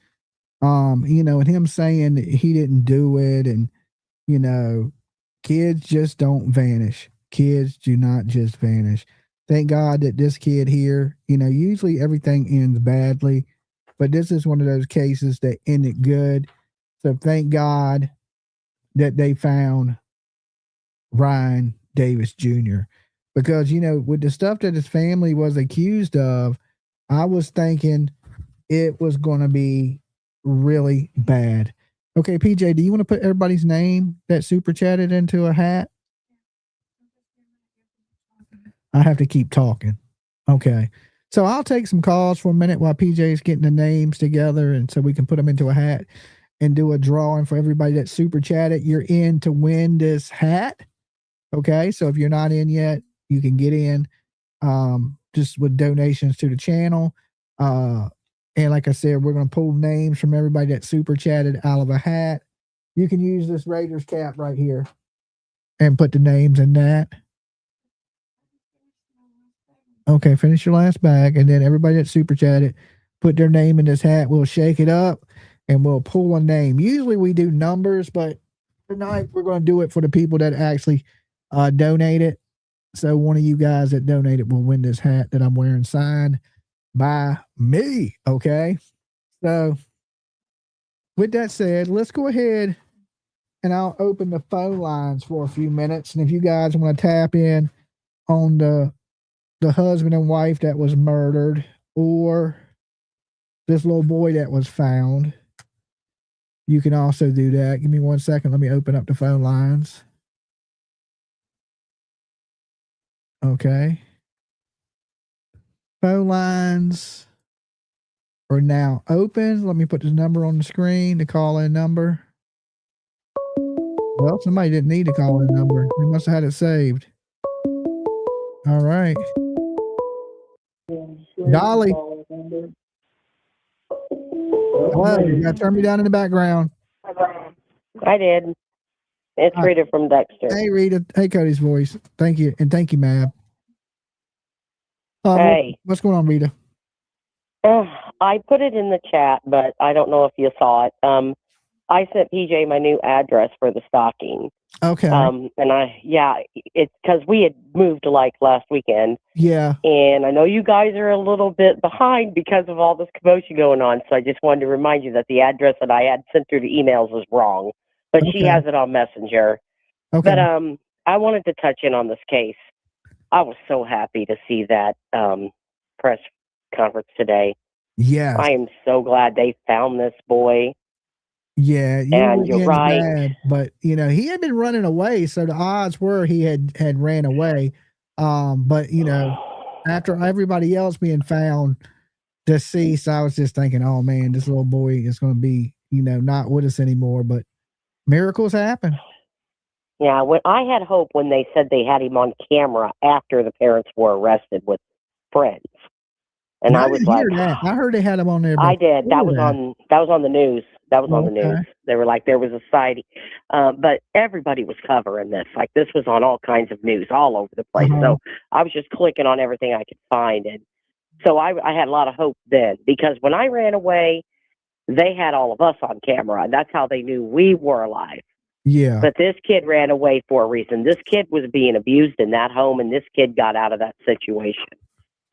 You know, and him saying that he didn't do it, and you know, kids just don't vanish. Kids do not just vanish. Thank God that this kid here, you know, usually everything ends badly, but this is one of those cases that ended good. So thank God that they found Ryan Davis Jr. Because, you know, with the stuff that his family was accused of, I was thinking it was going to be really bad. Okay, PJ, do you want to put everybody's name that super chatted into a hat? I have to keep talking. Okay. So I'll take some calls for a minute while PJ is getting the names together, and so we can put them into a hat and do a drawing for everybody that super chatted. You're in to win this hat. Okay. So if you're not in yet, you can get in just with donations to the channel. And like I said, we're going to pull names from everybody that super chatted out of a hat. You can use this Raiders cap right here and put the names in that. Okay, finish your last bag, and then everybody that super chatted, put their name in this hat. We'll shake it up, and we'll pull a name. Usually we do numbers, but tonight we're going to do it for the people that actually donated. So one of you guys that donated will win this hat that I'm wearing, signed by me. Okay, so with that said, let's go ahead and I'll open the phone lines for a few minutes. And if you guys want to tap in on the husband and wife that was murdered, or this little boy that was found, you can also do that. Give me 1 second. Let me open up the phone lines. Okay. Phone lines are now open. Let me put this number on the screen, the call-in number. Well, somebody didn't need to call in number. They must have had it saved. All right. Dolly. Hello, you gotta turn me down in the background. I did. It's Rita from Dexter. Hey, Rita. Hey, Cody's voice. Thank you. And thank you, Mab. Hey. What's going on, Rita? I put it in the chat, but I don't know if you saw it. I sent PJ my new address for the stocking. Okay. And it's because we had moved like last weekend. Yeah. And I know you guys are a little bit behind because of all this commotion going on. So I just wanted to remind you that the address that I had sent through the emails was wrong, but she has it on Messenger. Okay. But I wanted to touch in on this case. I was so happy to see that press conference today. Yes. I am so glad they found this boy. Yeah, And you're right. Bad, but he had been running away, so the odds were he had ran away. But after everybody else being found deceased, I was just thinking, oh man, this little boy is going to be not with us anymore. But miracles happen. Yeah, when I had hope when they said they had him on camera after the parents were arrested with friends, and I was like, that. I heard they had him on there. I did. That was on the news. That was on the news. They were like, there was a sighting, but everybody was covering this. Like this was on all kinds of news all over the place. So I was just clicking on everything I could find, and so I had a lot of hope then because when I ran away, they had all of us on camera, and that's how they knew we were alive. Yeah. But this kid ran away for a reason. This kid was being abused in that home, and this kid got out of that situation.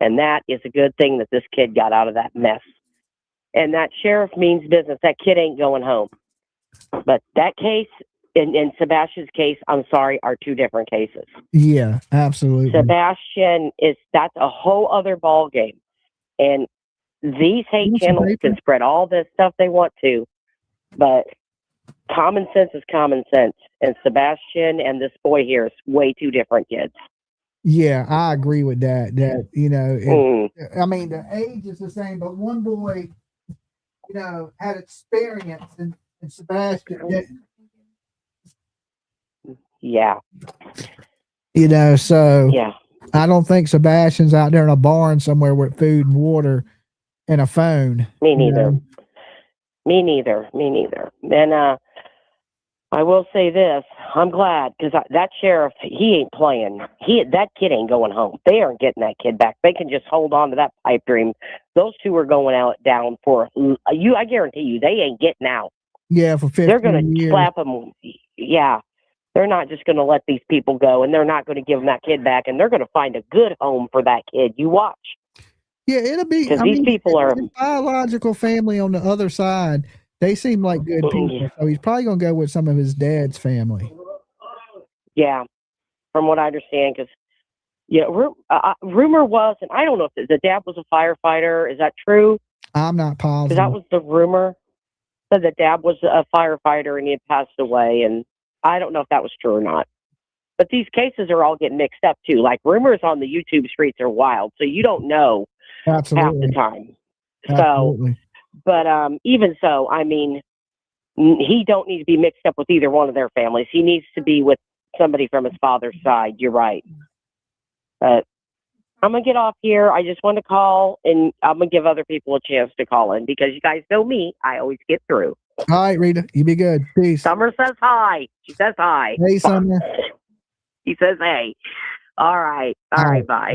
And that is a good thing that this kid got out of that mess. And that sheriff means business. That kid ain't going home. But that case and Sebastian's case, I'm sorry, are two different cases. Yeah, absolutely. Sebastian that's a whole other ball game. And these hate channels can spread all this stuff they want to, but common sense is common sense. And Sebastian and this boy here is way two different kids. Yeah, I agree with that. I mean, the age is the same, but one boy, had experience, and Sebastian didn't. Yeah. So yeah. I don't think Sebastian's out there in a barn somewhere with food and water and a phone. Me neither. Me neither. And I will say this, I'm glad because that sheriff, he ain't playing. That kid ain't going home. They aren't getting that kid back. They can just hold on to that pipe dream. Those two are going down for you. I guarantee you, they ain't getting out. Yeah, for 15 They're going to years. slap them. Yeah, they're not just going to let these people go, and they're not going to give them that kid back, and they're going to find a good home for that kid. You watch. Yeah, it'll be because these people are biological family on the other side. They seem like good people, so he's probably going to go with some of his dad's family. Yeah, from what I understand, because rumor was, and I don't know if the dad was a firefighter. Is that true? I'm not positive. Because that was the rumor, that the dad was a firefighter and he had passed away, and I don't know if that was true or not. But these cases are all getting mixed up too. Like rumors on the YouTube streets are wild, so you don't know half the time. Absolutely. So. But even so, I mean, he don't need to be mixed up with either one of their families. He needs to be with somebody from his father's side. You're right. But I'm going to get off here. I just want to call, and I'm going to give other people a chance to call in because you guys know me. I always get through. All right, Rita. You be good. Peace. Summer says hi. She says hi. Hey, Summer. He says hey. All right. All right. Bye.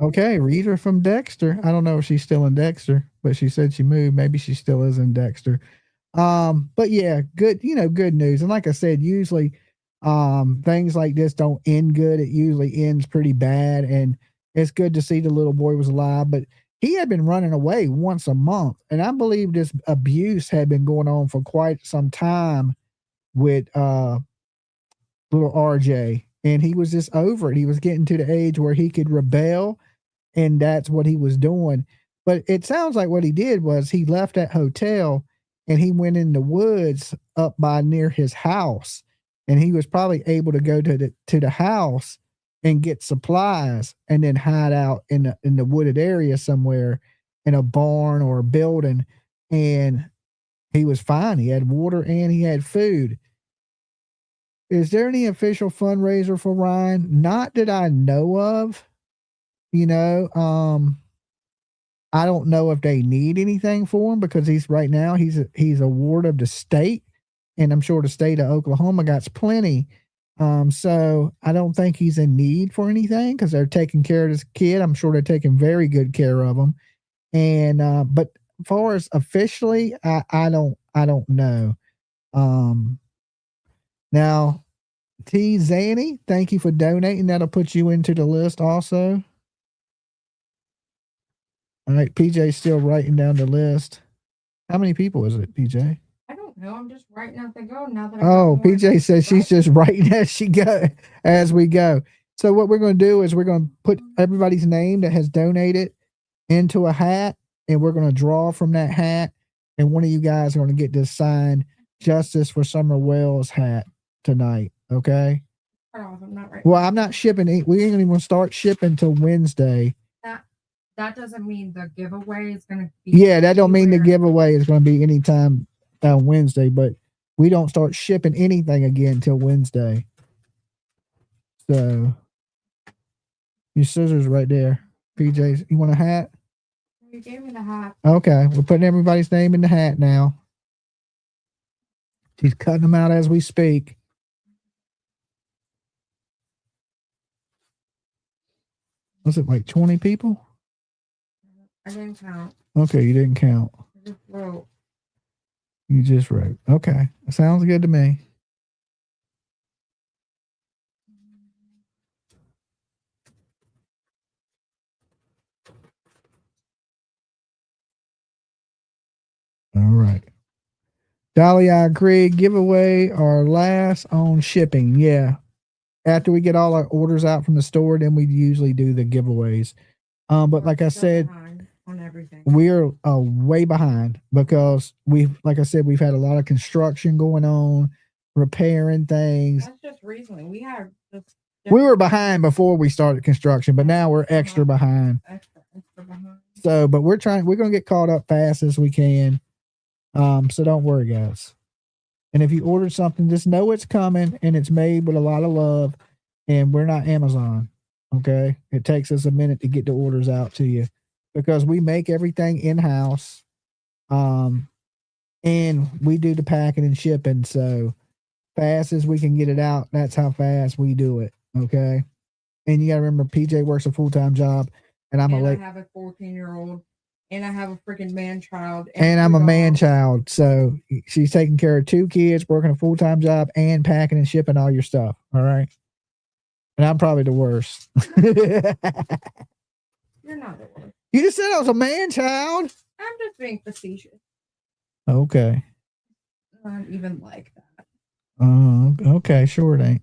Okay, Rita from Dexter. I don't know if she's still in Dexter, but she said she moved. Maybe she still is in Dexter. But yeah, good, good news. And like I said, usually things like this don't end good. It usually ends pretty bad. And it's good to see the little boy was alive, but he had been running away once a month. And I believe this abuse had been going on for quite some time with little RJ. And he was just over it. He was getting to the age where he could rebel. And that's what he was doing. But it sounds like what he did was he left that hotel and he went in the woods up by near his house. And he was probably able to go to the house and get supplies and then hide out in the wooded area somewhere in a barn or a building. And he was fine. He had water and he had food. Is there any official fundraiser for Ryan? Not that I know of. I don't know if they need anything for him because he's a ward of the state, and I'm sure the state of Oklahoma got plenty So I don't think he's in need for anything because they're taking care of this kid. I'm sure they're taking very good care of him. And but as far as officially, I don't know. Now T Zanny, thank you for donating. That'll put you into the list also. All right, PJ's still writing down the list. How many people is it, PJ? I don't know. I'm just writing as I go now that Oh, PJ says she's just writing as we go. So what we're going to do is we're going to put everybody's name that has donated into a hat, and we're going to draw from that hat, and one of you guys are going to get this signed Justice for Summer Wells hat tonight. Okay. I'm not right. Well, I'm not shipping. We ain't even start shipping till Wednesday. That doesn't mean the giveaway is going to be. Yeah, that don't mean the giveaway is going to be anytime on Wednesday, but we don't start shipping anything again till Wednesday. So your scissors right there, PJ's. You want a hat? You gave me the hat. Okay, we're putting everybody's name in the hat now. She's cutting them out as we speak. Was it like 20 people? I didn't count. Okay, you didn't count. I just wrote. You just wrote. Okay, sounds good to me. All right. Dolly, I agree. Giveaway our last on shipping. Yeah. After we get all our orders out from the store, then we usually do the giveaways. But like I said, on everything. we're way behind because like I said, we've had a lot of construction going on, repairing things. That's just recently. We were behind before we started construction, but now we're extra behind. Extra behind. So, but we're going to get caught up fast as we can. So don't worry, guys. And if you order something, just know it's coming and it's made with a lot of love, and we're not Amazon. Okay. It takes us a minute to get the orders out to you because we make everything in-house. And we do the packing and shipping. So fast as we can get it out, that's how fast we do it. Okay. And you got to remember, PJ works a full-time job, and I have a 14-year-old, and I have a freaking man-child. And I'm a man-child. So she's taking care of 2 kids, working a full-time job, and packing and shipping all your stuff. All right. And I'm probably the worst. You're not the worst. You just said I was a man-child. I'm just being facetious. Okay. Not even like that. Okay, sure it ain't.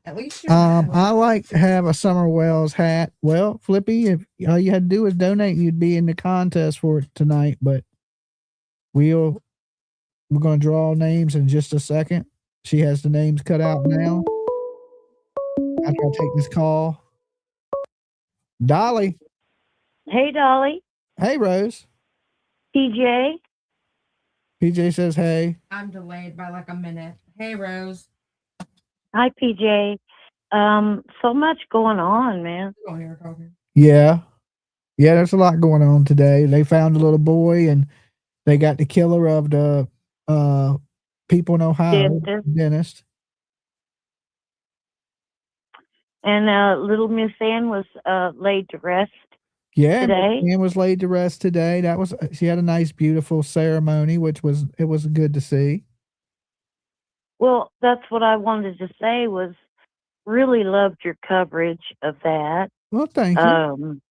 At least I like to have a Summer Wells hat. Well, Flippy, if all you had to do is donate, you'd be in the contest for it tonight. But we're going to draw names in just a second. She has the names cut out now. After I take this call, Dolly. Hey, Dolly. Hey, Rose. PJ. PJ says, hey. I'm delayed by like a minute. Hey, Rose. Hi, PJ. So much going on, man. Yeah. Yeah, there's a lot going on today. They found a little boy, and they got the killer of the people in Ohio, dentist. And little Miss Ann was laid to rest. Yeah, today. Ann was laid to rest today. That was she had a nice, beautiful ceremony, which was good to see. Well, that's what I wanted to say. Was really loved your coverage of that. Well, thank you.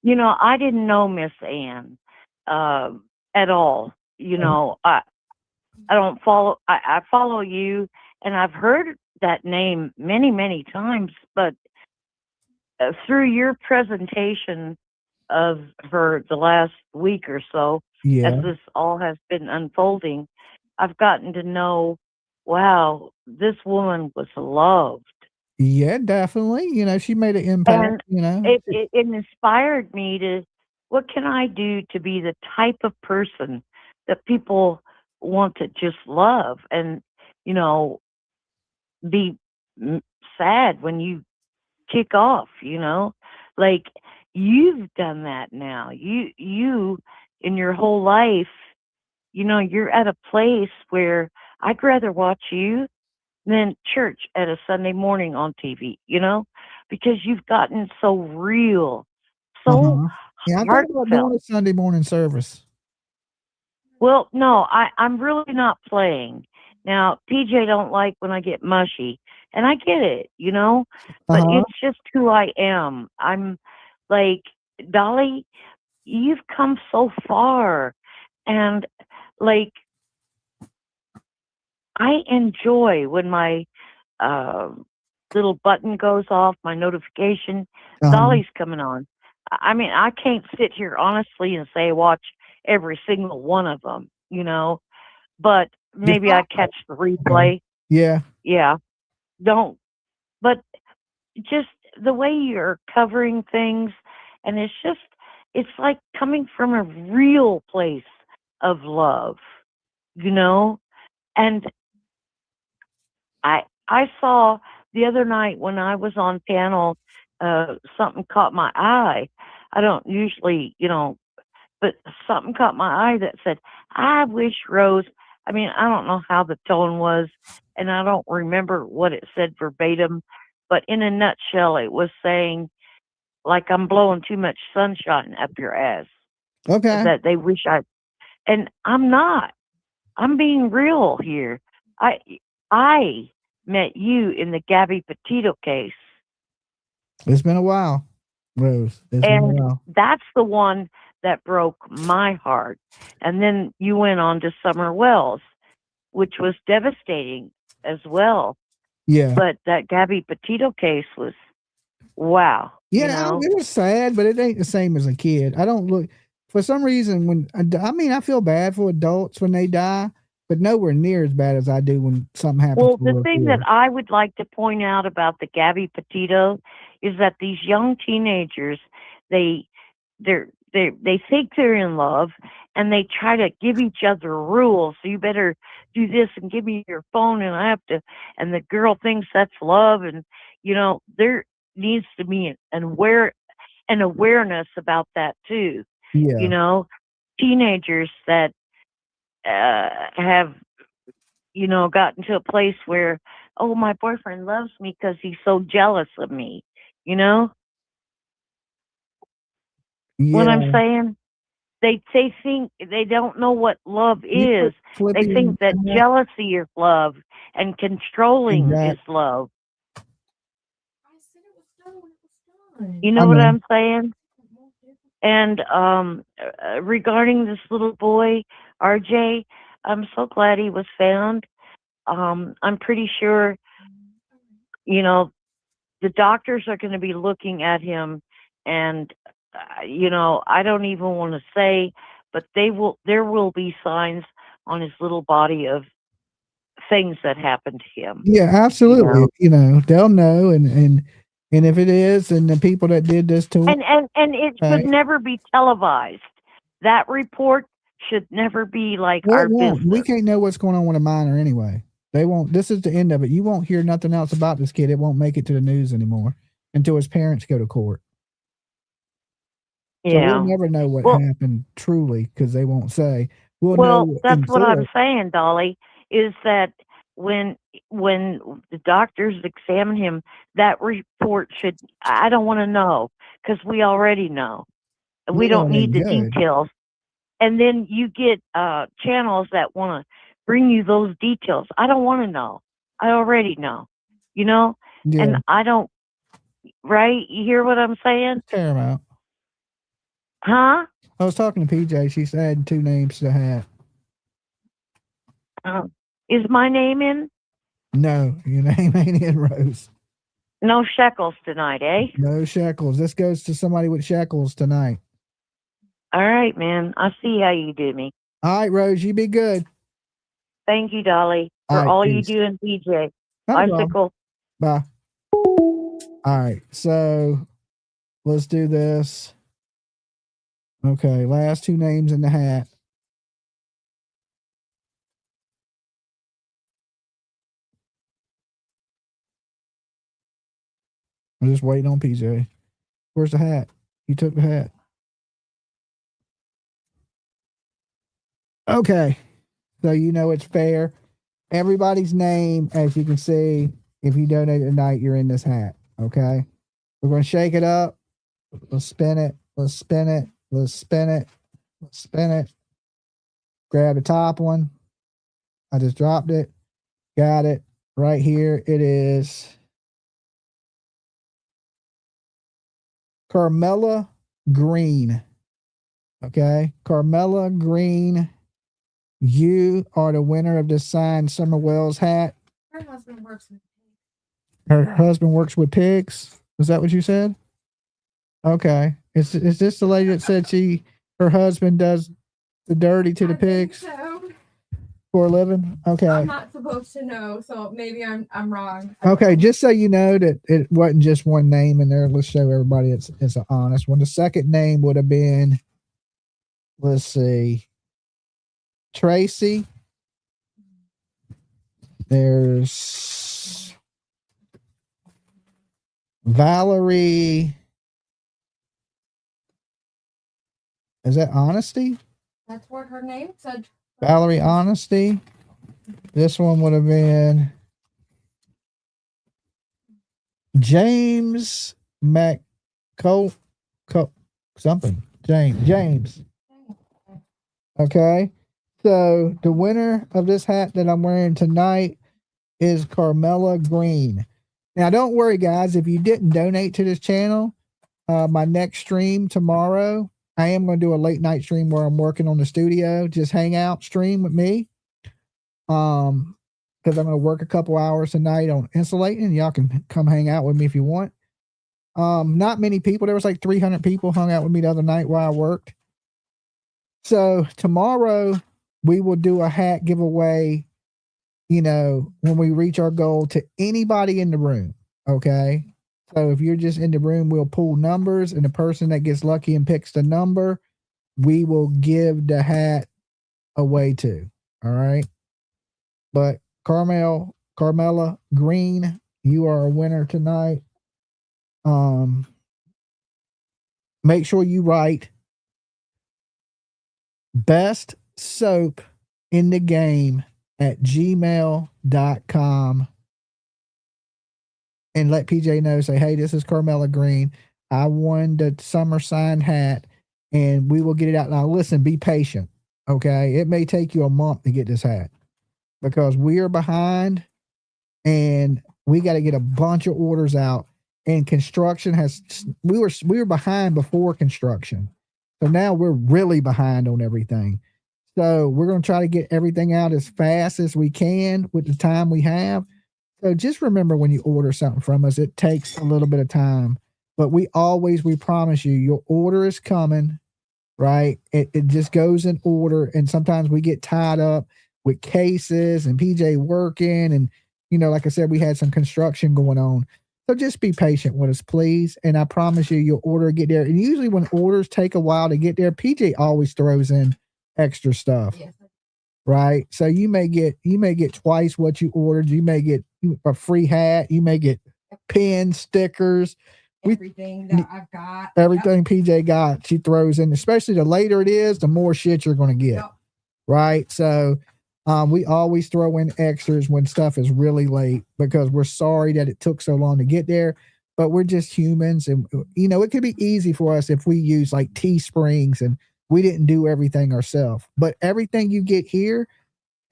You know, I didn't know Miss Ann at all. You know, I don't follow. I follow you, and I've heard that name many, many times, but through your presentation of her the last week or so, as this all has been unfolding, I've gotten to know, wow, this woman was loved. Yeah, definitely. You know, she made an impact. And it inspired me to, what can I do to be the type of person that people want to just love and, you know, be sad when you kick off, you know, like you've done that now. You in your whole life, you know, you're at a place where I'd rather watch you than church at a Sunday morning on TV, because you've gotten so real, so Yeah, I thought about doing heartfelt. a Sunday morning service. Well, no, I'm really not playing. Now, PJ don't like when I get mushy, and I get it, but it's just who I am. I'm like, Dolly, you've come so far, and like, I enjoy when my little button goes off, my notification, Dolly's coming on. I mean, I can't sit here honestly and say watch every single one of them, but maybe I catch the replay. Yeah. Yeah. Don't, but just the way you're covering things, and it's like coming from a real place of love, and I saw the other night when I was on panel, something caught my eye. I don't usually, but something caught my eye that said, I wish Rose, I mean, I don't know how the tone was, and I don't remember what it said verbatim, but in a nutshell, it was saying, like, I'm blowing too much sunshine up your ass. Okay. That they wish and I'm not. I'm being real here. I met you in the Gabby Petito case. It's been a while, Rose. It's been a And while. that's the one that broke my heart. And then you went on to Summer Wells, which was devastating as well. Yeah. But that Gabby Petito case was, wow. Yeah, it was sad, but it ain't the same as a kid. I don't look, for some reason, I feel bad for adults when they die, but nowhere near as bad as I do when something happens Well, to a the little thing kid. that I would like to point out about the Gabby Petito is that these young teenagers, they think they're in love, and they try to give each other rules. So you better do this and give me your phone, and I have to. And the girl thinks that's love, and there needs to be an awareness about that too. Yeah. Teenagers that have gotten to a place where, oh, my boyfriend loves me because he's so jealous of me. What I'm saying? They think they don't know what love is. They think that jealousy is love and controlling is love. You know what I'm saying? And regarding this little boy, RJ, I'm so glad he was found. I'm pretty sure, the doctors are going to be looking at him, and I don't even want to say, but there will be signs on his little body of things that happened to him. Yeah, absolutely. They'll know, and if it is, and the people that did this to him, And it should never be televised. That report should never be like well, our it won't. business. We can't know what's going on with a minor anyway. They won't. This is the end of it. You won't hear nothing else about this kid. It won't make it to the news anymore until his parents go to court. So we'll never know what happened truly because they won't say. We'll know that's in what I'm court. saying, Dolly, is that when the doctors examine him, that report should, I don't want to know, because we already know. We don't need the details. And then you get channels that want to bring you those details. I don't want to know. I already know. Yeah. And I don't, right? You hear what I'm saying? Paramount. Huh? I was talking to PJ. She's adding 2 names to the hat. Is my name in? No, your name ain't in, Rose. No shekels tonight, eh? No shekels. This goes to somebody with shekels tonight. All right, man. I see how you do me. All right, Rose, you be good. Thank you, Dolly, for all you do in PJ. Bicycle. Bye. All right, so let's do this. Okay, last 2 names in the hat. I'm just waiting on PJ. Where's the hat? You took the hat. Okay, so it's fair. everybody's name, as you can see, if you donate tonight, you're in this hat. Okay. We're going to shake it up. Let's spin it. Let's spin it. Let's spin it. Let's spin it. Grab the top one. I just dropped it. Got it. Right here. It is Carmela Green. Okay. Carmela Green. You are the winner of this signed Summer Wells hat. Her husband works with Her husband works with pigs. Was that what you said? Okay. Is this the lady that said her husband does the dirty to the pigs so. for a living? Okay. I'm not supposed to know, so maybe I'm wrong. Okay, just so you know that it wasn't just one name in there. Let's show everybody it's an honest one. The second name would have been, let's see, Tracy. There's Valerie. Is that Honesty? That's what her name said. Valerie Honesty. This one would have been James something. James. Okay. So the winner of this hat that I'm wearing tonight is Carmela Green. Now, don't worry, guys. If you didn't donate to this channel, my next stream tomorrow, I am going to do a late night stream where I'm working on the studio. Just hang out, stream with me. Because I'm going to work a couple hours tonight on insulating. Y'all can come hang out with me if you want. Not many people. There was like 300 people hung out with me the other night while I worked. So tomorrow we will do a hat giveaway, when we reach our goal, to anybody in the room. Okay. So if you're just in the room, we'll pull numbers, and the person that gets lucky and picks the number, we will give the hat away to. All right. But Carmela Green, you are a winner tonight. Make sure you write best soap in the game at gmail.com and let PJ know. Say, hey, this is Carmela Green. I won the summer signed hat, and we will get it out. Now, listen, be patient. Okay. It may take you a month to get this hat because we are behind and we got to get a bunch of orders out. And construction we were behind before construction. So now we're really behind on everything. So we're going to try to get everything out as fast as we can with the time we have. So just remember, when you order something from us, it takes a little bit of time, but we promise you, your order is coming, right? It just goes in order. And sometimes we get tied up with cases and PJ working. And, like I said, we had some construction going on. So just be patient with us, please. And I promise you, your order will get there. And usually when orders take a while to get there, PJ always throws in extra stuff. Yes. Right. So you may get twice what you ordered. You may get a free hat. You may get pins, stickers, everything that I've got. Everything PJ got, she throws in. Especially the later it is, the more shit you're going to get. Yep. Right. So we always throw in extras when stuff is really late because we're sorry that it took so long to get there, but we're just humans. And, it could be easy for us if we use like Teesprings and we didn't do everything ourselves. But everything you get here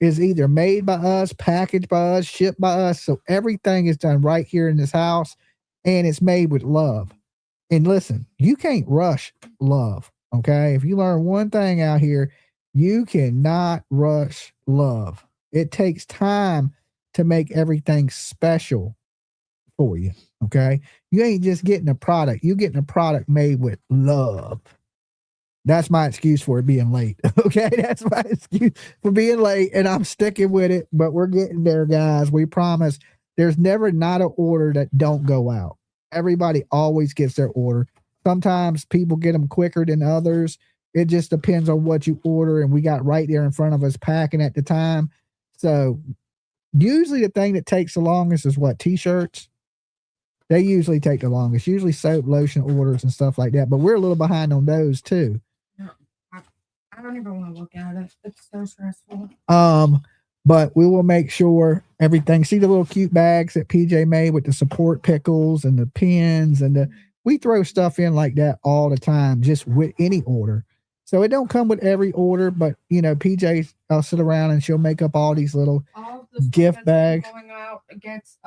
is either made by us, packaged by us, shipped by us. So everything is done right here in this house, and it's made with love. And listen, you can't rush love. Okay. If you learn one thing out here, you cannot rush love. It takes time to make everything special for you. Okay. You ain't just getting a product. You're getting a product made with love. That's my excuse for it being late. Okay. That's my excuse for being late, and I'm sticking with it, but we're getting there, guys. We promise. There's never not an order that don't go out. Everybody always gets their order. Sometimes people get them quicker than others. It just depends on what you order, and we got right there in front of us packing at the time. So usually the thing that takes the longest is what? T-shirts. They usually take the longest. Usually soap, lotion orders and stuff like that. But we're a little behind on those too. I don't even want to look at it. It's so stressful. but we will make sure everything. See the little cute bags that PJ made with the support pickles and the pins and we throw stuff in like that all the time, just with any order. So it don't come with every order, but PJ, I'll sit around and she'll make up all these little gift bags. Going out gets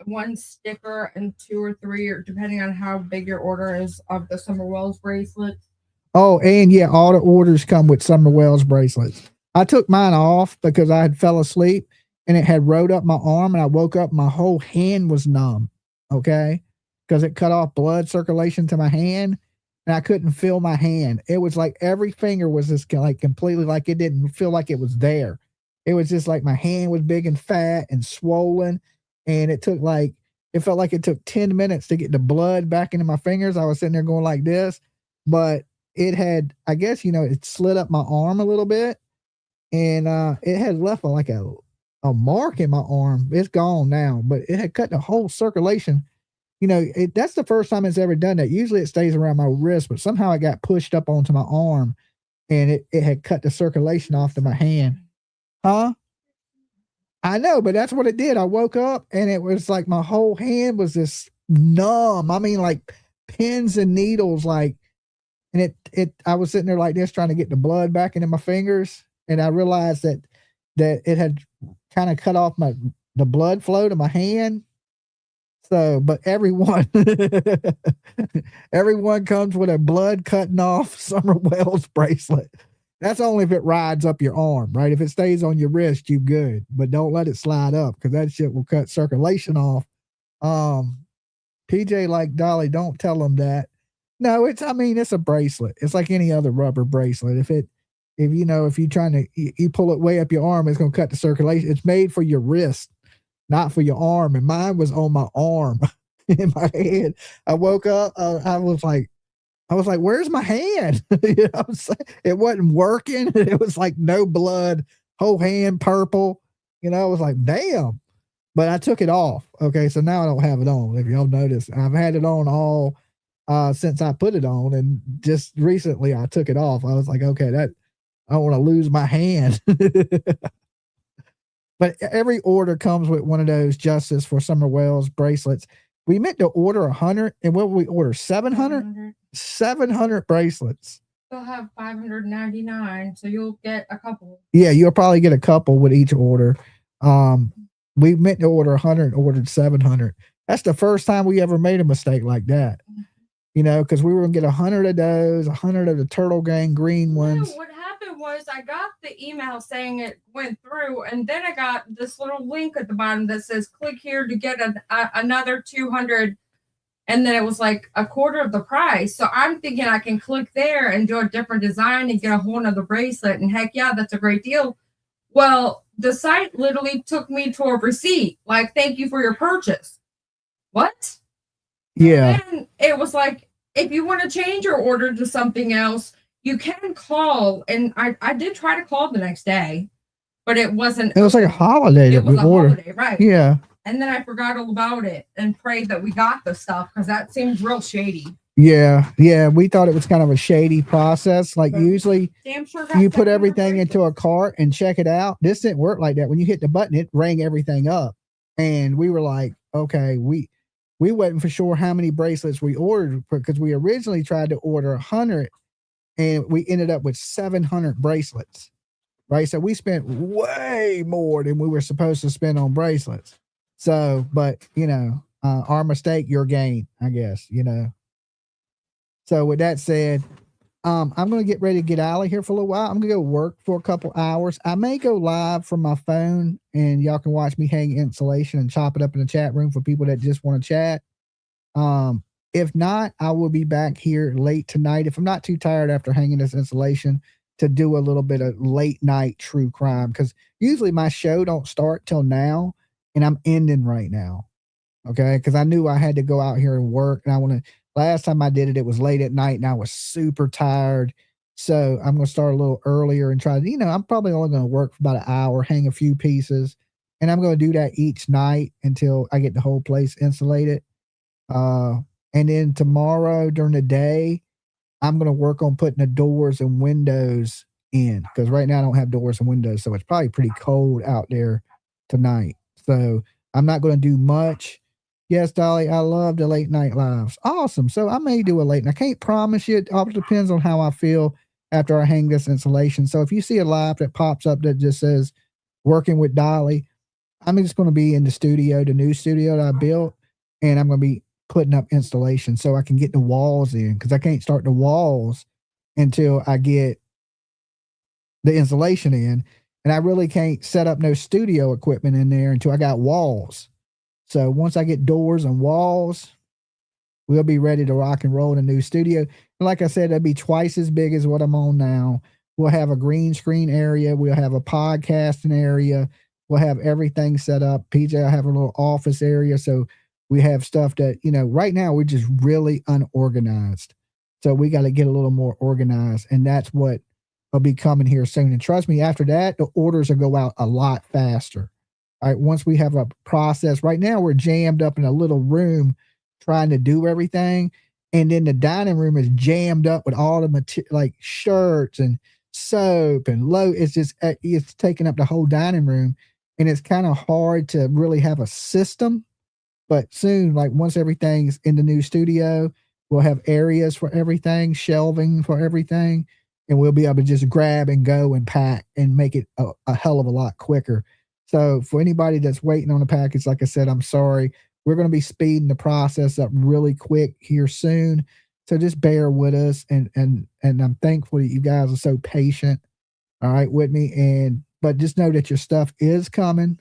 one sticker and 2 or 3, or depending on how big your order is, of the Summer Wells bracelets. Oh, and yeah, all the orders come with Summer Wells bracelets. I took mine off because I had fell asleep and it had rode up my arm, and I woke up, my whole hand was numb. Okay, because it cut off blood circulation to my hand. And I couldn't feel my hand. It was like every finger was just like completely, like it didn't feel like it was there. It was just like my hand was big and fat and swollen. And it felt like it took 10 minutes to get the blood back into my fingers. I was sitting there going like this, but it had, I guess, it slid up my arm a little bit, and it had left like a mark in my arm. It's gone now, but it had cut the whole circulation. That's the first time it's ever done that. Usually it stays around my wrist, but somehow it got pushed up onto my arm, and it had cut the circulation off to my hand. Huh? I know, but that's what it did. I woke up and it was like my whole hand was just numb. I mean, like pins and needles, and I was sitting there like this trying to get the blood back into my fingers, and I realized that it had kind of cut off the blood flow to my hand. So, but everyone comes with a blood cutting off Summer Wells bracelet. That's only if it rides up your arm, right? If it stays on your wrist, you good, but don't let it slide up, because that shit will cut circulation off. PJ, like, Dolly, don't tell them that. No, it's a bracelet. It's like any other rubber bracelet. If you're trying to, you pull it way up your arm, it's going to cut the circulation. It's made for your wrist, not for your arm. And mine was on my arm in my head. I woke up. I was like, where's my hand? It wasn't working. It was like no blood, whole hand purple. I was like, damn. But I took it off. Okay. So now I don't have it on. If y'all notice, I've had it on all since I put it on. And just recently I took it off. I was like, okay, I don't want to lose my hand. But every order comes with one of those Justice for Summer Wells bracelets. We meant to order 100, and what we order 700? 700 bracelets. They'll have 599, so you'll get a couple. Yeah, you'll probably get a couple with each order. We meant to order 100 and ordered 700. That's the first time we ever made a mistake like that. Because we were going to get 100 of those, 100 of the Turtle Gang green ones. No, what happened was I got the email saying it went through, and then I got this little link at the bottom that says click here to get another 200, and then it was like a quarter of the price. So I'm thinking I can click there and do a different design and get a whole nother bracelet, and heck yeah, that's a great deal. Well, the site literally took me to a receipt, like, thank you for your purchase. What? Yeah. And it was like, if you want to change your order to something else, you can call. And I did try to call the next day, but it wasn't. It was like a holiday that we ordered. Holiday, right? Yeah. And then I forgot all about it and prayed that we got the stuff, because that seems real shady. Yeah. Yeah. We thought it was kind of a shady process. Like usually Damn sure you put everything into a cart and check it out. This didn't work like that. When you hit the button, it rang everything up. And we were like, okay, we wasn't for sure how many bracelets we ordered, because we originally tried to order 100 and we ended up with 700 bracelets, right? So we spent way more than we were supposed to spend on bracelets. So, but our mistake, your gain, I guess, So with that said, I'm going to get ready to get out of here for a little while. I'm going to go work for a couple hours. I may go live from my phone, and y'all can watch me hang insulation and chop it up in the chat room for people that just want to chat. If not, I will be back here late tonight, if I'm not too tired after hanging this insulation, to do a little bit of late night true crime, because usually my show don't start till now, and I'm ending right now. Okay, because I knew I had to go out here and work, and last time I did it, it was late at night and I was super tired. So I'm going to start a little earlier and try to, I'm probably only going to work for about an hour, hang a few pieces. And I'm going to do that each night until I get the whole place insulated. And then tomorrow during the day, I'm going to work on putting the doors and windows in, because right now I don't have doors and windows, so it's probably pretty cold out there tonight. So I'm not going to do much. Yes, Dolly, I love the late night lives. Awesome. So I may do a late night. I can't promise you. It all depends on how I feel after I hang this installation. So if you see a live that pops up that just says working with Dolly, I'm just going to be in the studio, the new studio that I built, and I'm going to be putting up installation so I can get the walls in, because I can't start the walls until I get the installation in. And I really can't set up no studio equipment in there until I got walls. So once I get doors and walls, we'll be ready to rock and roll in a new studio. And like I said, it'll be twice as big as what I'm on now. We'll have a green screen area. We'll have a podcasting area. We'll have everything set up. PJ will have a little office area. So we have stuff that, right now we're just really unorganized. So we got to get a little more organized. And that's what will be coming here soon. And trust me, after that, the orders will go out a lot faster. All right, once we have a process. Right now we're jammed up in a little room trying to do everything. And then the dining room is jammed up with all the material, like shirts and soap and it's taking up the whole dining room. And it's kind of hard to really have a system. But soon, like once everything's in the new studio, we'll have areas for everything, shelving for everything. And we'll be able to just grab and go and pack and make it a hell of a lot quicker. So for anybody that's waiting on a package, like I said, I'm sorry. We're going to be speeding the process up really quick here soon. So just bear with us. And I'm thankful that you guys are so patient, all right, with me. But just know that your stuff is coming.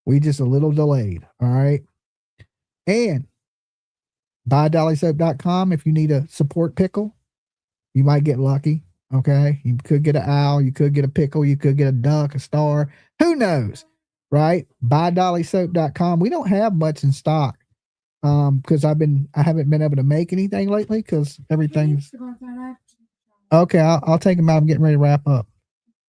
We just a little delayed, all right? And buydollysoap.com if you need a support pickle. You might get lucky. Okay, you could get an owl, you could get a pickle, you could get a duck, a star, who knows, right? BuyDollySoap.com. We don't have much in stock because I haven't been able to make anything lately because everything's okay. I'll take them out. I'm getting ready to wrap up.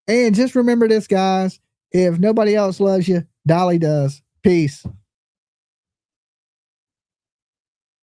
And just remember this, guys: if nobody else loves you, Dolly does. Peace.